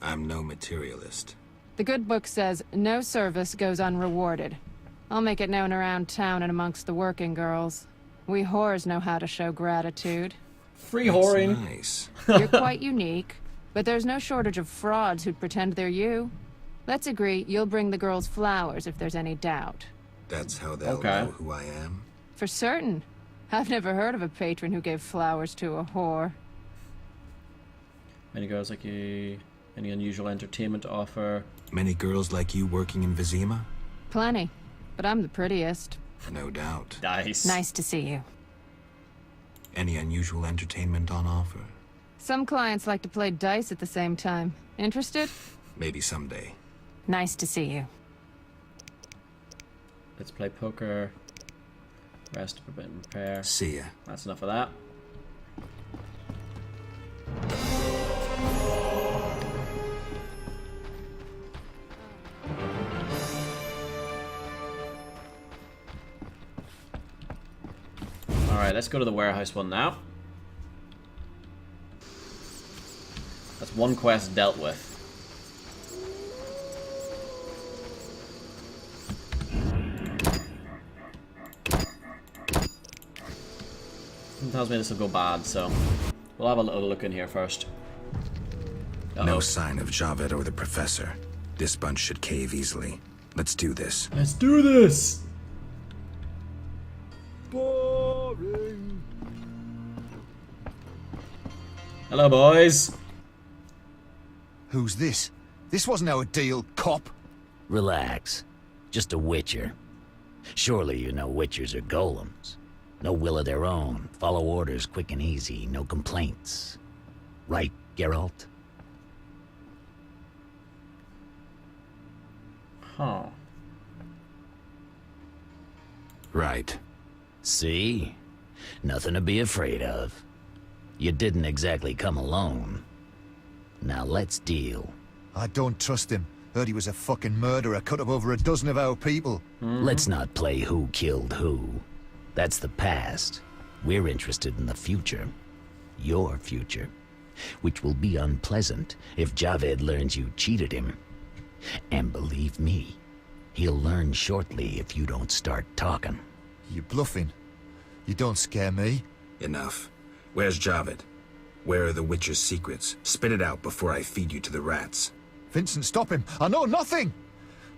I'm no materialist. The good book says no service goes unrewarded. I'll make it known around town and amongst the working girls. We whores know how to show gratitude. Free whoring. Nice. You're quite unique, but there's no shortage of frauds who'd pretend they're you. Let's agree you'll bring the girls flowers if there's any doubt. That's how they'll know who I am? For certain. I've never heard of a patron who gave flowers to a whore. Many girls like you. Any unusual entertainment to offer? Many girls like you working in Vizima? Plenty, but I'm the prettiest. No doubt. Nice. Nice to see you. Any unusual entertainment on offer? Some clients like to play dice at the same time. Interested? Maybe someday. Nice to see you. Let's play poker. Rest, prepare, and repair. See ya. That's enough of that. Alright, let's go to the warehouse one now. That's one quest dealt with. Something tells me this will go bad, so we'll have a little look in here first. No sign of Javed or the Professor. This bunch should cave easily. Let's do this. Let's do this! Boring. Hello, boys. Who's this? This wasn't our deal, cop. Relax. Just a witcher. Surely you know witchers are golems. No will of their own. Follow orders quick and easy. No complaints. Right, Geralt? Huh. Right. See? Nothing to be afraid of. You didn't exactly come alone. Now let's deal. I don't trust him. Heard he was a fucking murderer, cut up over a dozen of our people. Let's not play who killed who. That's the past. We're interested in the future. Your future. Which will be unpleasant if Javed learns you cheated him. And believe me, he'll learn shortly if you don't start talking. You're bluffing. You don't scare me. Enough. Where's Javed? Where are the Witcher's secrets? Spit it out before I feed you to the rats. Vincent, stop him. I know nothing.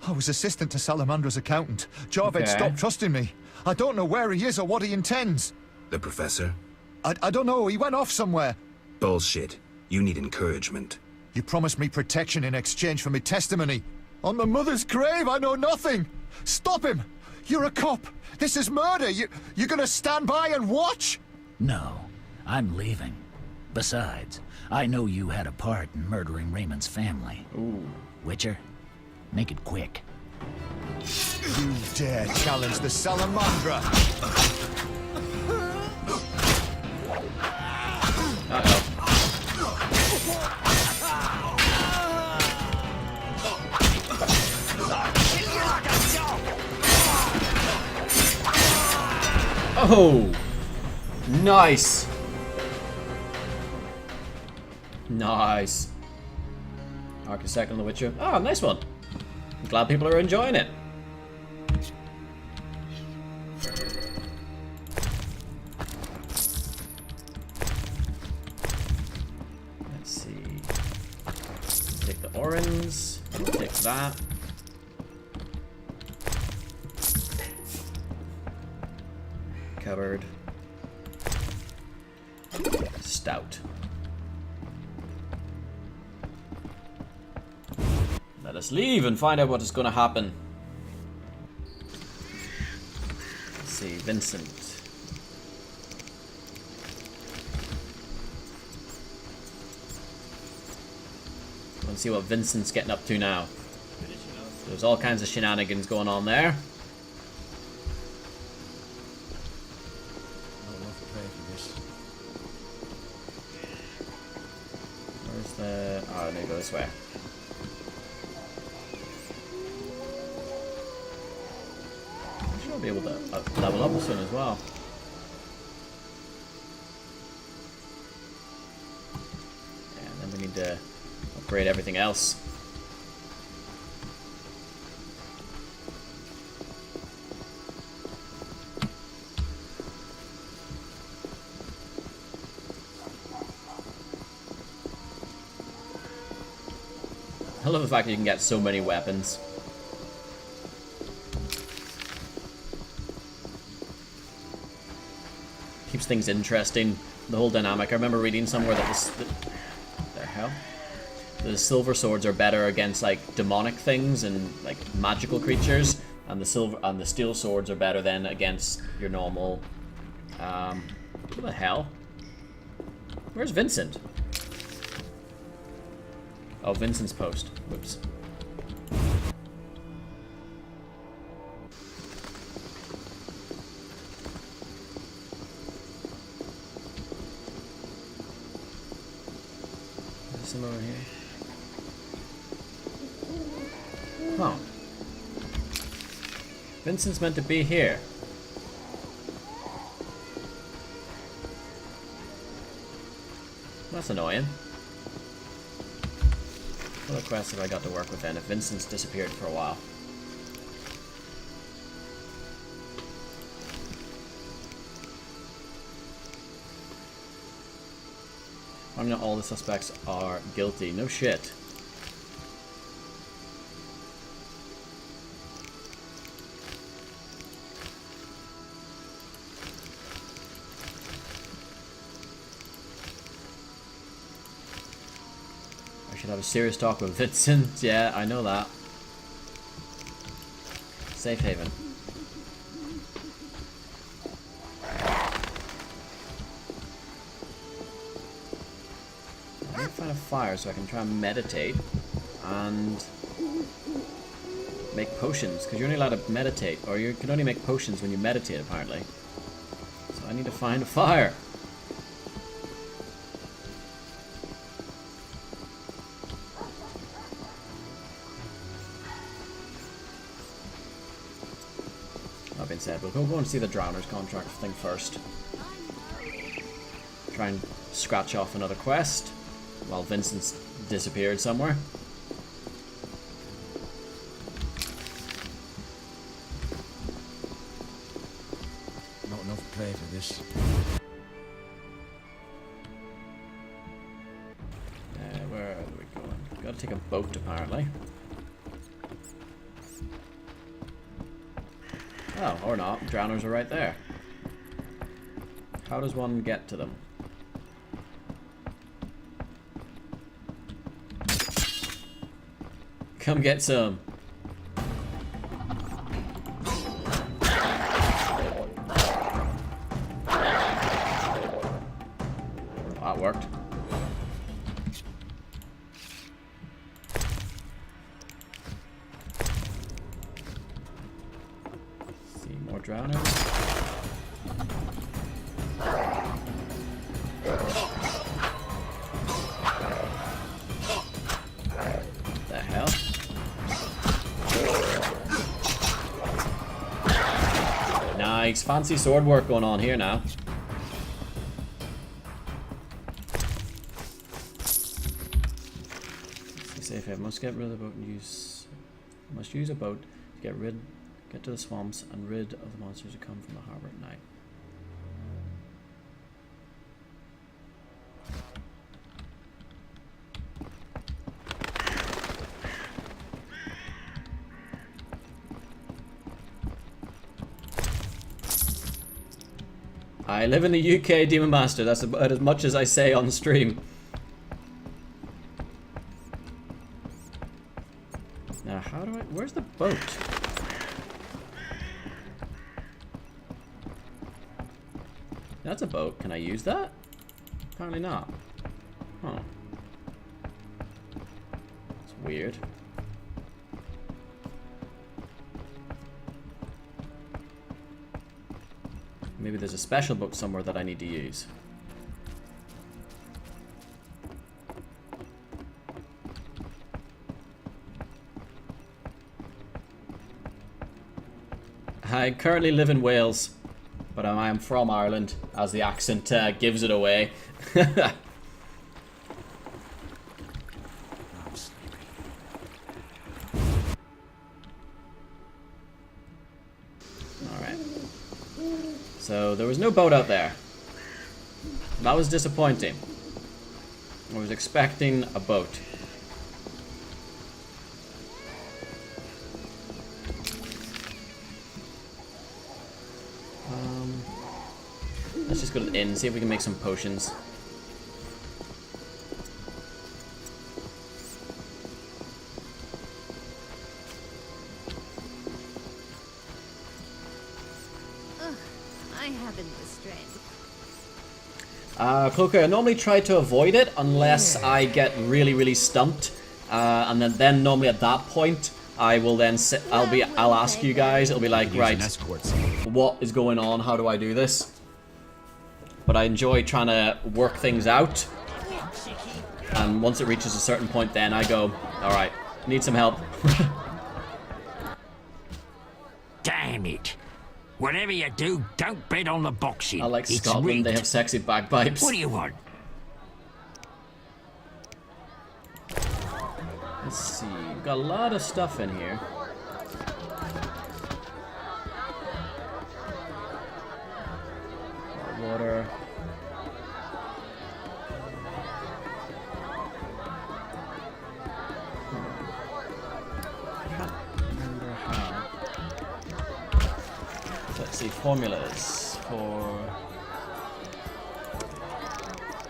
I was assistant to Salamandra's accountant. Javed stopped trusting me. I don't know where he is or what he intends. The Professor? I don't know. He went off somewhere. Bullshit. You need encouragement. You promised me protection in exchange for my testimony. On my mother's grave, I know nothing. Stop him. You're a cop. This is murder. You're gonna stand by and watch? No, I'm leaving. Besides, I know you had a part in murdering Raymond's family. Ooh. Witcher, make it quick. You dare challenge the Salamandra? Uh-oh. Oh! Nice! Nice. Architect on the Witcher. Oh, nice one. I'm glad people are enjoying it. Let's see. Take the orange. We'll take that. Cupboard. Stout. Let us leave and find out what is going to happen. Let's see, Vincent. Let's see what Vincent's getting up to now. There's all kinds of shenanigans going on there. Where's the... Oh, maybe go this way. I should be able to level up soon as well. And then we need to upgrade everything else. I love the fact that you can get so many weapons. Keeps things interesting. The whole dynamic. I remember reading somewhere that the silver swords are better against like demonic things and like magical creatures, and the steel swords are better than against your normal. What the hell? Where's Vincent? Oh, Vincent's post. Whoops. There's some over here. Oh. Vincent's meant to be here. That's annoying. What other quests have I got to work with then if Vincent's disappeared for a while? I know all the suspects are guilty. No shit. Have a serious talk with Vincent. Yeah, I know that. Safe haven. I need to find a fire so I can try and meditate and make potions, because you're only allowed to meditate, or you can only make potions when you meditate apparently. So I need to find a fire. Said, we'll go and see the Drowner's contract thing first. Try and scratch off another quest while Vincent's disappeared somewhere. Not enough play for this. Where are we going? Gotta take a boat apparently. Oh, or not. Drowners are right there. How does one get to them? Come get some. That worked. Drowners. What the hell? Nice, fancy sword work going on here now. Safe haven. Must get rid of the boat and use a boat to get to the swamps and rid of the monsters who come from the harbor at night. I live in the UK, Demon Master. That's about as much as I say on stream. Now, how do I... Where's the boat? That's a boat. Can I use that? Apparently not. Huh. It's weird. Maybe there's a special book somewhere that I need to use. I currently live in Wales, but I am from Ireland, as the accent gives it away. Alright. So, there was no boat out there. That was disappointing. I was expecting a boat. Let's just go to the inn, see if we can make some potions. I haven't the strength. Cloaker, I normally try to avoid it unless I get really stumped. And then normally at that point, I will then sit, I'll ask you guys, it'll be like, right, what is going on? How do I do this? But I enjoy trying to work things out. And once it reaches a certain point, then I go, alright, need some help. Damn it. Whatever you do, don't bet on the boxing. I like Scotland, rigged. they have sexy bagpipes. What do you want? Let's see, we've got a lot of stuff in here. Water. I can't remember how. Let's see, formulas for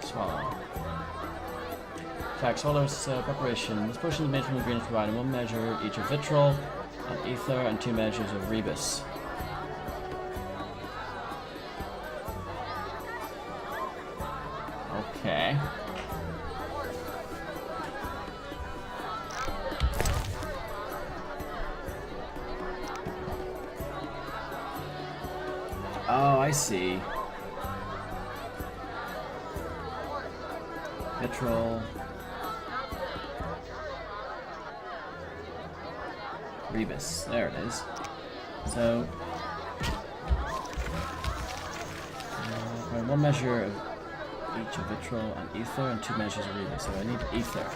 swallow. Fact, swallow's preparation. This potion is made from ingredients provided 1 measure each of vitriol and ether and 2 measures of rebus. Okay. Oh, I see. Vitriol. Rebus. There it is. So, 1 measure of each of vitriol and ether and 2 measures of rebus. So I need ether.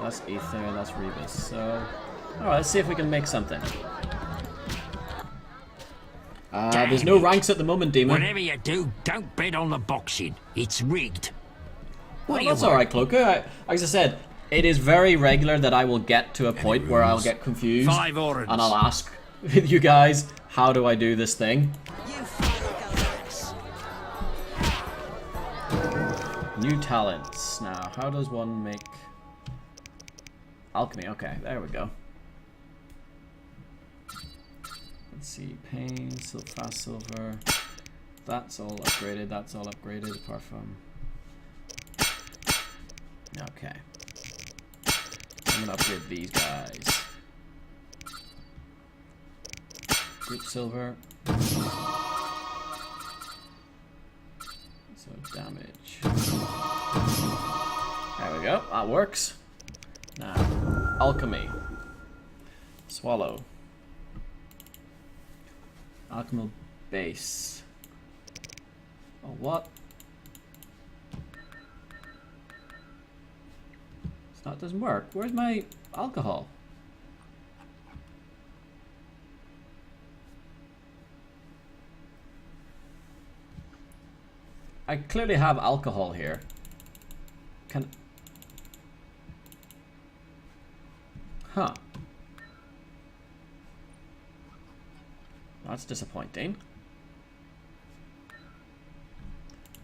That's ether, that's rebus. So, alright, let's see if we can make something. There's no ranks at the moment, Demon. Whatever you do, don't bet on the boxing. It's rigged. Well, that's alright, Cloaker. As I said, it is very regular that I will get to a point where I'll get confused. 5 orange. And I'll ask you guys, how do I do this thing? New talents. Now, how does one make alchemy? Okay, there we go. Let's see, pain, fast silver. That's all upgraded. That's all upgraded apart from. Okay. I'm gonna upgrade these guys. Group silver. So damage. There we go. That works. Now, alchemy. Swallow. Alchemical base. Oh, what? That doesn't work. Where's my alcohol? I clearly have alcohol here. Can... Huh. That's disappointing.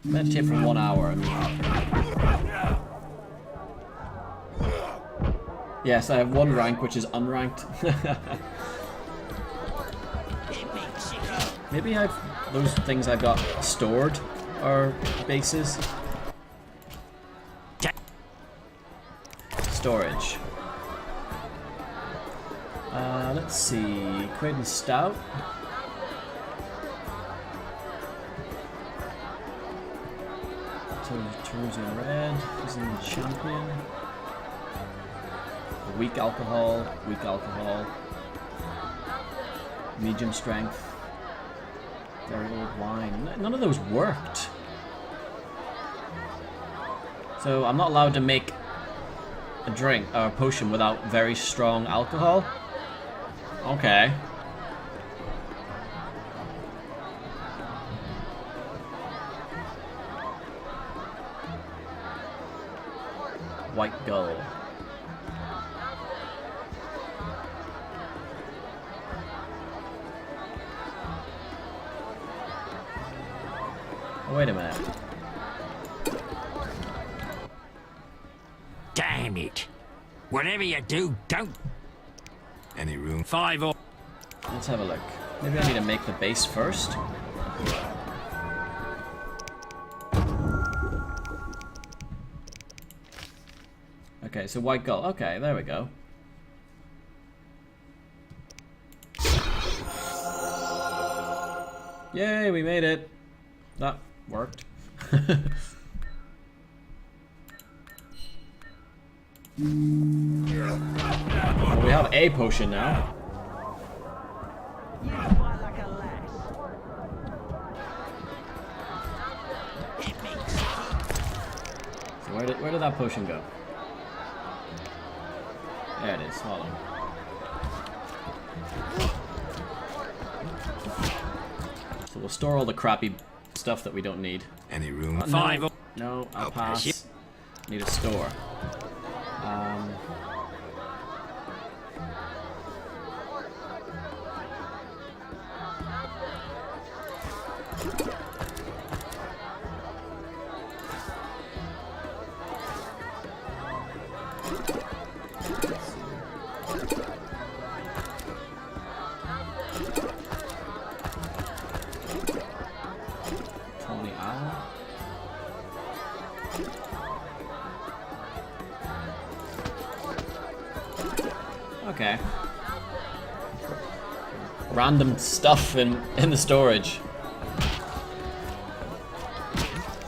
Meditate for 1 hour. Yes, I have 1 rank, which is unranked. Maybe those things I've got stored are bases. Storage. Let's see. Creighton Stout. Terusian Red. Fizzing Champion. Weak alcohol. Weak alcohol. Medium strength. Very old wine. None of those worked. So I'm not allowed to make a drink or a potion without very strong alcohol. Okay. White Gull. wait a minute. Damn it. Whatever you do, don't... Any room? 5 or... Let's have a look. Maybe I need to make the base first. Okay, so white gold. Okay, there we go. Yay, we made it. That worked. Well, we have a potion now. So where did that potion go? There it is, swallow. So we'll store all the crappy stuff that we don't need. Any room? No, no, I'll pass. Need a store. Tony Allen. Okay. Random stuff in the storage.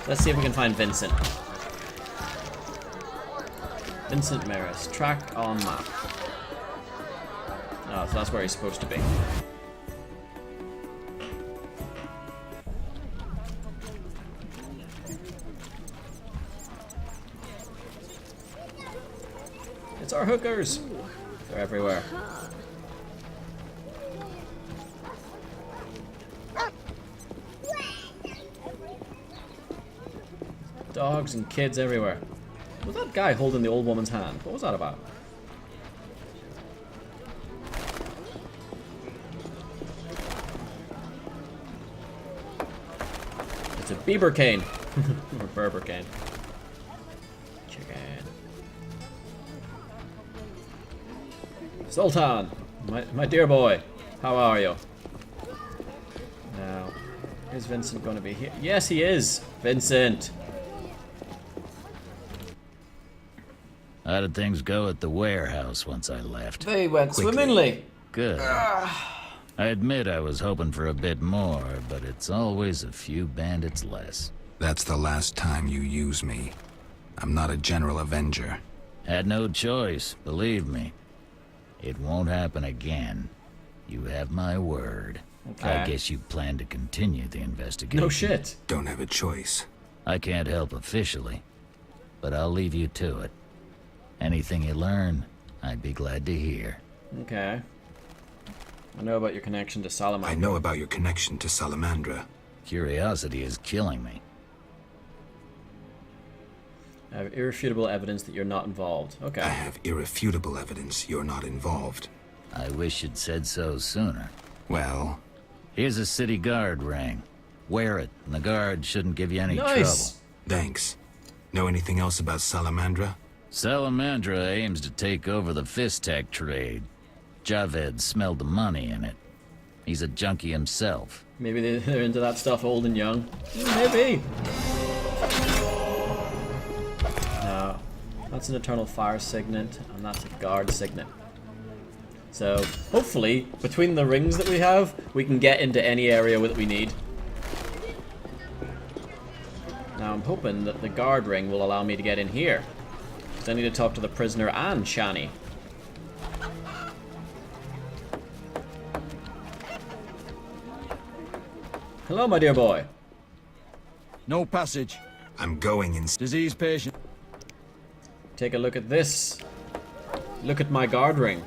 Let's see if we can find Vincent. Vincent Maris. Track on map. Oh, so that's where he's supposed to be. It's our hookers. They're everywhere. Dogs and kids everywhere. Was that guy holding the old woman's hand? What was that about? It's a Bieber cane. Or Berber cane. Chicken. Sultan, my dear boy, how are you? Now, is Vincent going to be here? Yes, he is. Vincent. How did things go at the warehouse once I left? They went swimmingly. Good. I admit I was hoping for a bit more, but it's always a few bandits less. That's the last time you use me. I'm not a general avenger. Had no choice, believe me. It won't happen again. You have my word. Okay. I guess you plan to continue the investigation. No shit. Don't have a choice. I can't help officially, but I'll leave you to it. Anything you learn, I'd be glad to hear. Okay. I know about your connection to Salamandra. I know about your connection to Salamandra. Curiosity is killing me. I have irrefutable evidence that you're not involved. Okay. I have irrefutable evidence you're not involved. I wish you'd said so sooner. Well? Here's a city guard ring. Wear it, and the guard shouldn't give you any trouble. Thanks. Know anything else about Salamandra? Salamandra aims to take over the Fistech trade. Javed smelled the money in it. He's a junkie himself. Maybe they're into that stuff old and young. Maybe. No. That's an Eternal Fire Signet, and that's a Guard Signet. So, hopefully, between the rings that we have, we can get into any area that we need. Now, I'm hoping that the Guard Ring will allow me to get in here. I need to talk to the prisoner and Shani. Hello, my dear boy. No passage. I'm going in. Disease patient. Take a look at this. Look at my guard ring.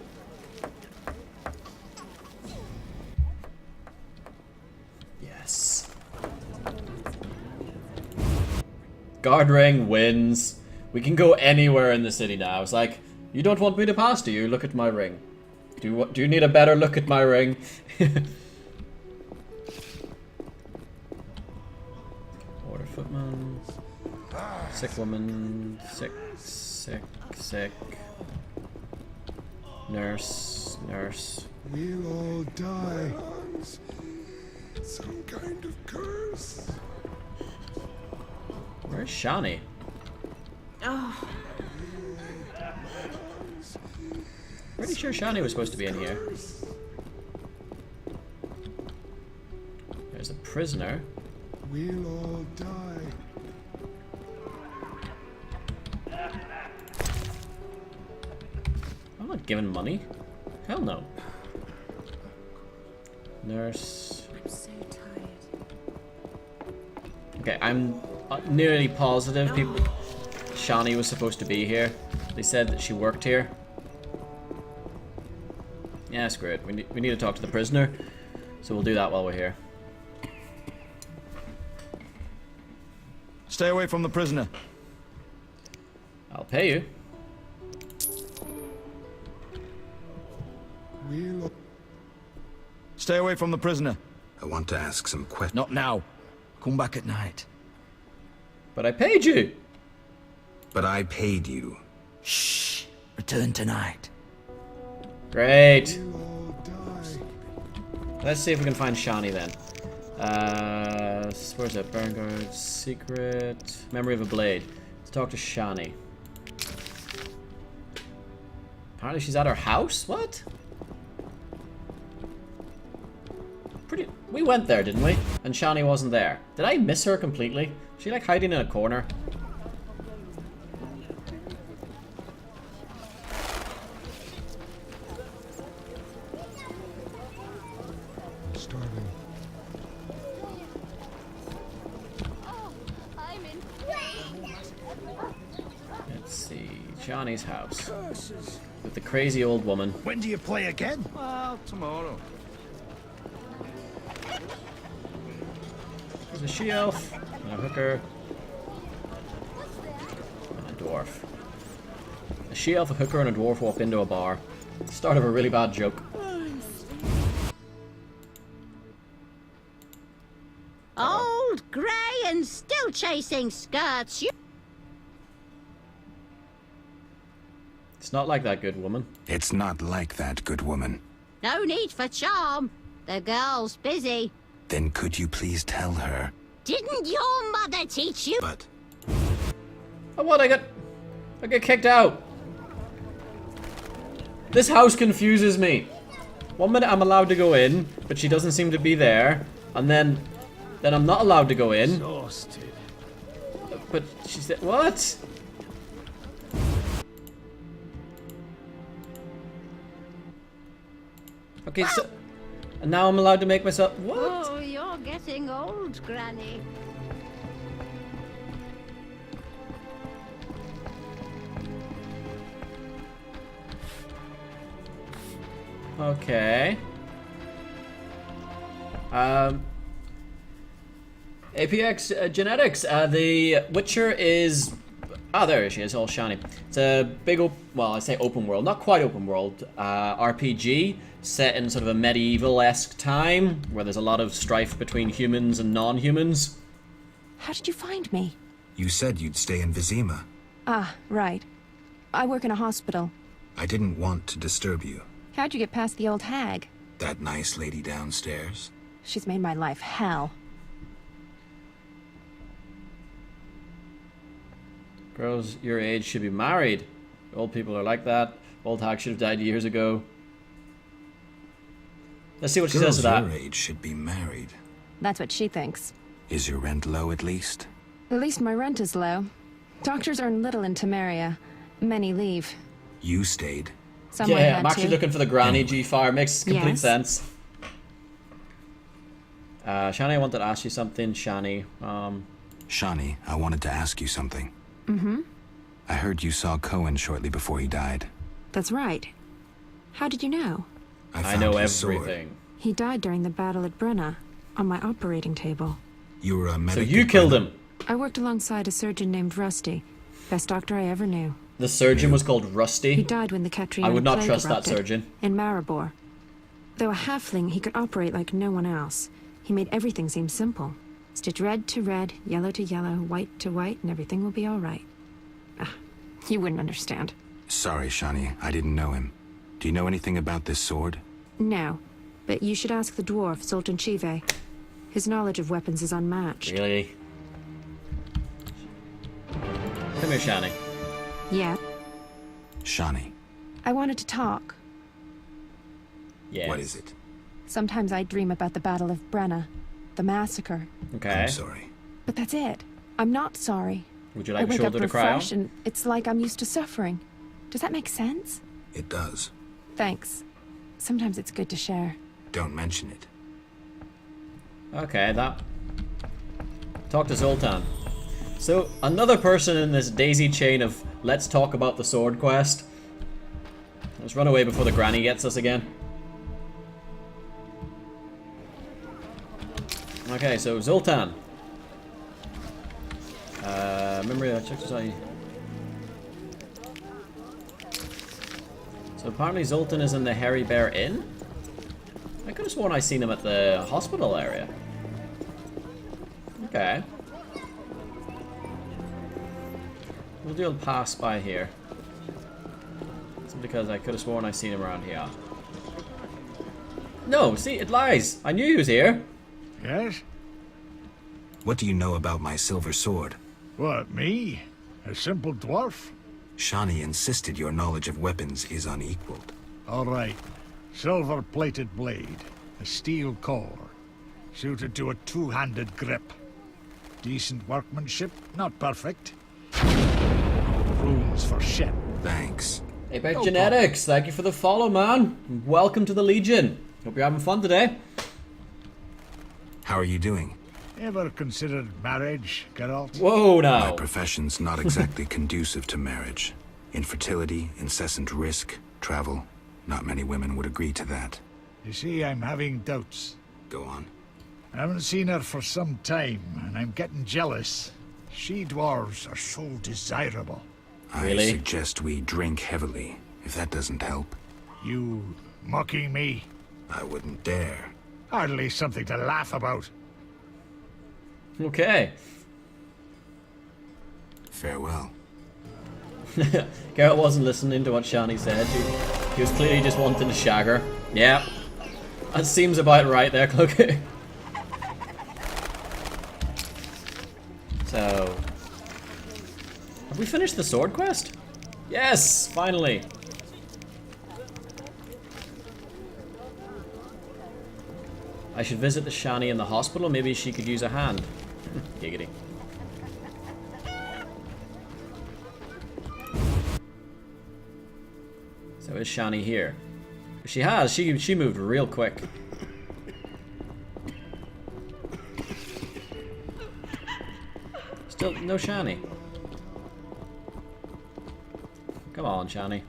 Yes. Guard ring wins. We can go anywhere in the city now. It's like, you don't want me to pass, do you? Look at my ring. Do you need a better look at my ring? Footman. Sick woman. Sick. Nurse. We'll all die. Some kind of curse. Where's Shani? Oh. Pretty sure Shani was supposed to be in here. There's a prisoner. We'll all die. I'm not giving money. Hell no. Nurse. I'm so tired. Okay, I'm nearly positive people. Shani was supposed to be here. They said that she worked here. Yeah, screw it. We need to talk to the prisoner, so we'll do that while we're here. Stay away from the prisoner. I'll pay you. Stay away from the prisoner. I want to ask some questions. Not now. Come back at night. But I paid you. But I paid you. Shh. Return tonight. Great. Let's see if we can find Shani then. Where's it? Vanguard, secret, memory of a blade. Let's talk to Shani. Apparently she's at her house? What? We went there, didn't we? And Shani wasn't there. Did I miss her completely? Is she like hiding in a corner? Starving. Let's see. Shani's house. With the crazy old woman. When do you play again? Well, tomorrow. There's a she-elf, and a hooker, and a dwarf. A she-elf, a hooker, and a dwarf walk into a bar. Start of a really bad joke. Old, grey, and still chasing skirts. It's not like that, good woman. It's not like that, good woman. No need for charm. The girl's busy. Then could you please tell her? Didn't your mother teach you? But Oh, what? I get kicked out. This house confuses me. 1 minute I'm allowed to go in, but she doesn't seem to be there, and then I'm not allowed to go in. Exhausted. But she said, what? Okay, so and now I'm allowed to make myself what? Oh, you're getting old, Granny. Okay. APX genetics. The Witcher is. Ah, there she is, all shiny. It's a big, well, I say open world, not quite open world, RPG set in sort of a medieval-esque time where there's a lot of strife between humans and non-humans. How did you find me? you said you'd stay in Vizima. Ah, right. I work in a hospital. I didn't want to disturb you. How'd you get past the old hag? That nice lady downstairs? She's made my life hell. Girls your age should be married. Old people are like that. Old hag should have died years ago. Let's see what she says to that. Girls your age should be married. That's what she thinks. Is your rent low at least? At least my rent is low. Doctors earn little in Temeria. Many leave. You stayed. Someone yeah, had I'm actually to. looking for the granny G-Fire. Makes complete Yes. sense. Shani, I wanted to ask you something. Shani, Shani, I wanted to ask you something. Mm-hmm. I heard you saw Cohen shortly before he died. That's right. How did you know? I know his sword. everything. He died during the battle at Brenna, on my operating table. You were a medic. So you killed him. I worked alongside a surgeon named Rusty. Best doctor I ever knew. The surgeon was called Rusty. He died when the Catriona I would not plague trust that erupted surgeon. in Maribor. Though a halfling, he could operate like no one else. He made everything seem simple. Stitch red to red, yellow to yellow, white to white, and everything will be all right. Ah, you wouldn't understand. Sorry, Shani. I didn't know him. Do you know anything about this sword? No, but you should ask the dwarf, Sultan Chive. His knowledge of weapons is unmatched. Really? Come here, Shani. Yeah? Shani. I wanted to talk. Yes. What is it? Sometimes I dream about the Battle of Brenna, the massacre. Okay. I'm sorry. But that's it. I'm not sorry. Would you I like a wake up shoulder to cry on? refreshed and it's like I'm used to suffering. Does that make sense? It does. Thanks. Sometimes it's good to share. Don't mention it. Okay, that... Talk to Zoltan. So, another person in this daisy chain of let's talk about the sword quest. Let's run away before the granny gets us again. Okay, so Zoltan. Remember, check this out. So apparently Zoltan is in the Hairy Bear Inn? I could have sworn I seen him at the hospital area. Okay. We'll do a pass by here. It's because I could have sworn I seen him around here. No, see, it lies. I knew he was here. Yes? What do you know about my silver sword? What, me? A simple dwarf? Shani insisted your knowledge of weapons is unequaled. All right. Silver-plated blade. A steel core. Suited to a two-handed grip. Decent workmanship, not perfect. Runes for shit. Thanks. Apex Genetics, thank you for the follow, man. Welcome to the Legion. Hope you're having fun today. How are you doing? Ever considered marriage, Geralt? Whoa, now. My profession's not exactly conducive to marriage. Infertility, incessant risk, travel. Not many women would agree to that. You see, I'm having doubts. Go on. I haven't seen her for some time, and I'm getting jealous. She-dwarves are so desirable. I suggest we drink heavily, if that doesn't help. You mocking me? I wouldn't dare. Hardly something to laugh about. Okay. Farewell. Garrett wasn't listening to what Shani said. He was clearly just wanting to shag her. Yeah. That seems about right there, Cloaky. So... Have we finished the sword quest? Yes! Finally! I should visit the Shani in the hospital. Maybe she could use a hand. Giggity. So is Shani here? She has. She moved real quick. Still no Shani. Come on, Shani.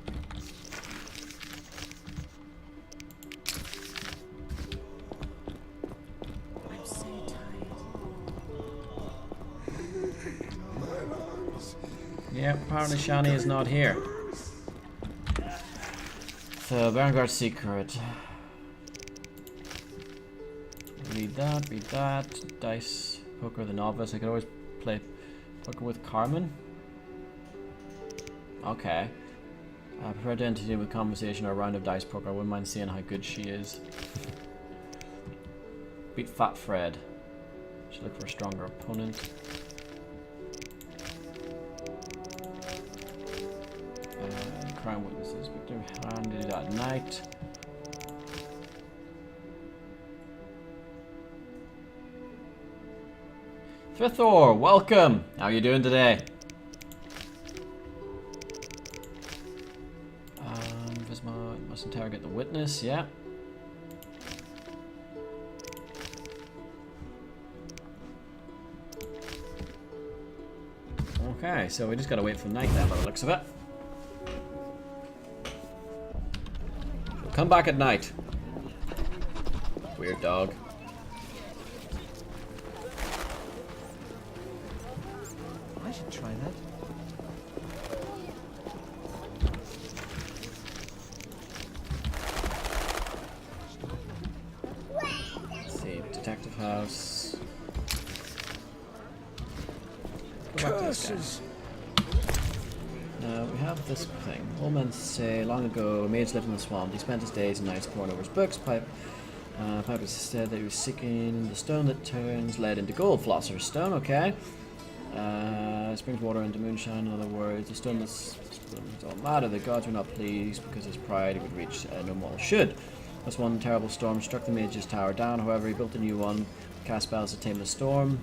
Yeah, apparently Shani is not here. So, Vanguard Secret. Read that. Dice Poker the Novice. I could always play poker with Carmen. Okay. I prefer to continue with conversation or a round of dice poker. I wouldn't mind seeing how good she is. Beat Fat Fred. Should look for a stronger opponent. Crown Witnesses. Victor Hand did it at night. Thrithor, welcome! How are you doing today? Visma must interrogate the witness, yeah. Okay, so we just gotta wait for night there by the looks of it. She'll come back at night. Weird dog. I should try that. Let's see, Detective House. Go back to this guy. Now we have this thing. Old men say long ago a mage lived in the swamp. He spent his days and nights poring over his books. Pipe said that he was seeking the stone that turns lead into gold. Philosopher's stone, okay. Springs water into moonshine, in other words. The stone that's all matter. The gods were not pleased because his pride would reach no mortal should. Thus one terrible storm struck the mage's tower down. However, he built a new one, cast spells to tame the storm.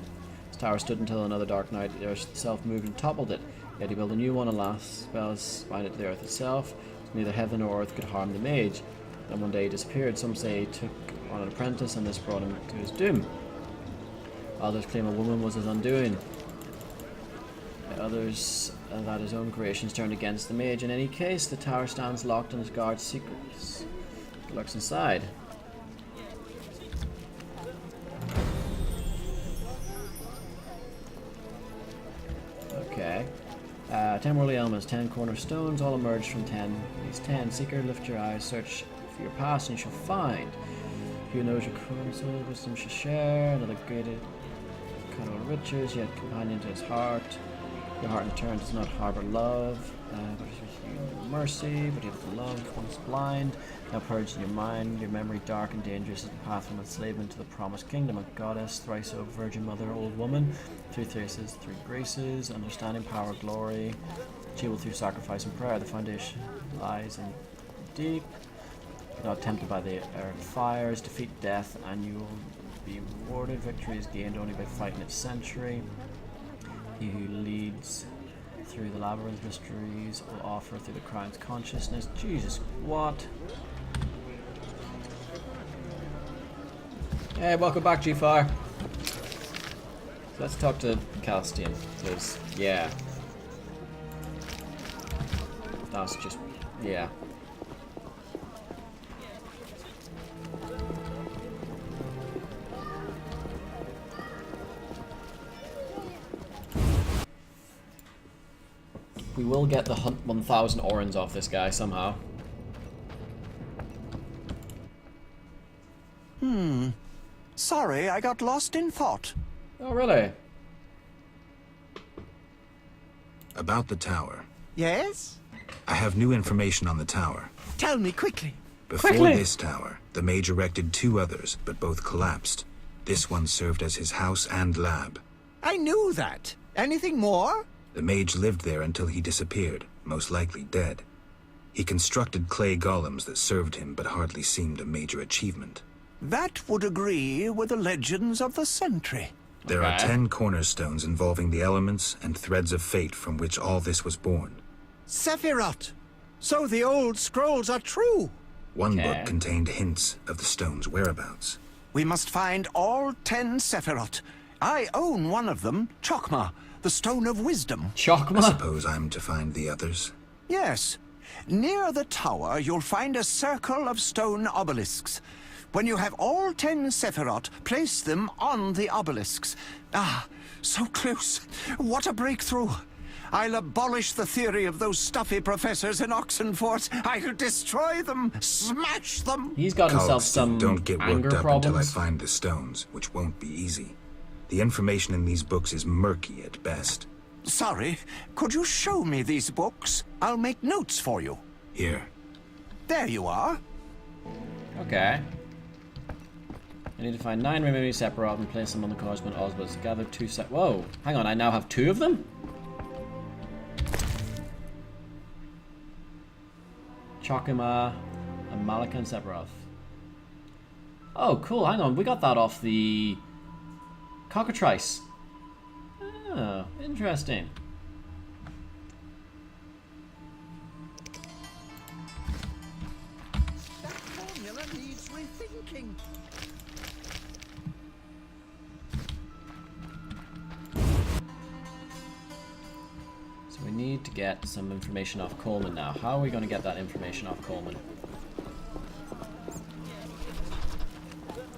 His tower stood until another dark night. The earth itself moved and toppled it. Yet he built a new one, alas, spells bind it to the earth itself. Neither heaven nor earth could harm the mage. Then one day he disappeared. Some say he took on an apprentice, and this brought him to his doom. Others claim a woman was his undoing. Others that his own creations turned against the mage. In any case, the tower stands locked and his guard's secrets. He lurks inside. Okay. 10 worldly elements, 10 cornerstones, all emerged from 10. These 10. Seeker, lift your eyes, search for your past, and you shall find. Who knows your counsel, wisdom shall share, another greater kind of riches, yet companion to his heart. Your heart in turn does not harbor love, but is mercy, but you have love once blind. Now purged in your mind, your memory dark and dangerous is the path from enslavement to the promised kingdom. A goddess, thrice O Virgin Mother, old woman, 3 graces, 3 graces, understanding, power, glory, achievable through sacrifice and prayer. The foundation lies in deep, not tempted by the air fires, defeat death, and you will be rewarded. Victory is gained only by fighting its century. He who leads through the labyrinth mysteries will offer through the crown's consciousness. Jesus, what? Hey, welcome back, G-Fire. Let's talk to Calstian, because, yeah. That's just, yeah. We will get the 1,000 orans off this guy somehow. Sorry, I got lost in thought. Oh, really? About the tower. Yes? I have new information on the tower. Tell me quickly. Before this tower, the mage erected 2 others, but both collapsed. This one served as his house and lab. I knew that. Anything more? The mage lived there until he disappeared, most likely dead. He constructed clay golems that served him, but hardly seemed a major achievement. That would agree with the legends of the century. There are 10 cornerstones involving the elements and threads of fate from which all this was born. Sephiroth! So the old scrolls are true! One book contained hints of the stone's whereabouts. We must find all 10 Sephiroth. I own one of them, Chokmah, the Stone of Wisdom. I suppose I'm to find the others. Yes. Near the tower, you'll find a circle of stone obelisks. When you have all 10 Sephiroth, place them on the obelisks. Ah, so close. What a breakthrough. I'll abolish the theory of those stuffy professors in Oxenfort. I'll destroy them, smash them. He's got himself Cults some don't get worked anger up problems. until I find the stones, which won't be easy. The information in these books is murky at best. Sorry, could you show me these books? I'll make notes for you. Here. There you are. Okay. I need to find 9 remaining Sephiroth and place them on the corresponding Osmonds. Gather 2 set. Whoa! Hang on, I now have 2 of them? Chokmah and Malika and Sephiroth. Oh, cool. Hang on. We got that off the cockatrice. Oh, interesting. That formula needs rethinking. So we need to get some information off Coleman now. How are we going to get that information off Coleman?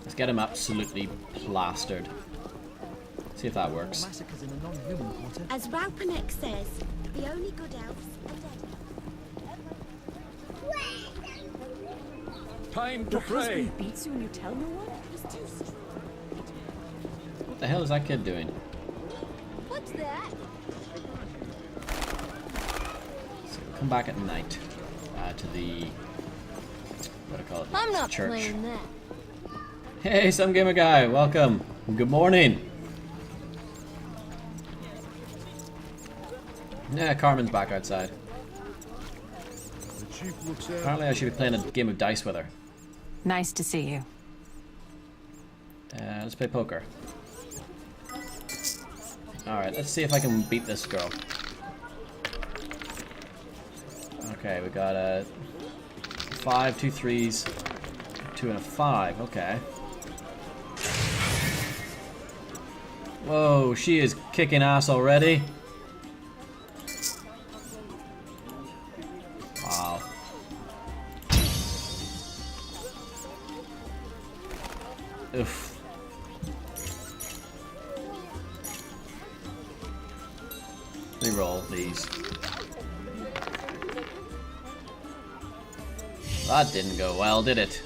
Let's get him absolutely plastered. See if that works. As Raupanek says, the only good elves are dead. Time to Your pray. husband beats you and you tell no one? He's too strong. What the hell is that kid doing? What's that? come back at night to the what do I call it? I'm not church. playing that. Hey, some gamer guy, welcome. Good morning. Yeah, Carmen's back outside. The chief looks after Apparently, I should be playing a game of dice with her. Nice to see you. Let's play poker. Alright, let's see if I can beat this girl. Okay, we got a 5, 2 3s, 2 and a 5. Okay. Whoa, she is kicking ass already. Wow. Oof. Reroll, please. That didn't go well, did it?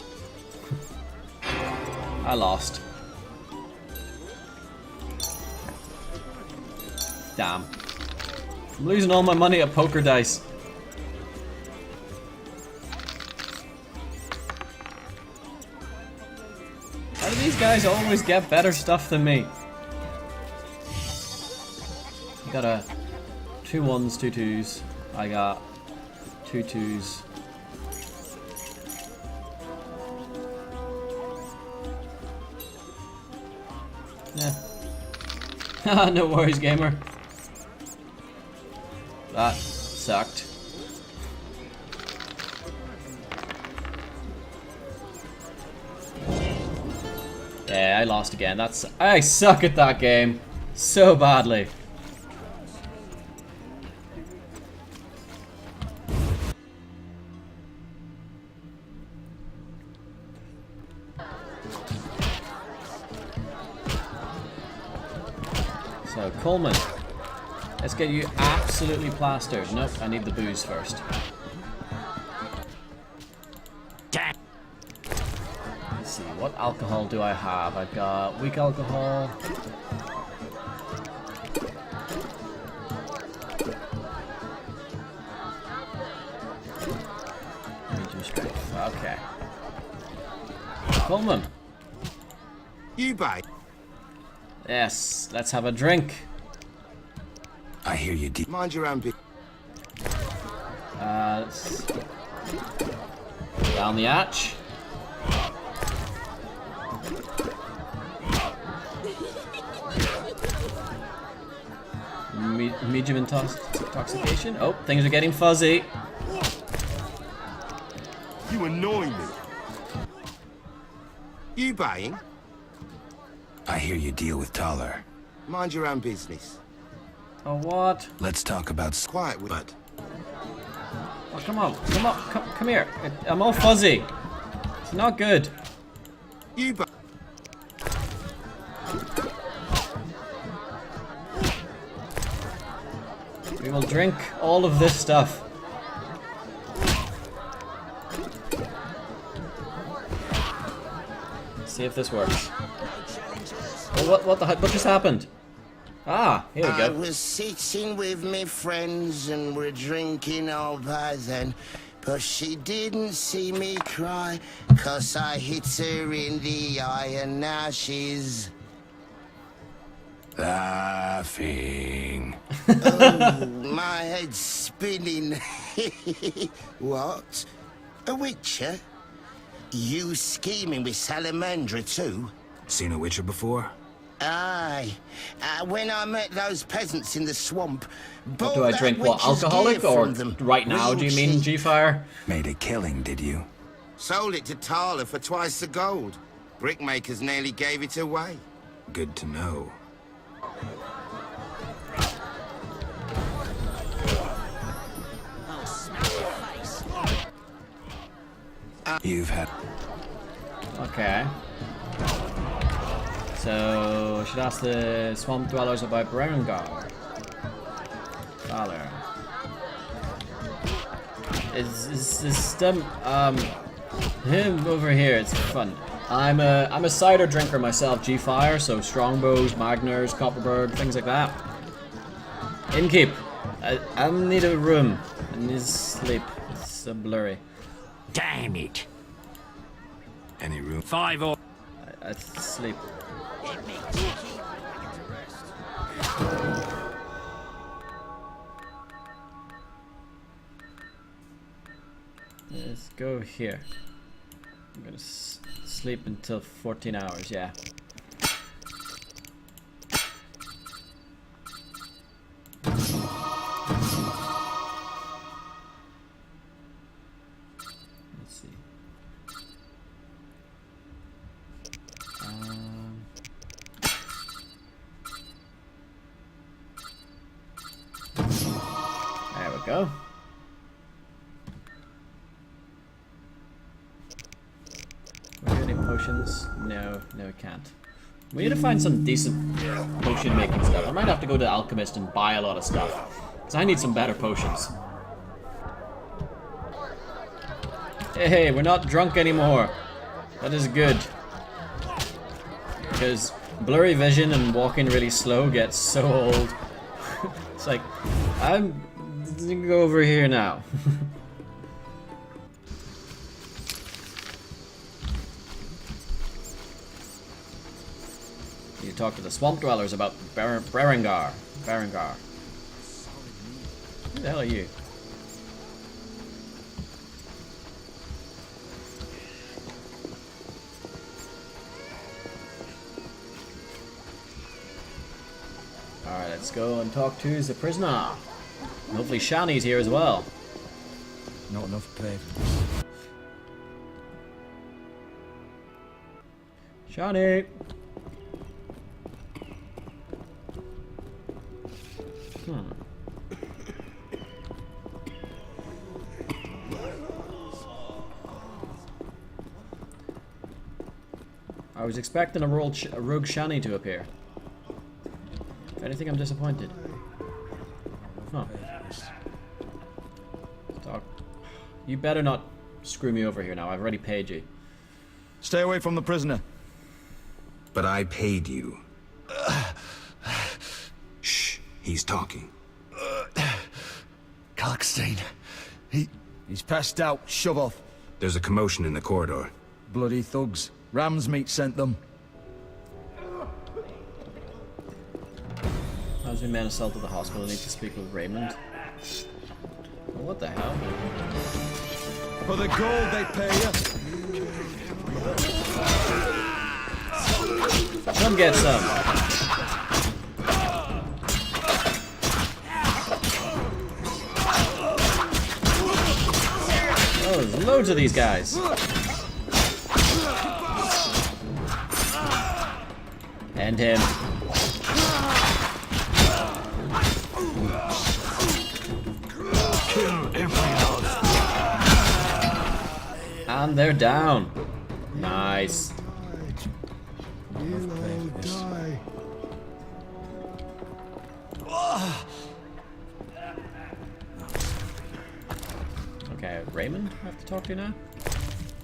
I lost. Damn. I'm losing all my money at poker dice. How do these guys always get better stuff than me? I got a 2 1s, 2 2s. I got 2 2s. Yeah. No worries, gamer. That sucked. Yeah, I lost again. I suck at that game so badly. So, Coleman, let's get you absolutely plastered. Nope, I need the booze first. Let's see, what alcohol do I have? I've got weak alcohol. Medium strength, okay. Coleman. You buy. Yes, let's have a drink. I hear you, D. Mind your own business. Let's down the hatch. Medium intoxication. Oh, things are getting fuzzy. You annoy me. You buying? I hear you deal with Toller. Mind your own business. Oh, what? Let's talk about quiet, but. Oh, come on, come here. I'm all fuzzy. It's not good. You buy. We will drink all of this stuff. See if this works. Oh, what just happened? Ah, here we go. I was sitting with me friends and we're drinking all by then, but she didn't see me cry, 'cause I hit her in the eye and now she's laughing. Oh, my head's spinning. What? A witcher? You scheming with Salamandra too? Seen a witcher before? Aye. When I met those peasants in the swamp. What do I drink? What, alcoholic or right now? Do you mean G-Fire? Made a killing, did you? Sold it to Thaler for twice the gold. Brickmakers nearly gave it away. Good to know. You've had... Okay. So, I should ask the swamp dwellers about Berengar. Thaler. Is him over here? It's fun. I'm a cider drinker myself, G-Fire, so Strongbows, Magners, Copperberg, things like that. Innkeep, I need a room. In his sleep. It's so blurry. Damn it. Any room? 5 or... I sleep. Let's go here. I'm gonna sleep until 14 hours, yeah. Let's see. There we go. Any potions? No, we can't. We need to find some decent potion making stuff. I might have to go to the alchemist and buy a lot of stuff, because I need some better potions. Hey, we're not drunk anymore. That is good. Because blurry vision and walking really slow gets so old. It's like, I'm gonna go over here now. You talk to the swamp dwellers about Berengar. Who the hell are you? Alright, let's go and talk to the prisoner. And hopefully Shani's here as well. Not enough pay. Shani! I was expecting a rogue Shani to appear. If anything, I'm disappointed. Huh. Talk. You better not screw me over here now. I've already paid you. Stay away from the prisoner. But I paid you. Shh, he's talking. Kalkstein. He's passed out. Shove off. There's a commotion in the corridor. Bloody thugs. Ram's meat sent them. As we man assaulted the hospital, I need to speak with Raymond. Well, what the hell? For the gold they pay you. Come get some. Oh, there's loads of these guys. And him. And they're down. Nice. Okay, Raymond, I have to talk to you now.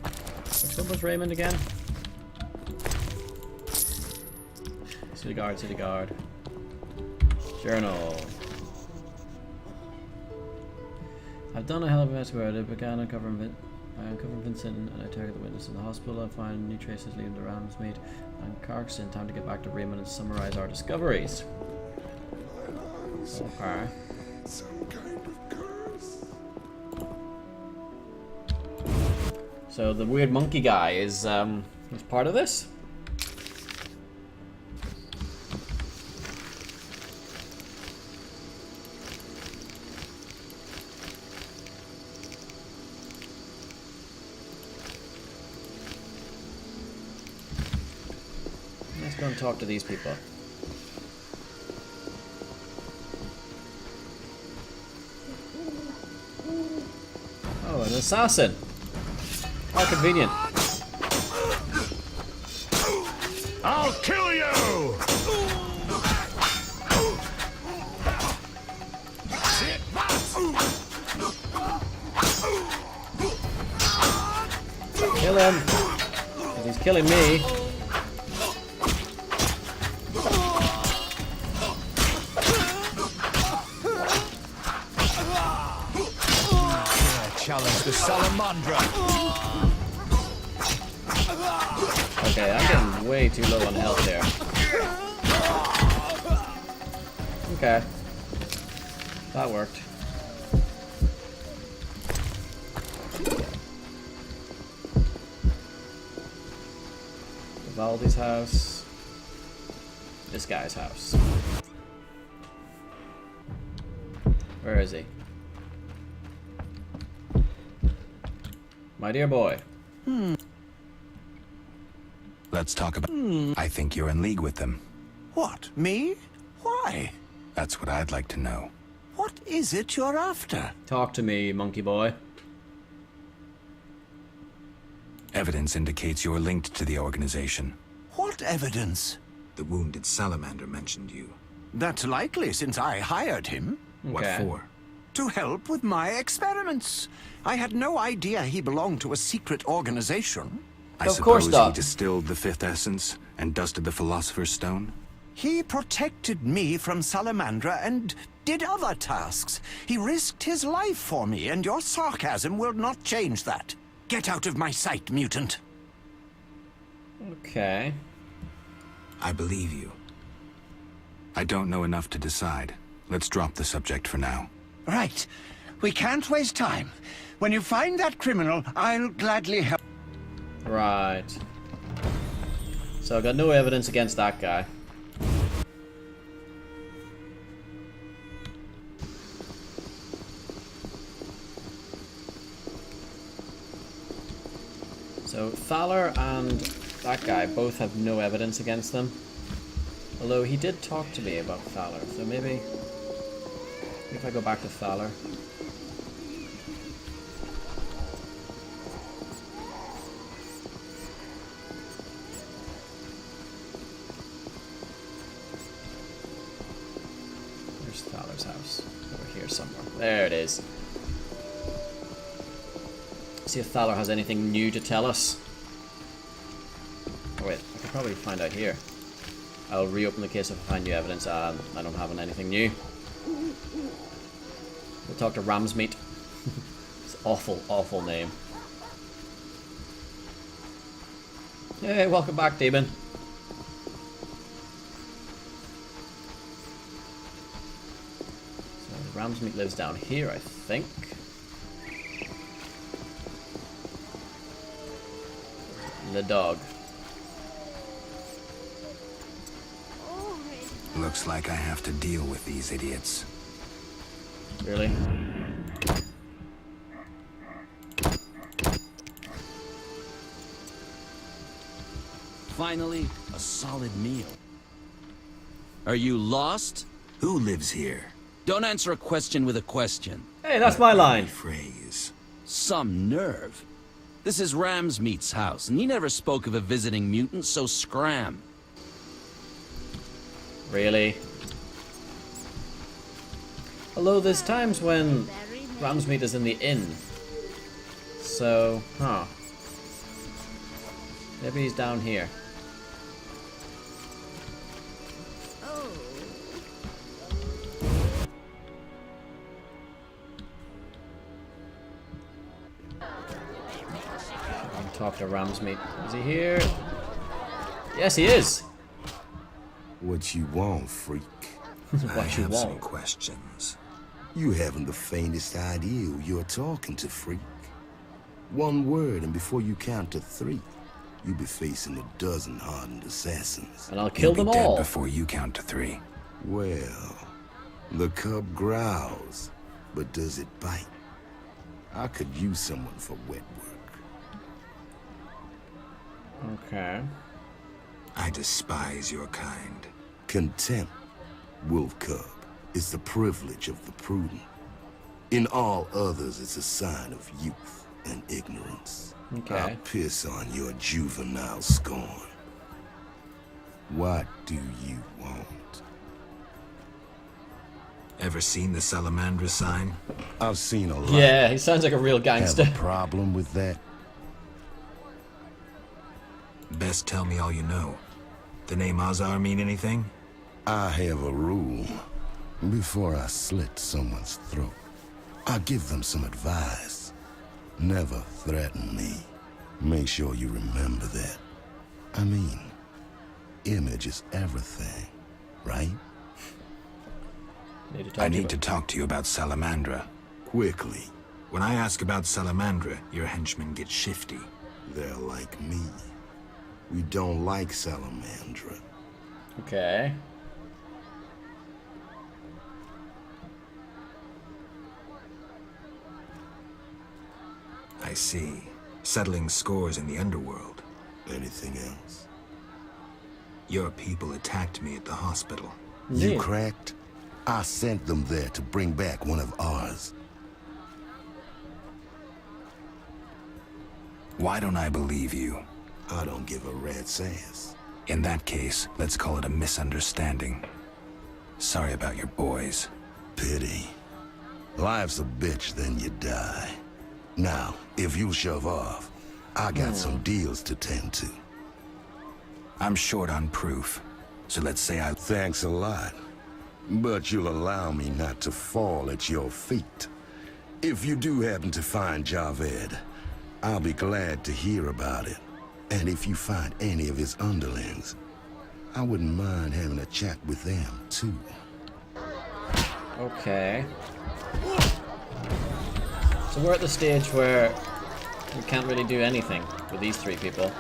Which one was Raymond again? City guard, city guard. Journal. I've done a hell of a mess where I began uncovering Vincent and I target the witness in the hospital. I find new traces leading to Ram's meat and Carson. Time to get back to Raymond and summarize our discoveries. Okay. Some kind of curse. So the weird monkey guy is part of this? Let's go and talk to these people. Oh, an assassin! How convenient. I'll kill you! Kill him! 'Cause he's killing me. challenge the Salamandra. Okay, I'm getting way too low on health there. Okay. That worked. Vivaldi's house. This guy's house. Where is he? My dear boy. Let's talk about... I think you're in league with them. What, me? Why? That's what I'd like to know. What is it you're after? Talk to me, monkey boy. Evidence indicates you're linked to the organization. What evidence? The wounded salamander mentioned you. That's likely, since I hired him. What for? To help with my experiments. I had no idea he belonged to a secret organization. I suppose he distilled the fifth essence and dusted the Philosopher's Stone? He protected me from Salamandra and did other tasks. He risked his life for me, and your sarcasm will not change that. Get out of my sight, mutant. Okay. I believe you. I don't know enough to decide. Let's drop the subject for now. Right. We can't waste time. When you find that criminal, I'll gladly help. Right. So I got no evidence against that guy. So Thaler and that guy both have no evidence against them. Although he did talk to me about Thaler, so maybe if I go back to Thaler. Where's Thaler's house? Over here somewhere. There it is. See if Thaler has anything new to tell us. Oh wait, I could probably find out here. I'll reopen the case if I find new evidence. I don't have anything new. We'll talk to Ramsmeat. It's an awful, awful name. Hey, welcome back, Demon. So Ramsmeat lives down here, I think. The dog. Looks like I have to deal with these idiots. Really? Finally, a solid meal. Are you lost? Who lives here? Don't answer a question with a question. Hey, that's my line. Phrase. Some nerve. This is Ramsmeat's house, and he never spoke of a visiting mutant, so scram. Really? Although there's times when Ramsmeat is in the inn. So, huh. Maybe he's down here. Talk to Ramsmeat. Is he here? Yes, he is. What you want, freak? What you want? Some questions. You haven't the faintest idea who you're talking to, freak. One word, and before you count to 3, you'll be facing a dozen hardened assassins. And I'll kill them You'll be all. dead before you count to 3. Well, the cub growls, but does it bite? I could use someone for wet work. Okay. I despise your kind. Contempt, wolf cub, is the privilege of the prudent. In all others, it's a sign of youth and ignorance. Okay. I'll piss on your juvenile scorn. What do you want? Ever seen the Salamandra sign? I've seen a lot. Yeah, he sounds like a real gangster. Have a problem with that? Best tell me all you know. The name Azar mean anything? I have a rule. Before I slit someone's throat, I give them some advice. Never threaten me. Make sure you remember that. I mean, image is everything, right? I need to talk to you about Salamandra. Quickly. When I ask about Salamandra, your henchmen get shifty. They're like me. We don't like Salamandra. Okay. I see. Settling scores in the underworld. Anything else? Your people attacked me at the hospital. You cracked? I sent them there to bring back one of ours. Why don't I believe you? I don't give a rat's ass. In that case, let's call it a misunderstanding. Sorry about your boys. Pity. Life's a bitch, then you die. Now, if you shove off, I got some deals to tend to. I'm short on proof, so let's say I... Thanks a lot. But you'll allow me not to fall at your feet. If you do happen to find Javed, I'll be glad to hear about it. And if you find any of his underlings, I wouldn't mind having a chat with them, too. Okay. So we're at the stage where we can't really do anything with these three people.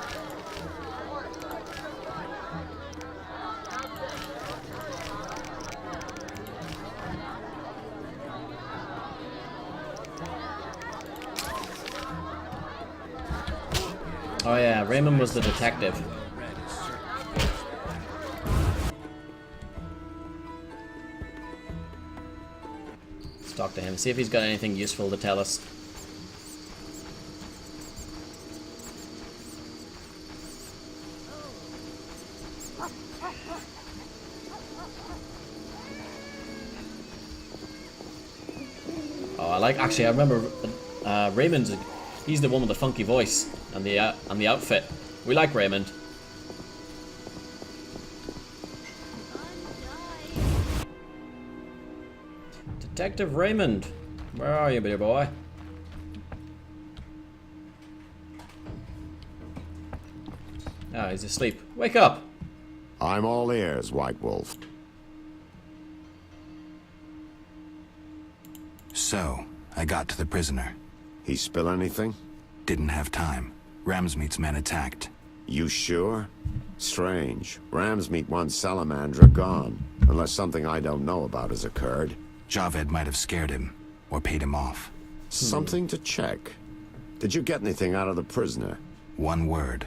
Oh yeah, Raymond was the detective. Let's talk to him, see if he's got anything useful to tell us. Oh, actually I remember Raymond's, he's the one with the funky voice and the outfit. We like Raymond. Detective Raymond, where are you, dear boy? Ah, he's asleep. Wake up! I'm all ears, White Wolf. So, I got to the prisoner. He spill anything? Didn't have time. Ramsmeet's men attacked. You sure? Strange. Ramsmeet wants Salamandra gone, unless something I don't know about has occurred. Javed might have scared him, or paid him off. Something to check. Did you get anything out of the prisoner? One word.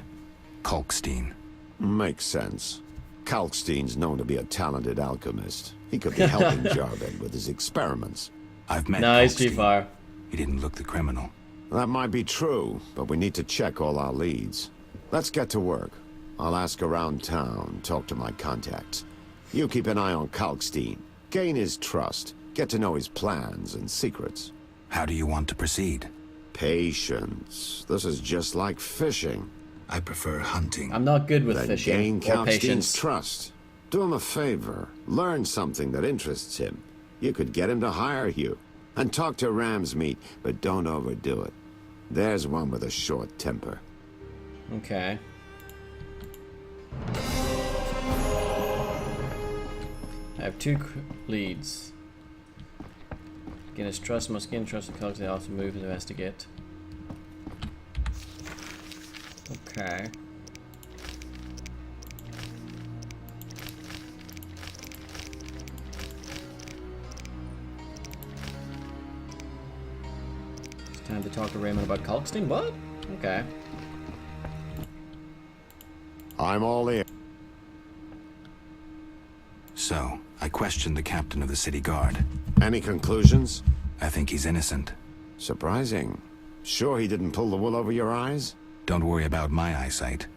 Kalkstein. Makes sense. Kalkstein's known to be a talented alchemist. He could be helping Javed with his experiments. I've met Nice, Kalkstein. G-Fire. He didn't look the criminal. That might be true, but we need to check all our leads. Let's get to work. I'll ask around town, talk to my contacts. You keep an eye on Kalkstein. Gain his trust. Get to know his plans and secrets. How do you want to proceed? Patience. This is just like fishing. I prefer hunting. I'm not good with Then fishing gain or Kalkstein's patience. trust. Do him a favor. Learn something that interests him. You could get him to hire you. And talk to Ramsmeet, but don't overdo it. There's one with a short temper. Okay. I have two leads. Gain his trust, must gain trust of colleagues. They also move and investigate. Okay. It's time to talk to Raymond about Kalkstein. What? Okay. I'm all in. So, I questioned the captain of the city guard. Any conclusions? I think he's innocent. Surprising. Sure he didn't pull the wool over your eyes? Don't worry about my eyesight.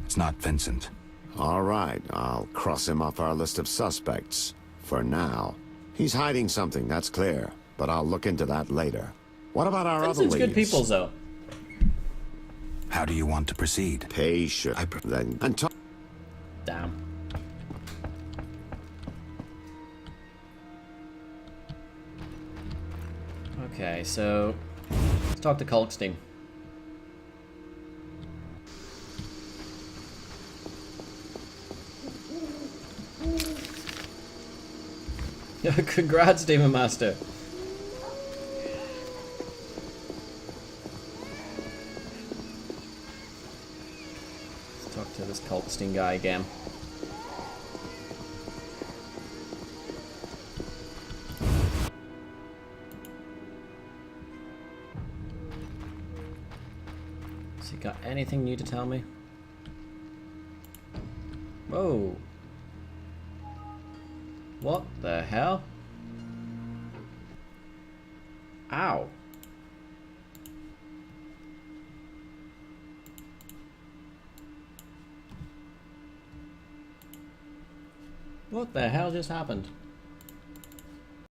It's not Vincent. All right, I'll cross him off our list of suspects. For now. He's hiding something, that's clear. But I'll look into that later. What about our Vincent's other leads? good people, though. How do you want to proceed? Patient. Then and talk. Damn. Okay, so let's talk to Kalkstein. Congrats, Demon Master. Let's talk to this Kalkstein guy again. Has he got anything new to tell me? Whoa. What the hell? Ow. What the hell just happened?